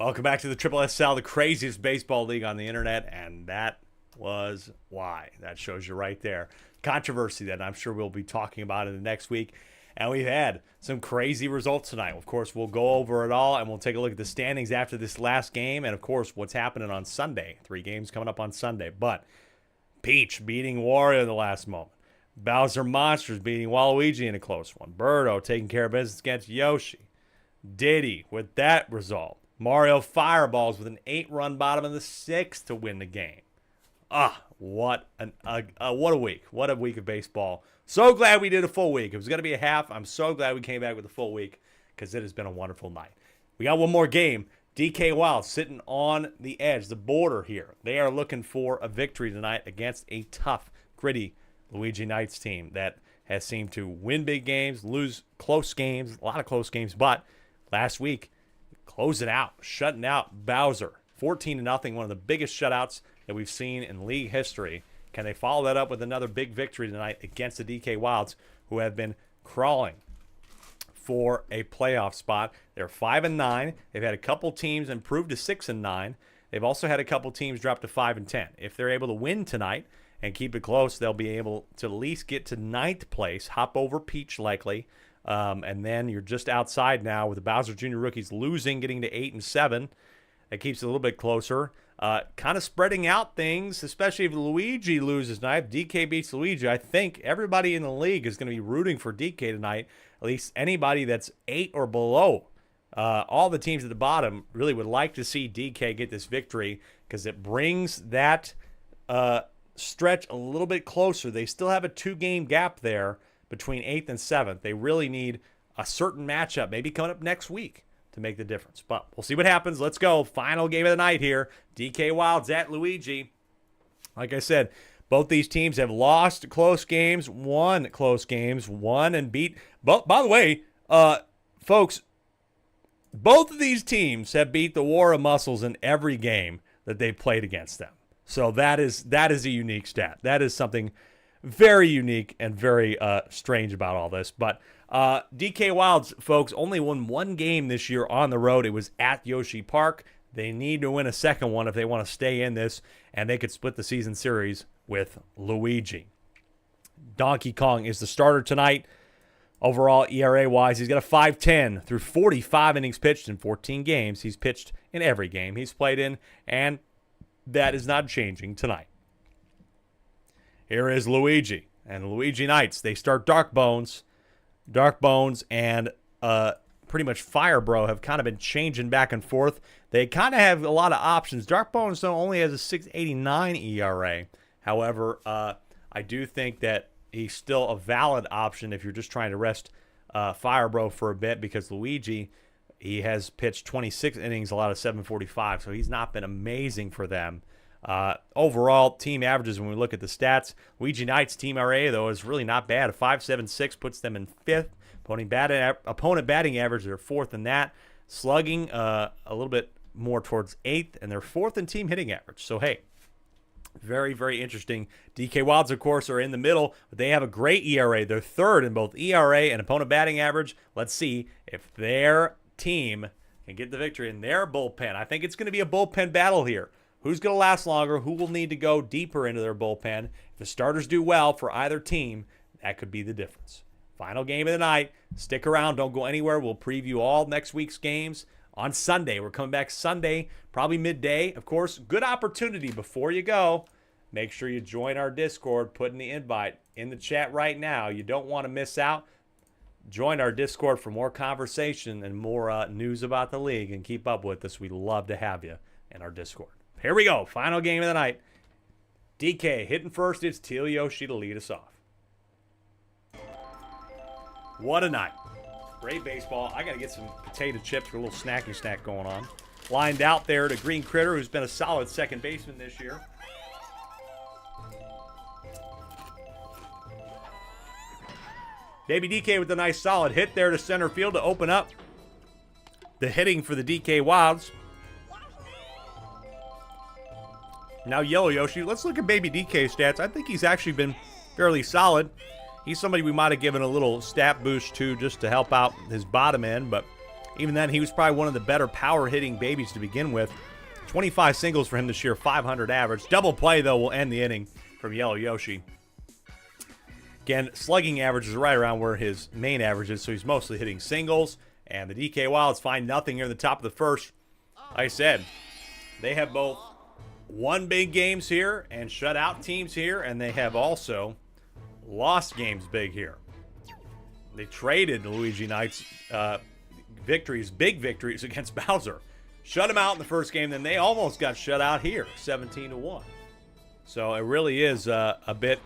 Welcome back to the SSSL, the craziest baseball league on the internet, and that was why. That shows you right there. Controversy that I'm sure we'll be talking about in the next week. And we've had some crazy results tonight. Of course, we'll go over it all, and we'll take a look at the standings after this last game, and, of course, what's happening on Sunday. 3 games coming up on Sunday. But Peach beating Wario in the last moment. Bowser Monsters beating Waluigi in a close one. Birdo taking care of business against Yoshi. Diddy with that result. Mario Fireballs with an 8-run bottom of the 6th to win the game. What a week. What a week of baseball. So glad we did a full week. It was going to be a half. I'm so glad we came back with a full week because it has been a wonderful night. We got one more game. DK Wild sitting on the edge, the border here. They are looking for a victory tonight against a tough, gritty Luigi Knights team that has seemed to win big games, lose close games, a lot of close games, but last week, closing out, shutting out Bowser. 14-0, one of the biggest shutouts that we've seen in league history. Can they follow that up with another big victory tonight against the DK Wilds, who have been crawling for a playoff spot? They're 5-9. They've had a couple teams improve to 6-9. They've also had a couple teams drop to 5-10. If they're able to win tonight and keep it close, they'll be able to at least get to 9th place, hop over Peach likely, and then you're just outside now with the Bowser Jr. rookies losing, getting to 8-7. That keeps it a little bit closer. Kind of spreading out things, especially if Luigi loses tonight. If DK beats Luigi, I think everybody in the league is going to be rooting for DK tonight, at least anybody that's 8 or below. All the teams at the bottom really would like to see DK get this victory because it brings that stretch a little bit closer. They still have a 2-game gap there between 8th and 7th. They really need a certain matchup, maybe coming up next week, to make the difference. But we'll see what happens. Let's go. Final game of the night here. DK Wilds at Luigi. Like I said, both these teams have lost close games, won close games, won and beat. But by the way, folks, both of these teams have beat the War of Muscles in every game that they've played against them. So that is a unique stat. That is something very unique and very strange about all this. But DK Wilds, folks, only won 1 game this year on the road. It was at Yoshi Park. They need to win a second one if they want to stay in this, and they could split the season series with Luigi. Donkey Kong is the starter tonight. Overall, ERA-wise, he's got a 5.10 through 45 innings pitched in 14 games. He's pitched in every game he's played in, and that is not changing tonight. Here is Luigi and Luigi Knights. They start Dark Bones. Dark Bones and pretty much Fire Bro have kind of been changing back and forth. They kind of have a lot of options. Dark Bones though only has a 6.89 ERA. However, I do think that he's still a valid option if you're just trying to rest Fire Bro for a bit, because Luigi, he has pitched 26 innings, a lot of 745, so he's not been amazing for them. Overall, team averages, when we look at the stats, Luigi Knights' team ERA, though, is really not bad. A 5.76 puts them in 5th. Opponent batting average, they're 4th in that. Slugging, a little bit more towards 8th, and they're 4th in team hitting average. So, hey, very, very interesting. DK Wilds, of course, are in the middle, but they have a great ERA. They're 3rd in both ERA and opponent batting average. Let's see if their team can get the victory in their bullpen. I think it's going to be a bullpen battle here. Who's going to last longer? Who will need to go deeper into their bullpen? If the starters do well for either team, that could be the difference. Final game of the night. Stick around. Don't go anywhere. We'll preview all next week's games on Sunday. We're coming back Sunday, probably midday. Of course, good opportunity before you go. Make sure you join our Discord. Put in the invite in the chat right now. You don't want to miss out. Join our Discord for more conversation and more news about the league, and keep up with us. We'd love to have you in our Discord. Here we go. Final game of the night. DK hitting first. It's Teal Yoshi to lead us off. What a night. Great baseball. I got to get some potato chips for a little snacky snack going on. Lined out there to Green Critter, who's been a solid second baseman this year. Baby DK with a nice solid hit there to center field to open up the hitting for the DK Wilds. Now Yellow Yoshi. Let's look at Baby DK stats. I think he's actually been fairly solid. He's somebody we might have given a little stat boost to just to help out his bottom end, but Even then, he was probably one of the better power-hitting babies to begin with. 25 singles for him this year, 500 average. Double play, though, will end the inning from Yellow Yoshi. Again, slugging average is right around where his main average is, so he's mostly hitting singles. And the DK Wilds find nothing here in the top of the first. Like I said, they have both won big games here and shut out teams here, and they have also lost games big here. They traded the Luigi Knights big victories against Bowser. Shut him out in the first game, then they almost got shut out here, 17-1. So it really is a bit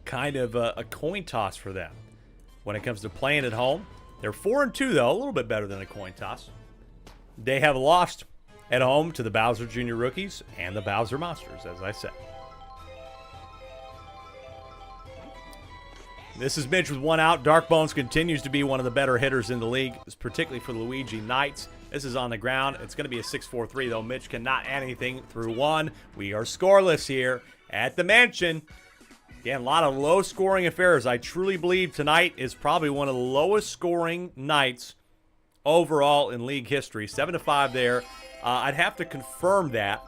kind of a coin toss for them when it comes to playing at home. They're 4-2, though, a little bit better than a coin toss. They have lost at home to the Bowser Jr. Rookies and the Bowser Monsters, as I said. This is Mitch with one out. Darkbones continues to be one of the better hitters in the league, particularly for the Luigi Knights. This is on the ground. It's going to be a 6-4-3, though. Mitch cannot add anything through one. We are scoreless here at the Mansion. Again, a lot of low-scoring affairs. I truly believe tonight is probably one of the lowest-scoring nights overall in league history. 7-5 there. I'd have to confirm that.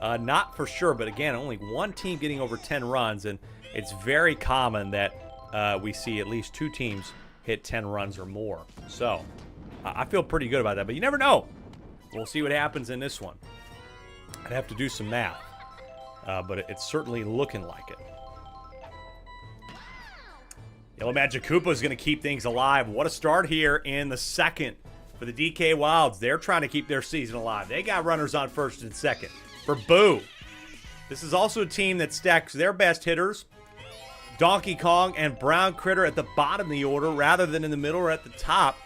Not for sure, but again, only one team getting over 10 runs, and it's very common that we see at least two teams hit 10 runs or more. So I feel pretty good about that, but you never know. We'll see what happens in this one. I'd have to do some math, but it's certainly looking like it. Yellow Magic Koopa is going to keep things alive. What a start here in the second for the DK Wilds. They're trying to keep their season alive. They got runners on first and second for Boo. This is also a team that stacks their best hitters, Donkey Kong and Brown Critter, at the bottom of the order rather than in the middle or at the top.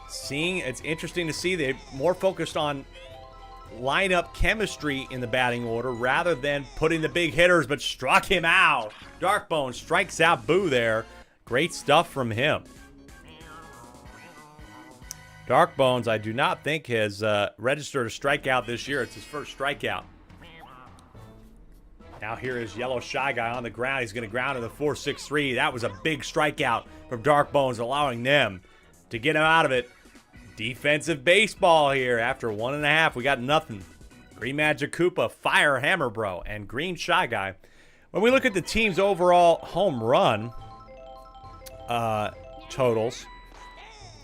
It's interesting to see they're more focused on lineup chemistry in the batting order rather than putting the big hitters, but struck him out. Darkbone strikes out Boo there. Great stuff from him. Darkbones, I do not think has registered a strikeout this year. It's his first strikeout. Now here is Yellow Shy Guy on the ground. He's going to ground to the 4-6-3. That was a big strikeout from Darkbones, allowing them to get him out of it. Defensive baseball here. After 1.5, we got nothing. Green Magic Koopa, Fire Hammer Bro, and Green Shy Guy. When we look at the team's overall home run totals,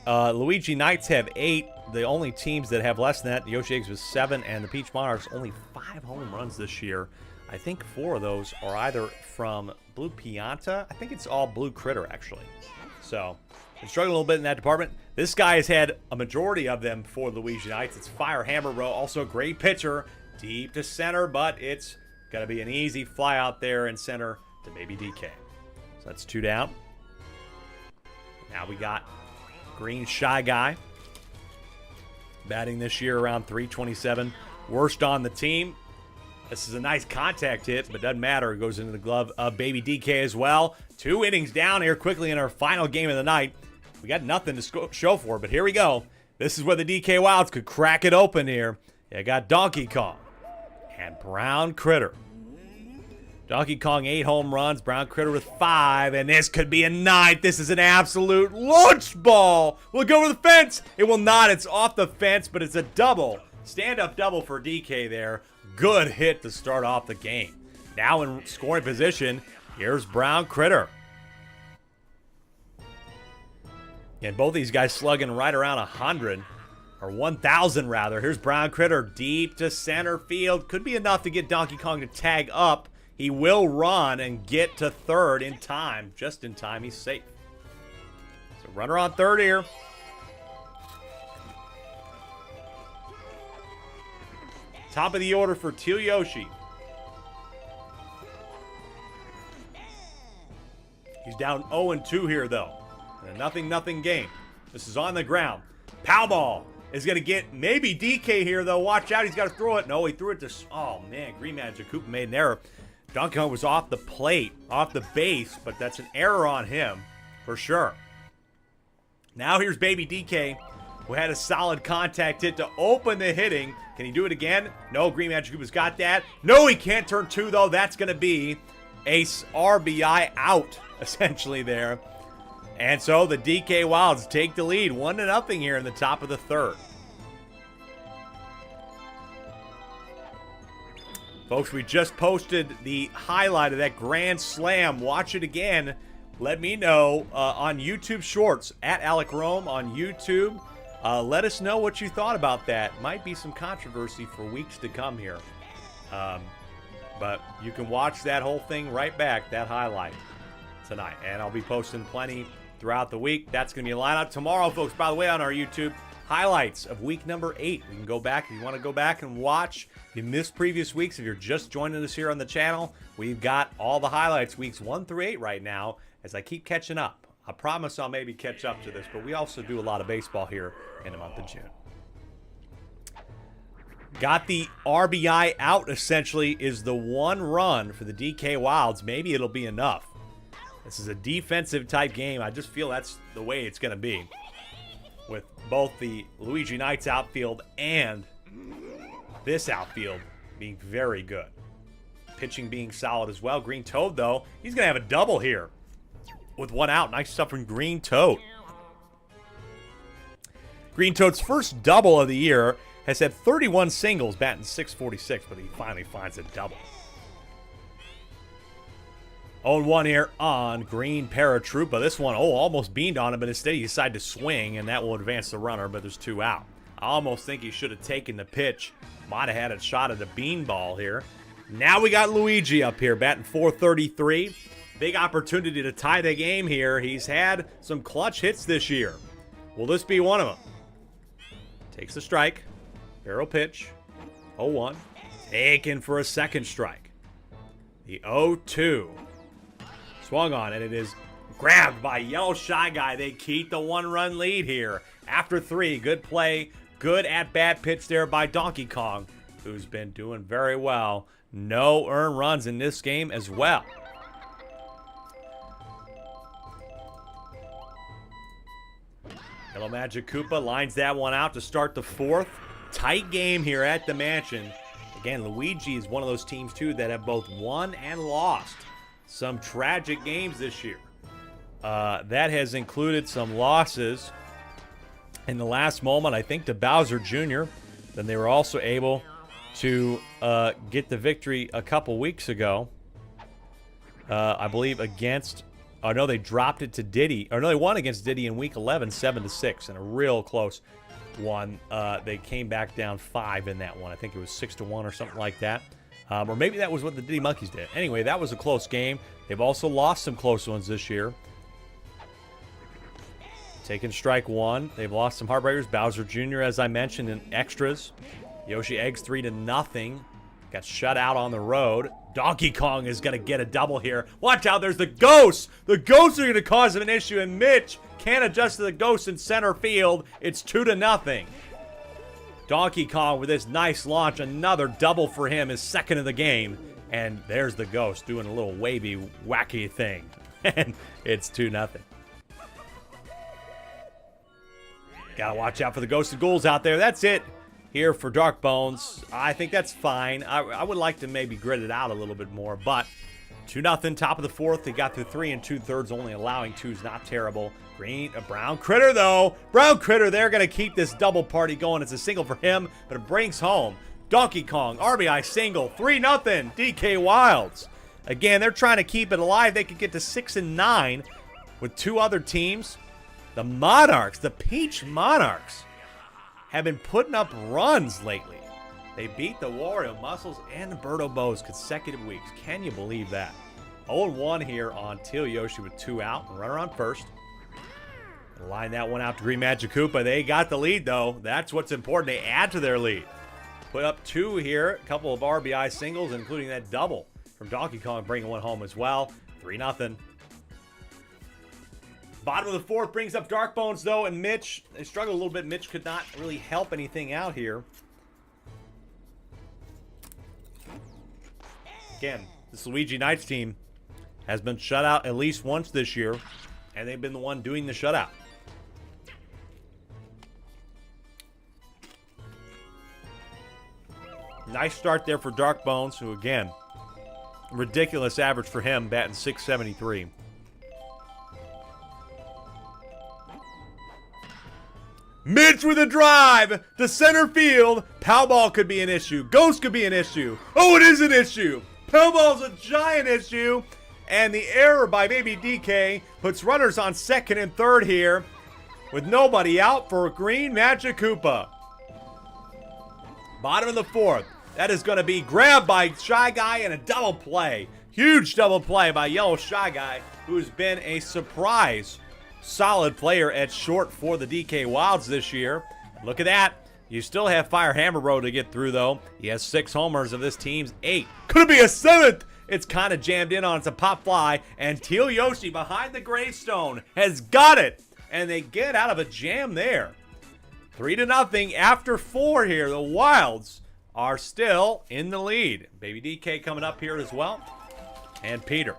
Luigi Knights have 8. The only teams that have less than that, Yoshi Eggs was 7, and the Peach Monarchs only 5 home runs this year. I think 4 of those are either from Blue Pianta. I think it's all Blue Critter, actually. So, been struggling a little bit in that department. This guy has had a majority of them for Luigi Knights. It's Fire Hammer Bro, also a great pitcher, deep to center, but it's got to be an easy fly out there in center to Baby DK. So that's 2 down. Now we got Green Shy Guy, batting this year around 327. Worst on the team. This is a nice contact hit, but doesn't matter. It goes into the glove of Baby DK as well. 2 innings down here quickly in our final game of the night. We got nothing to show for, but here we go. This is where the DK Wilds could crack it open here. You got Donkey Kong and Brown Critter. Donkey Kong 8 home runs, Brown Critter with 5, and this could be a 9th. This is an absolute launch ball. Will it go over the fence? It will not. It's off the fence, but it's a double. Stand-up double for DK there. Good hit to start off the game. Now in scoring position, here's Brown Critter. And both these guys slugging right around 100, or 1,000 rather. Here's Brown Critter deep to center field. Could be enough to get Donkey Kong to tag up. He will run and get to third in time. Just in time, he's safe. So runner on third here. Top of the order for Teal Yoshi. He's down 0-2 here, though. In a 0-0 game. This is on the ground. Pow ball is going to get maybe DK here, though. Watch out. He's got to throw it. No, he threw it to... Oh, man. Green Magic Koopa made an error. Donkey Kong was off the plate, off the base, but that's an error on him for sure. Now here's Baby DK, who had a solid contact hit to open the hitting. Can he do it again? No, Green Magic Koopa's got that. No, he can't turn 2, though. That's going to be a RBI out, essentially, there. And so the DK Wilds take the lead 1-0 here in the top of the third. Folks, we just posted the highlight of that grand slam. Watch it again. Let me know on YouTube Shorts, at Alec Rome on YouTube. Let us know what you thought about that. Might be some controversy for weeks to come here. But you can watch that whole thing right back, that highlight, tonight. And I'll be posting plenty throughout the week. That's going to be a lineup tomorrow, folks. By the way, on our YouTube, highlights of week number 8. You can go back if you want to go back and watch. If you missed previous weeks, if you're just joining us here on the channel, we've got all the highlights, weeks 1 through 8 right now, as I keep catching up. I promise I'll maybe catch up to this, but we also do a lot of baseball here in the month of June. Got the RBI out, essentially, is the one run for the DK Wilds. Maybe it'll be enough. This is a defensive type game. I just feel that's the way it's going to be, with both the Luigi Knights outfield and this outfield being very good. Pitching being solid as well. Green Toad, though, he's going to have a double here with one out. Nice stuff from Green Toad. Green Toad's first double of the year, has had 31 singles, batting .646, but he finally finds a double. 0-1 here on Green Paratroopa. This one, almost beamed on him, but instead he decided to swing, and that will advance the runner, but there's 2 out. I almost think he should have taken the pitch. Might have had a shot at the beanball here. Now we got Luigi up here, batting .433. Big opportunity to tie the game here. He's had some clutch hits this year. Will this be one of them? Takes the strike. Barrel pitch. 0-1. Taken for a second strike. The 0-2. Swung on, and it is grabbed by Yellow Shy Guy. They keep the 1-run lead here. After 3, good play. Good at-bat pitch there by Donkey Kong, who's been doing very well. No earned runs in this game as well. Yellow Magic Koopa lines that one out to start the 4th. Tight game here at the Mansion. Again, Luigi is one of those teams, too, that have both won and lost some tragic games this year. That has included some losses in the last moment, I think, to Bowser Jr. Then they were also able to get the victory a couple weeks ago, I believe, against... Oh, no, they dropped it to Diddy. Or no, they won against Diddy in Week 11, 7-6, in a real close one. They came back down 5 in that one. I think it was 6-1 or something like that. Or maybe that was what the Diddy Monkeys did. Anyway, that was a close game. They've also lost some close ones this year. Taking strike 1. They've lost some heartbreakers. Bowser Jr., as I mentioned, in extras. Yoshi Eggs 3-0. Got shut out on the road. Donkey Kong is going to get a double here. Watch out, there's the Ghosts. The Ghosts are going to cause him an issue, and Mitch can't adjust to the Ghosts in center field. It's 2-0. Donkey Kong with this nice launch. Another double for him, his second of the game. And there's the Ghost doing a little wavy, wacky thing. And it's 2-0. Gotta watch out for the Ghosts and Ghouls out there. That's it here for Dark Bones. I think that's fine. I would like to maybe grit it out a little bit more, but 2-0, top of the 4th. They got through 3 2/3, only allowing 2s. Not terrible. Brown Critter, though. Brown Critter, they're going to keep this double party going. It's a single for him, but it brings home Donkey Kong, RBI single, 3-0, DK Wilds. Again, they're trying to keep it alive. They could get to 6-9 with 2 other teams. The Monarchs, the Peach Monarchs, have been putting up runs lately. They beat the Wario Muscles and the Birdo Bows consecutive weeks. Can you believe that? 0-1 here on Teal Yoshi with 2 out. Runner on first. Line that one out to Green Magic Koopa. They got the lead, though. That's what's important. They add to their lead. Put up 2 here. A couple of RBI singles, including that double from Donkey Kong, bringing one home as well. 3-0. Bottom of the 4th brings up Dark Bones, though, and Mitch. They struggled a little bit. Mitch could not really help anything out here. Again, this Luigi Knights team has been shut out at least once this year, and they've been the one doing the shutout. Nice start there for Dark Bones, who, again, ridiculous average for him, batting .673. Mitch with a drive to center field. Pow ball could be an issue. Ghost could be an issue. Oh, it is an issue. Pow ball's a giant issue. And the error by Baby DK puts runners on second and third here with nobody out for Green Magic Koopa. Bottom of the fourth. That is going to be grabbed by Shy Guy and a double play. Huge double play by Yellow Shy Guy, who's been a surprise solid player at short for the DK Wilds this year. Look at that. You still have Fire Hammer Road to get through, though. He has 6 homers of this team's 8. Could it be a 7th? It's kind of jammed in on. It's a pop fly. And Teal Yoshi behind the gravestone has got it. And they get out of a jam there. 3-0 after 4 here. The Wilds are still in the lead. Baby DK coming up here as well. And Peter.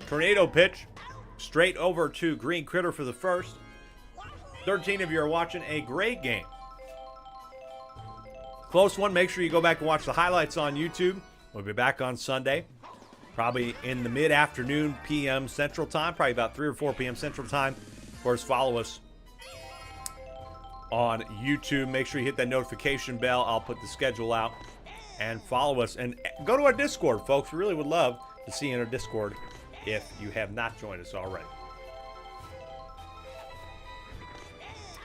Tornado pitch. Straight over to Green Critter for the first. 13 of you are watching a great game. Close one. Make sure you go back and watch the highlights on YouTube. We'll be back on Sunday. Probably in the mid-afternoon p.m. Central Time. Probably about 3 or 4 p.m. Central Time. Of course, follow us on YouTube. Make sure you hit that notification bell. I'll put the schedule out. And follow us. And go to our Discord, folks. We really would love to see you in our Discord if you have not joined us already.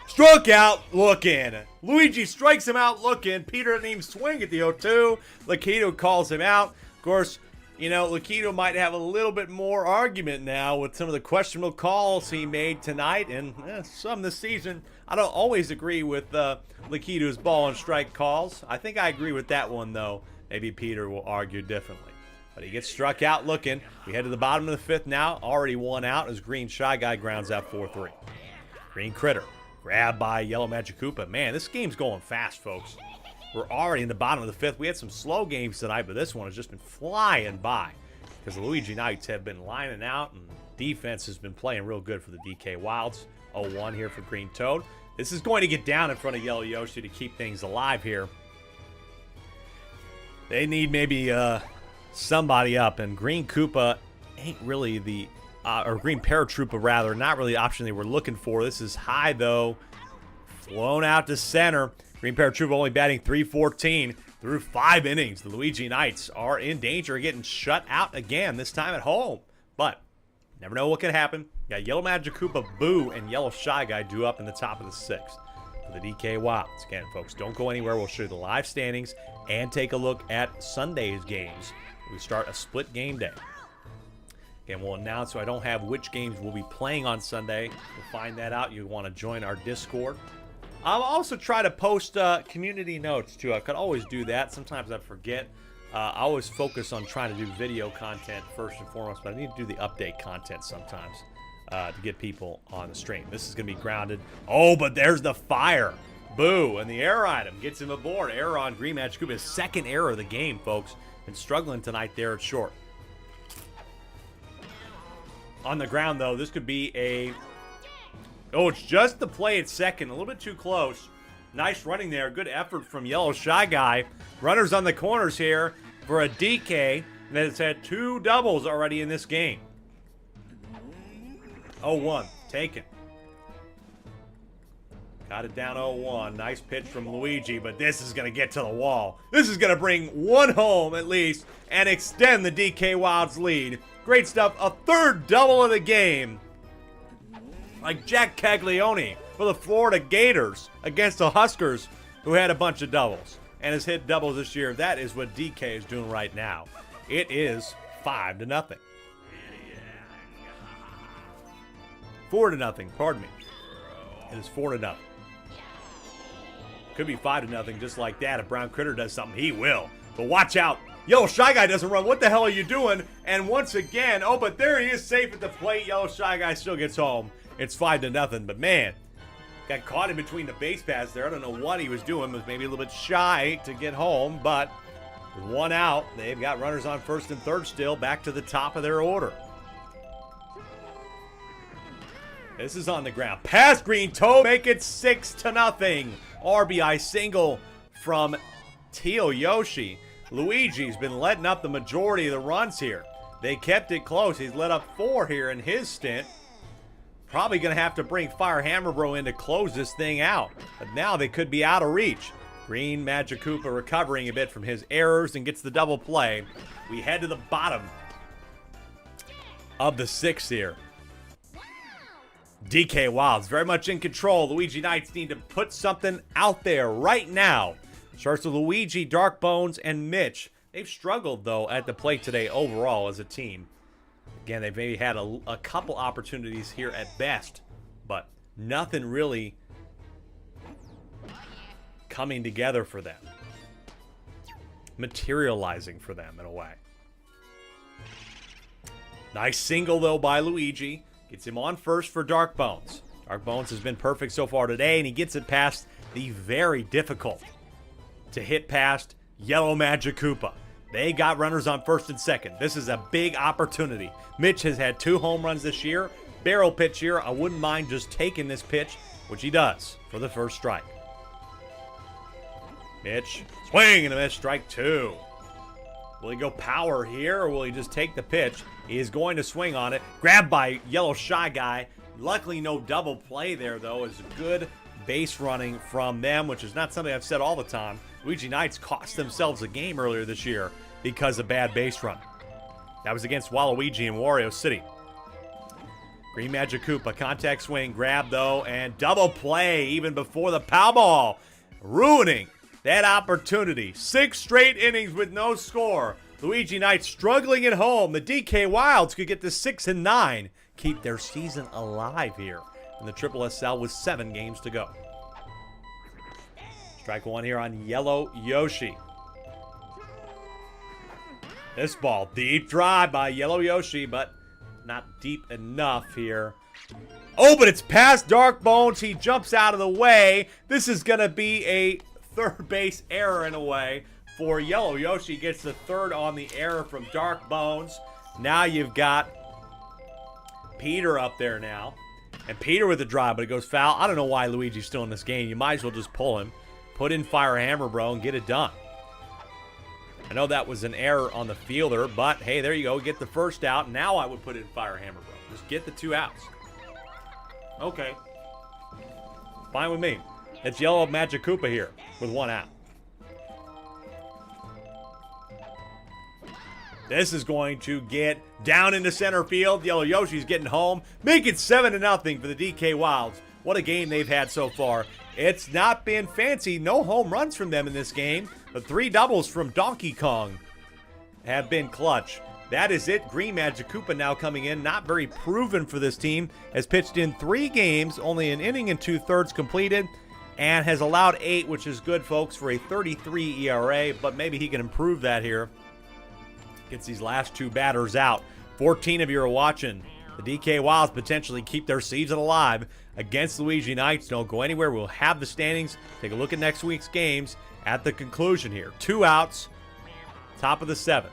Struck out looking. Luigi strikes him out looking. Peter didn't even swing at the 0-2. Lakito calls him out. Of course, you know, Lakito might have a little bit more argument now with some of the questionable calls he made tonight and some this season. I don't always agree with Lakito's ball and strike calls. I think I agree with that one, though. Maybe Peter will argue differently. But he gets struck out looking. We head to the bottom of the 5th now. Already 1 out as Green Shy Guy grounds out 4-3. Green Critter. Grabbed by Yellow Magic Koopa. Man, this game's going fast, folks. We're already in the bottom of the 5th. We had some slow games tonight, but this one has just been flying by because the Luigi Knights have been lining out and defense has been playing real good for the DK Wilds. 0-1 here for Green Toad. This is going to get down in front of Yellow Yoshi to keep things alive here. They need maybe somebody up, and Green Koopa ain't really the or Green Paratroopa rather, not really the option they were looking for. This is high though, flown out to center. Green Paratroopa only batting .314 through 5 innings. The Luigi Knights are in danger of getting shut out again, this time at home. But never know what could happen. Got Yellow Magic Koopa, Boo, and Yellow Shy Guy due up in the top of the 6th for the DK Wilds. Again, folks, don't go anywhere. We'll show you the live standings and take a look at Sunday's games. We start a split game day. Again, we'll announce, so I don't have which games we'll be playing on Sunday. We'll find that out. You want to join our Discord. I'll also try to post community notes, too. I could always do that. Sometimes I forget. I always focus on trying to do video content first and foremost, but I need to do the update content sometimes to get people on the stream. This is going to be grounded. Oh, but there's the fire. Boo, and the error item gets him aboard. Error on Green Magic Koopa. His 2nd error of the game, folks. Been struggling tonight there at short. On the ground, though, this could be a... Oh, it's just the play at second. A little bit too close. Nice running there. Good effort from Yellow Shy Guy. Runners on the corners here for a DK that has had 2 doubles already in this game. 0-1. Taken. Got it down 0-1. Nice pitch from Luigi, but this is going to get to the wall. This is going to bring 1 home at least and extend the DK Wilds lead. Great stuff. A 3rd double of the game. Like Jack Caglione for the Florida Gators against the Huskers, who had a bunch of doubles and has hit doubles this year. That is what DK is doing right now. It is 5-0. 4-0, pardon me. It is 4-0. Could be 5-0 just like that. If Brown Critter does something, he will. But watch out. Yellow Shy Guy doesn't run. What the hell are you doing? And once again, oh, but there he is safe at the plate. Yellow Shy Guy still gets home. It's 5-0. But man, got caught in between the base paths there. I don't know what he was doing. Was maybe a little bit shy to get home. But with 1 out, they've got runners on 1st and 3rd still. Back to the top of their order. This is on the ground. Pass Green Toe. Make it 6-0. RBI single from Teal Yoshi. Luigi's been letting up the majority of the runs here. They kept it close. He's let up 4 here in his stint. Probably going to have to bring Fire Hammer Bro in to close this thing out. But now they could be out of reach. Green Magic Koopa recovering a bit from his errors and gets the double play. We head to the bottom of the 6th here. DK Wilds very much in control. Luigi Knights need to put something out there right now. Starts with Luigi, Dark Bones, and Mitch. They've struggled, though, at the plate today overall as a team. Again, they've maybe had a couple opportunities here at best, but nothing really coming together for them. Materializing for them in a way. Nice single, though, by Luigi. Gets him on first for Dark Bones. Dark Bones has been perfect so far today, and he gets it past the very difficult to hit past Yellow Magic Koopa. They got runners on first and second. This is a big opportunity. Mitch has had 2 home runs this year. Barrel pitch here. I wouldn't mind just taking this pitch, which he does for the first strike. Mitch, swing and a miss, strike 2. Will he go power here, or will he just take the pitch? He is going to swing on it. Grabbed by Yellow Shy Guy. Luckily, no double play there, though. It's good base running from them, which is not something I've said all the time. Luigi Knights cost themselves a game earlier this year because of bad base run. That was against Waluigi in Wario City. Green Magic Koopa, contact swing, grab though, and double play even before the pow ball. Ruining that opportunity. 6 straight innings with no score. Luigi Knights struggling at home. The DK Wilds could get to 6-9. Keep their season alive here in the SSSL with 7 games to go. Strike 1 here on Yellow Yoshi. This ball, deep drive by Yellow Yoshi, but not deep enough here. Oh, but it's past Dark Bones. He jumps out of the way. This is going to be a third base error in a way for Yellow Yoshi. Gets the third on the error from Dark Bones. Now you've got Peter up there now. And Peter with the drive, but it goes foul. I don't know why Luigi's still in this game. You might as well just pull him. Put in Fire Hammer Bro and get it done. I know that was an error on the fielder, but hey, there you go. Get the first out. Now I would put in Fire Hammer Bro. Just get the 2 outs. Okay. Fine with me. It's Yellow Magic Koopa here with 1 out. This is going to get down into center field. Yellow Yoshi's getting home. Make it 7-0 for the DK Wilds. What a game they've had so far. It's not been fancy. No home runs from them in this game. But 3 doubles from Donkey Kong have been clutch. That is it. Green Magic Koopa now coming in. Not very proven for this team. Has pitched in 3 games. Only an inning and 2/3 completed. And has allowed 8, which is good, folks, for a 33 ERA. But maybe he can improve that here. Gets these last 2 batters out. 14 of you are watching. The DK Wilds potentially keep their season alive against Luigi Knights. Don't go anywhere. We'll have the standings. Take a look at next week's games at the conclusion here. 2 outs. Top of the 7th.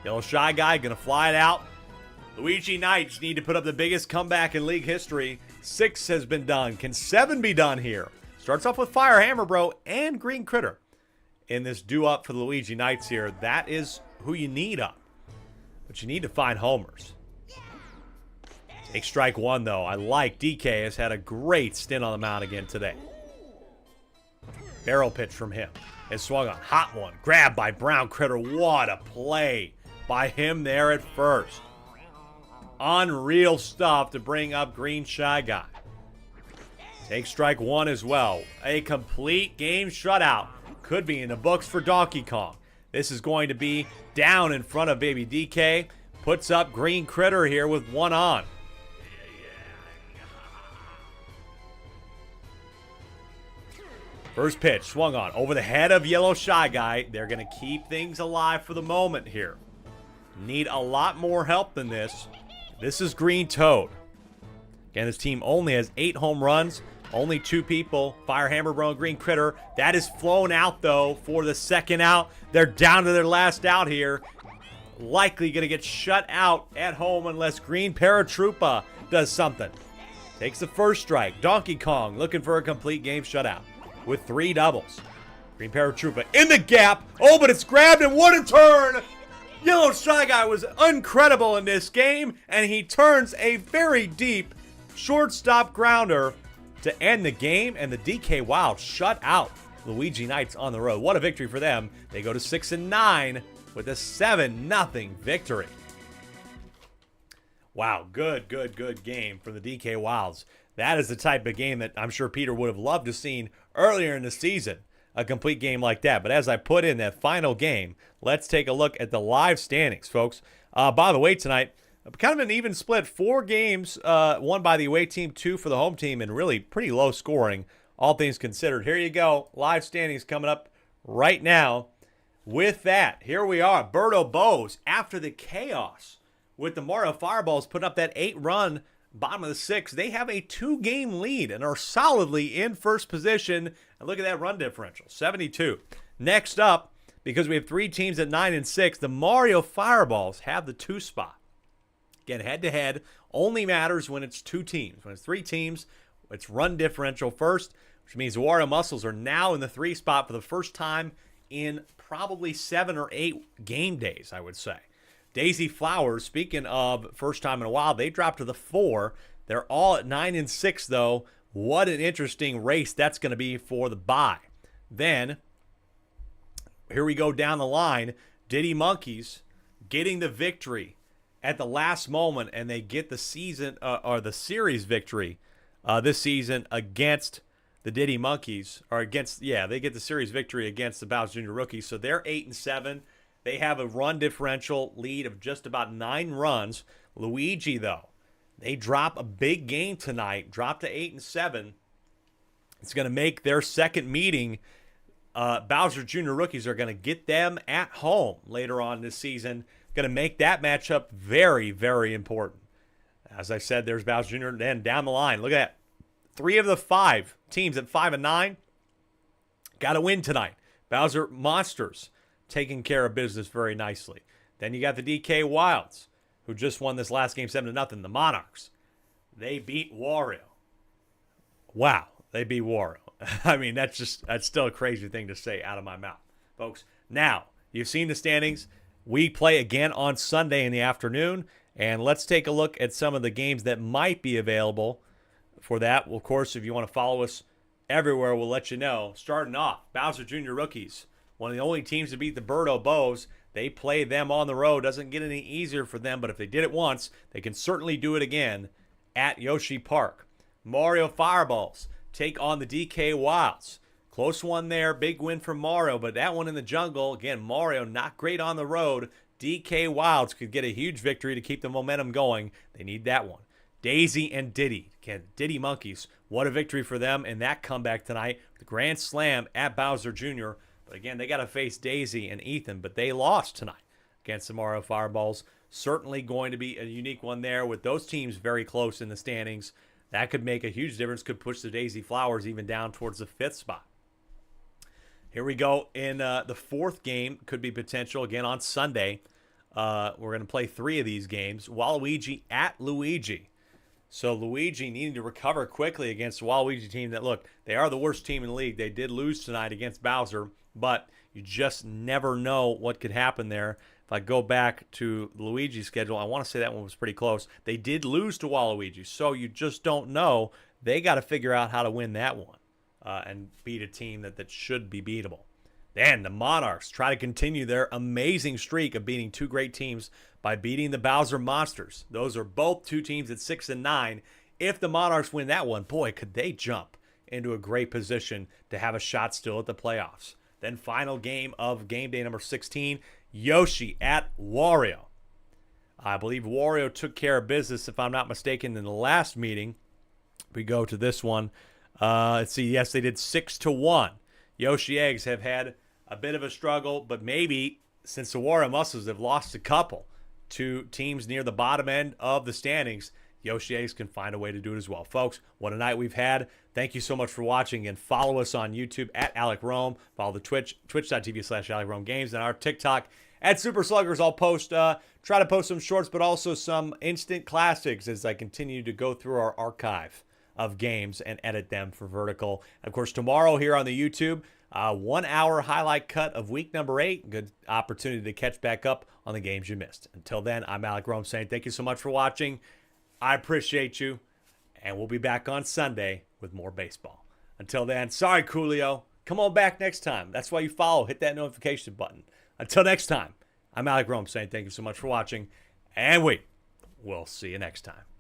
Yellow Shy Guy going to fly it out. Luigi Knights need to put up the biggest comeback in league history. 6 has been done. Can 7 be done here? Starts off with Fire Hammer Bro and Green Critter in this do-up for the Luigi Knights here. That is who you need up. But you need to find homers. Take strike 1, though. I like DK has had a great stint on the mound again today. Barrel pitch from him. Has swung on. Hot one. Grabbed by Brown Critter. What a play by him there at first. Unreal stuff to bring up Green Shy Guy. Take strike 1 as well. A complete game shutout. Could be in the books for Donkey Kong. This is going to be down in front of baby DK. Puts up Green Critter here with 1 on. First pitch, swung on. Over the head of Yellow Shy Guy. They're going to keep things alive for the moment here. Need a lot more help than this. This is Green Toad. Again, this team only has 8 home runs. Only 2 people, Fire Hammer Bro and Green Critter. That is flown out, though, for the 2nd out. They're down to their last out here. Likely going to get shut out at home unless Green Paratroopa does something. Takes the first strike. Donkey Kong looking for a complete game shutout with 3 doubles. Green Paratroopa in the gap. Oh, but it's grabbed and what a turn Yellow Shy Guy was incredible in this game, and he turns a very deep shortstop grounder to end the game, and the DK Wild shut out Luigi Knights on the road. What a victory for them. They go to 6-9 with a 7-0 victory. Wow, good game from the DK Wilds. That is the type of game that I'm sure Peter would have loved to have seen earlier in the season, a complete game like that. But as I put in that final game, let's take a look at the live standings, folks. By the way, tonight, kind of an even split. 4 games won by the away team, 2 for the home team, and really pretty low scoring, all things considered. Here you go. Live standings coming up right now. With that, here we are. Berto Bows, after the chaos with the Mario Fireballs putting up that 8-run bottom of the 6th, they have a 2-game lead and are solidly in first position. And look at that run differential, 72. Next up, because we have 3 teams at 9 and 6, the Mario Fireballs have the 2 spot. Again, head-to-head only matters when it's 2 teams. When it's 3 teams, it's run differential first, which means the Wario Muscles are now in the 3 spot for the first time in probably 7 or 8 game days, I would say. Daisy Flowers, speaking of first time in a while, they dropped to the 4. They're all at 9 and 6, though. What an interesting race that's going to be for the bye. Then, here we go down the line. Diddy Monkeys getting the victory at the last moment, and they get the season or the series victory this season against the Diddy Monkeys, or against, they get the series victory against the Bowser Jr. Rookies. So they're 8 and 7. They have a run differential lead of just about 9 runs. Luigi, though, they drop a big game tonight, drop to 8 and 7. It's going to make their second meeting. Bowser Jr. Rookies are going to get them at home later on this season. Going to make that matchup very, very important. As I said, there's Bowser Jr. Then down the line, look at that. 3 of the 5 teams at 5 and 9 got to win tonight. Bowser Monsters taking care of business very nicely. Then you got the DK Wilds, who just won this last game 7-0. The Monarchs, they beat Wario. Wow, they beat Wario. I mean, that's still a crazy thing to say out of my mouth, folks. Now, you've seen the standings. We play again on Sunday in the afternoon, and let's take a look at some of the games that might be available for that. Well, of course, if you want to follow us everywhere, we'll let you know. Starting off, Bowser Jr. Rookies, one of the only teams to beat the Berto Bows. They play them on the road. Doesn't get any easier for them, but if they did it once, they can certainly do it again at Yoshi Park. Mario Fireballs take on the DK Wilds. Close one there. Big win for Mario, but that one in the jungle. Again, Mario not great on the road. DK Wilds could get a huge victory to keep the momentum going. They need that one. Daisy and Diddy. Again, Diddy Monkeys. What a victory for them in that comeback tonight. The Grand Slam at Bowser Jr. But again, they got to face Daisy and Ethan, but they lost tonight against the Mario Fireballs. Certainly going to be a unique one there with those teams very close in the standings. That could make a huge difference, could push the Daisy Flowers even down towards the 5th spot. Here we go in the 4th game. Could be potential again on Sunday. We're going to play 3 of these games. Waluigi at Luigi. So Luigi needing to recover quickly against the Waluigi team that, look, they are the worst team in the league. They did lose tonight against Bowser, but you just never know what could happen there. If I go back to Luigi's schedule, I want to say that one was pretty close. They did lose to Waluigi, so you just don't know. They got to figure out how to win that one and beat a team that should be beatable. Then the Monarchs try to continue their amazing streak of beating 2 great teams by beating the Bowser Monsters. Those are both 2 teams at 6 and 9. If the Monarchs win that one, boy, could they jump into a great position to have a shot still at the playoffs. Then final game of game day number 16, Yoshi at Wario. I believe Wario took care of business, if I'm not mistaken, in the last meeting. We go to this one. Let's see. Yes, they did 6-1. Yoshi Eggs have had a bit of a struggle, but maybe since the Wario Muscles have lost a couple to teams near the bottom end of the standings, Yoshi Eggs can find a way to do it as well. Folks, what a night we've had. Thank you so much for watching, and follow us on YouTube at Alec Rome. Follow the twitch.tv/AlecRomeGames, and our TikTok at Super Sluggers. I'll post, try to post some shorts, but also some instant classics as I continue to go through our archive of games and edit them for Vertical. And of course, tomorrow here on the YouTube, 1 hour highlight cut of week number 8. Good opportunity to catch back up on the games you missed. Until then, I'm Alec Rome saying thank you so much for watching. I appreciate you. And we'll be back on Sunday with more baseball. Until then, sorry, Coolio. Come on back next time. That's why you follow. Hit that notification button. Until next time, I'm Alec Rome saying thank you so much for watching. And we'll see you next time.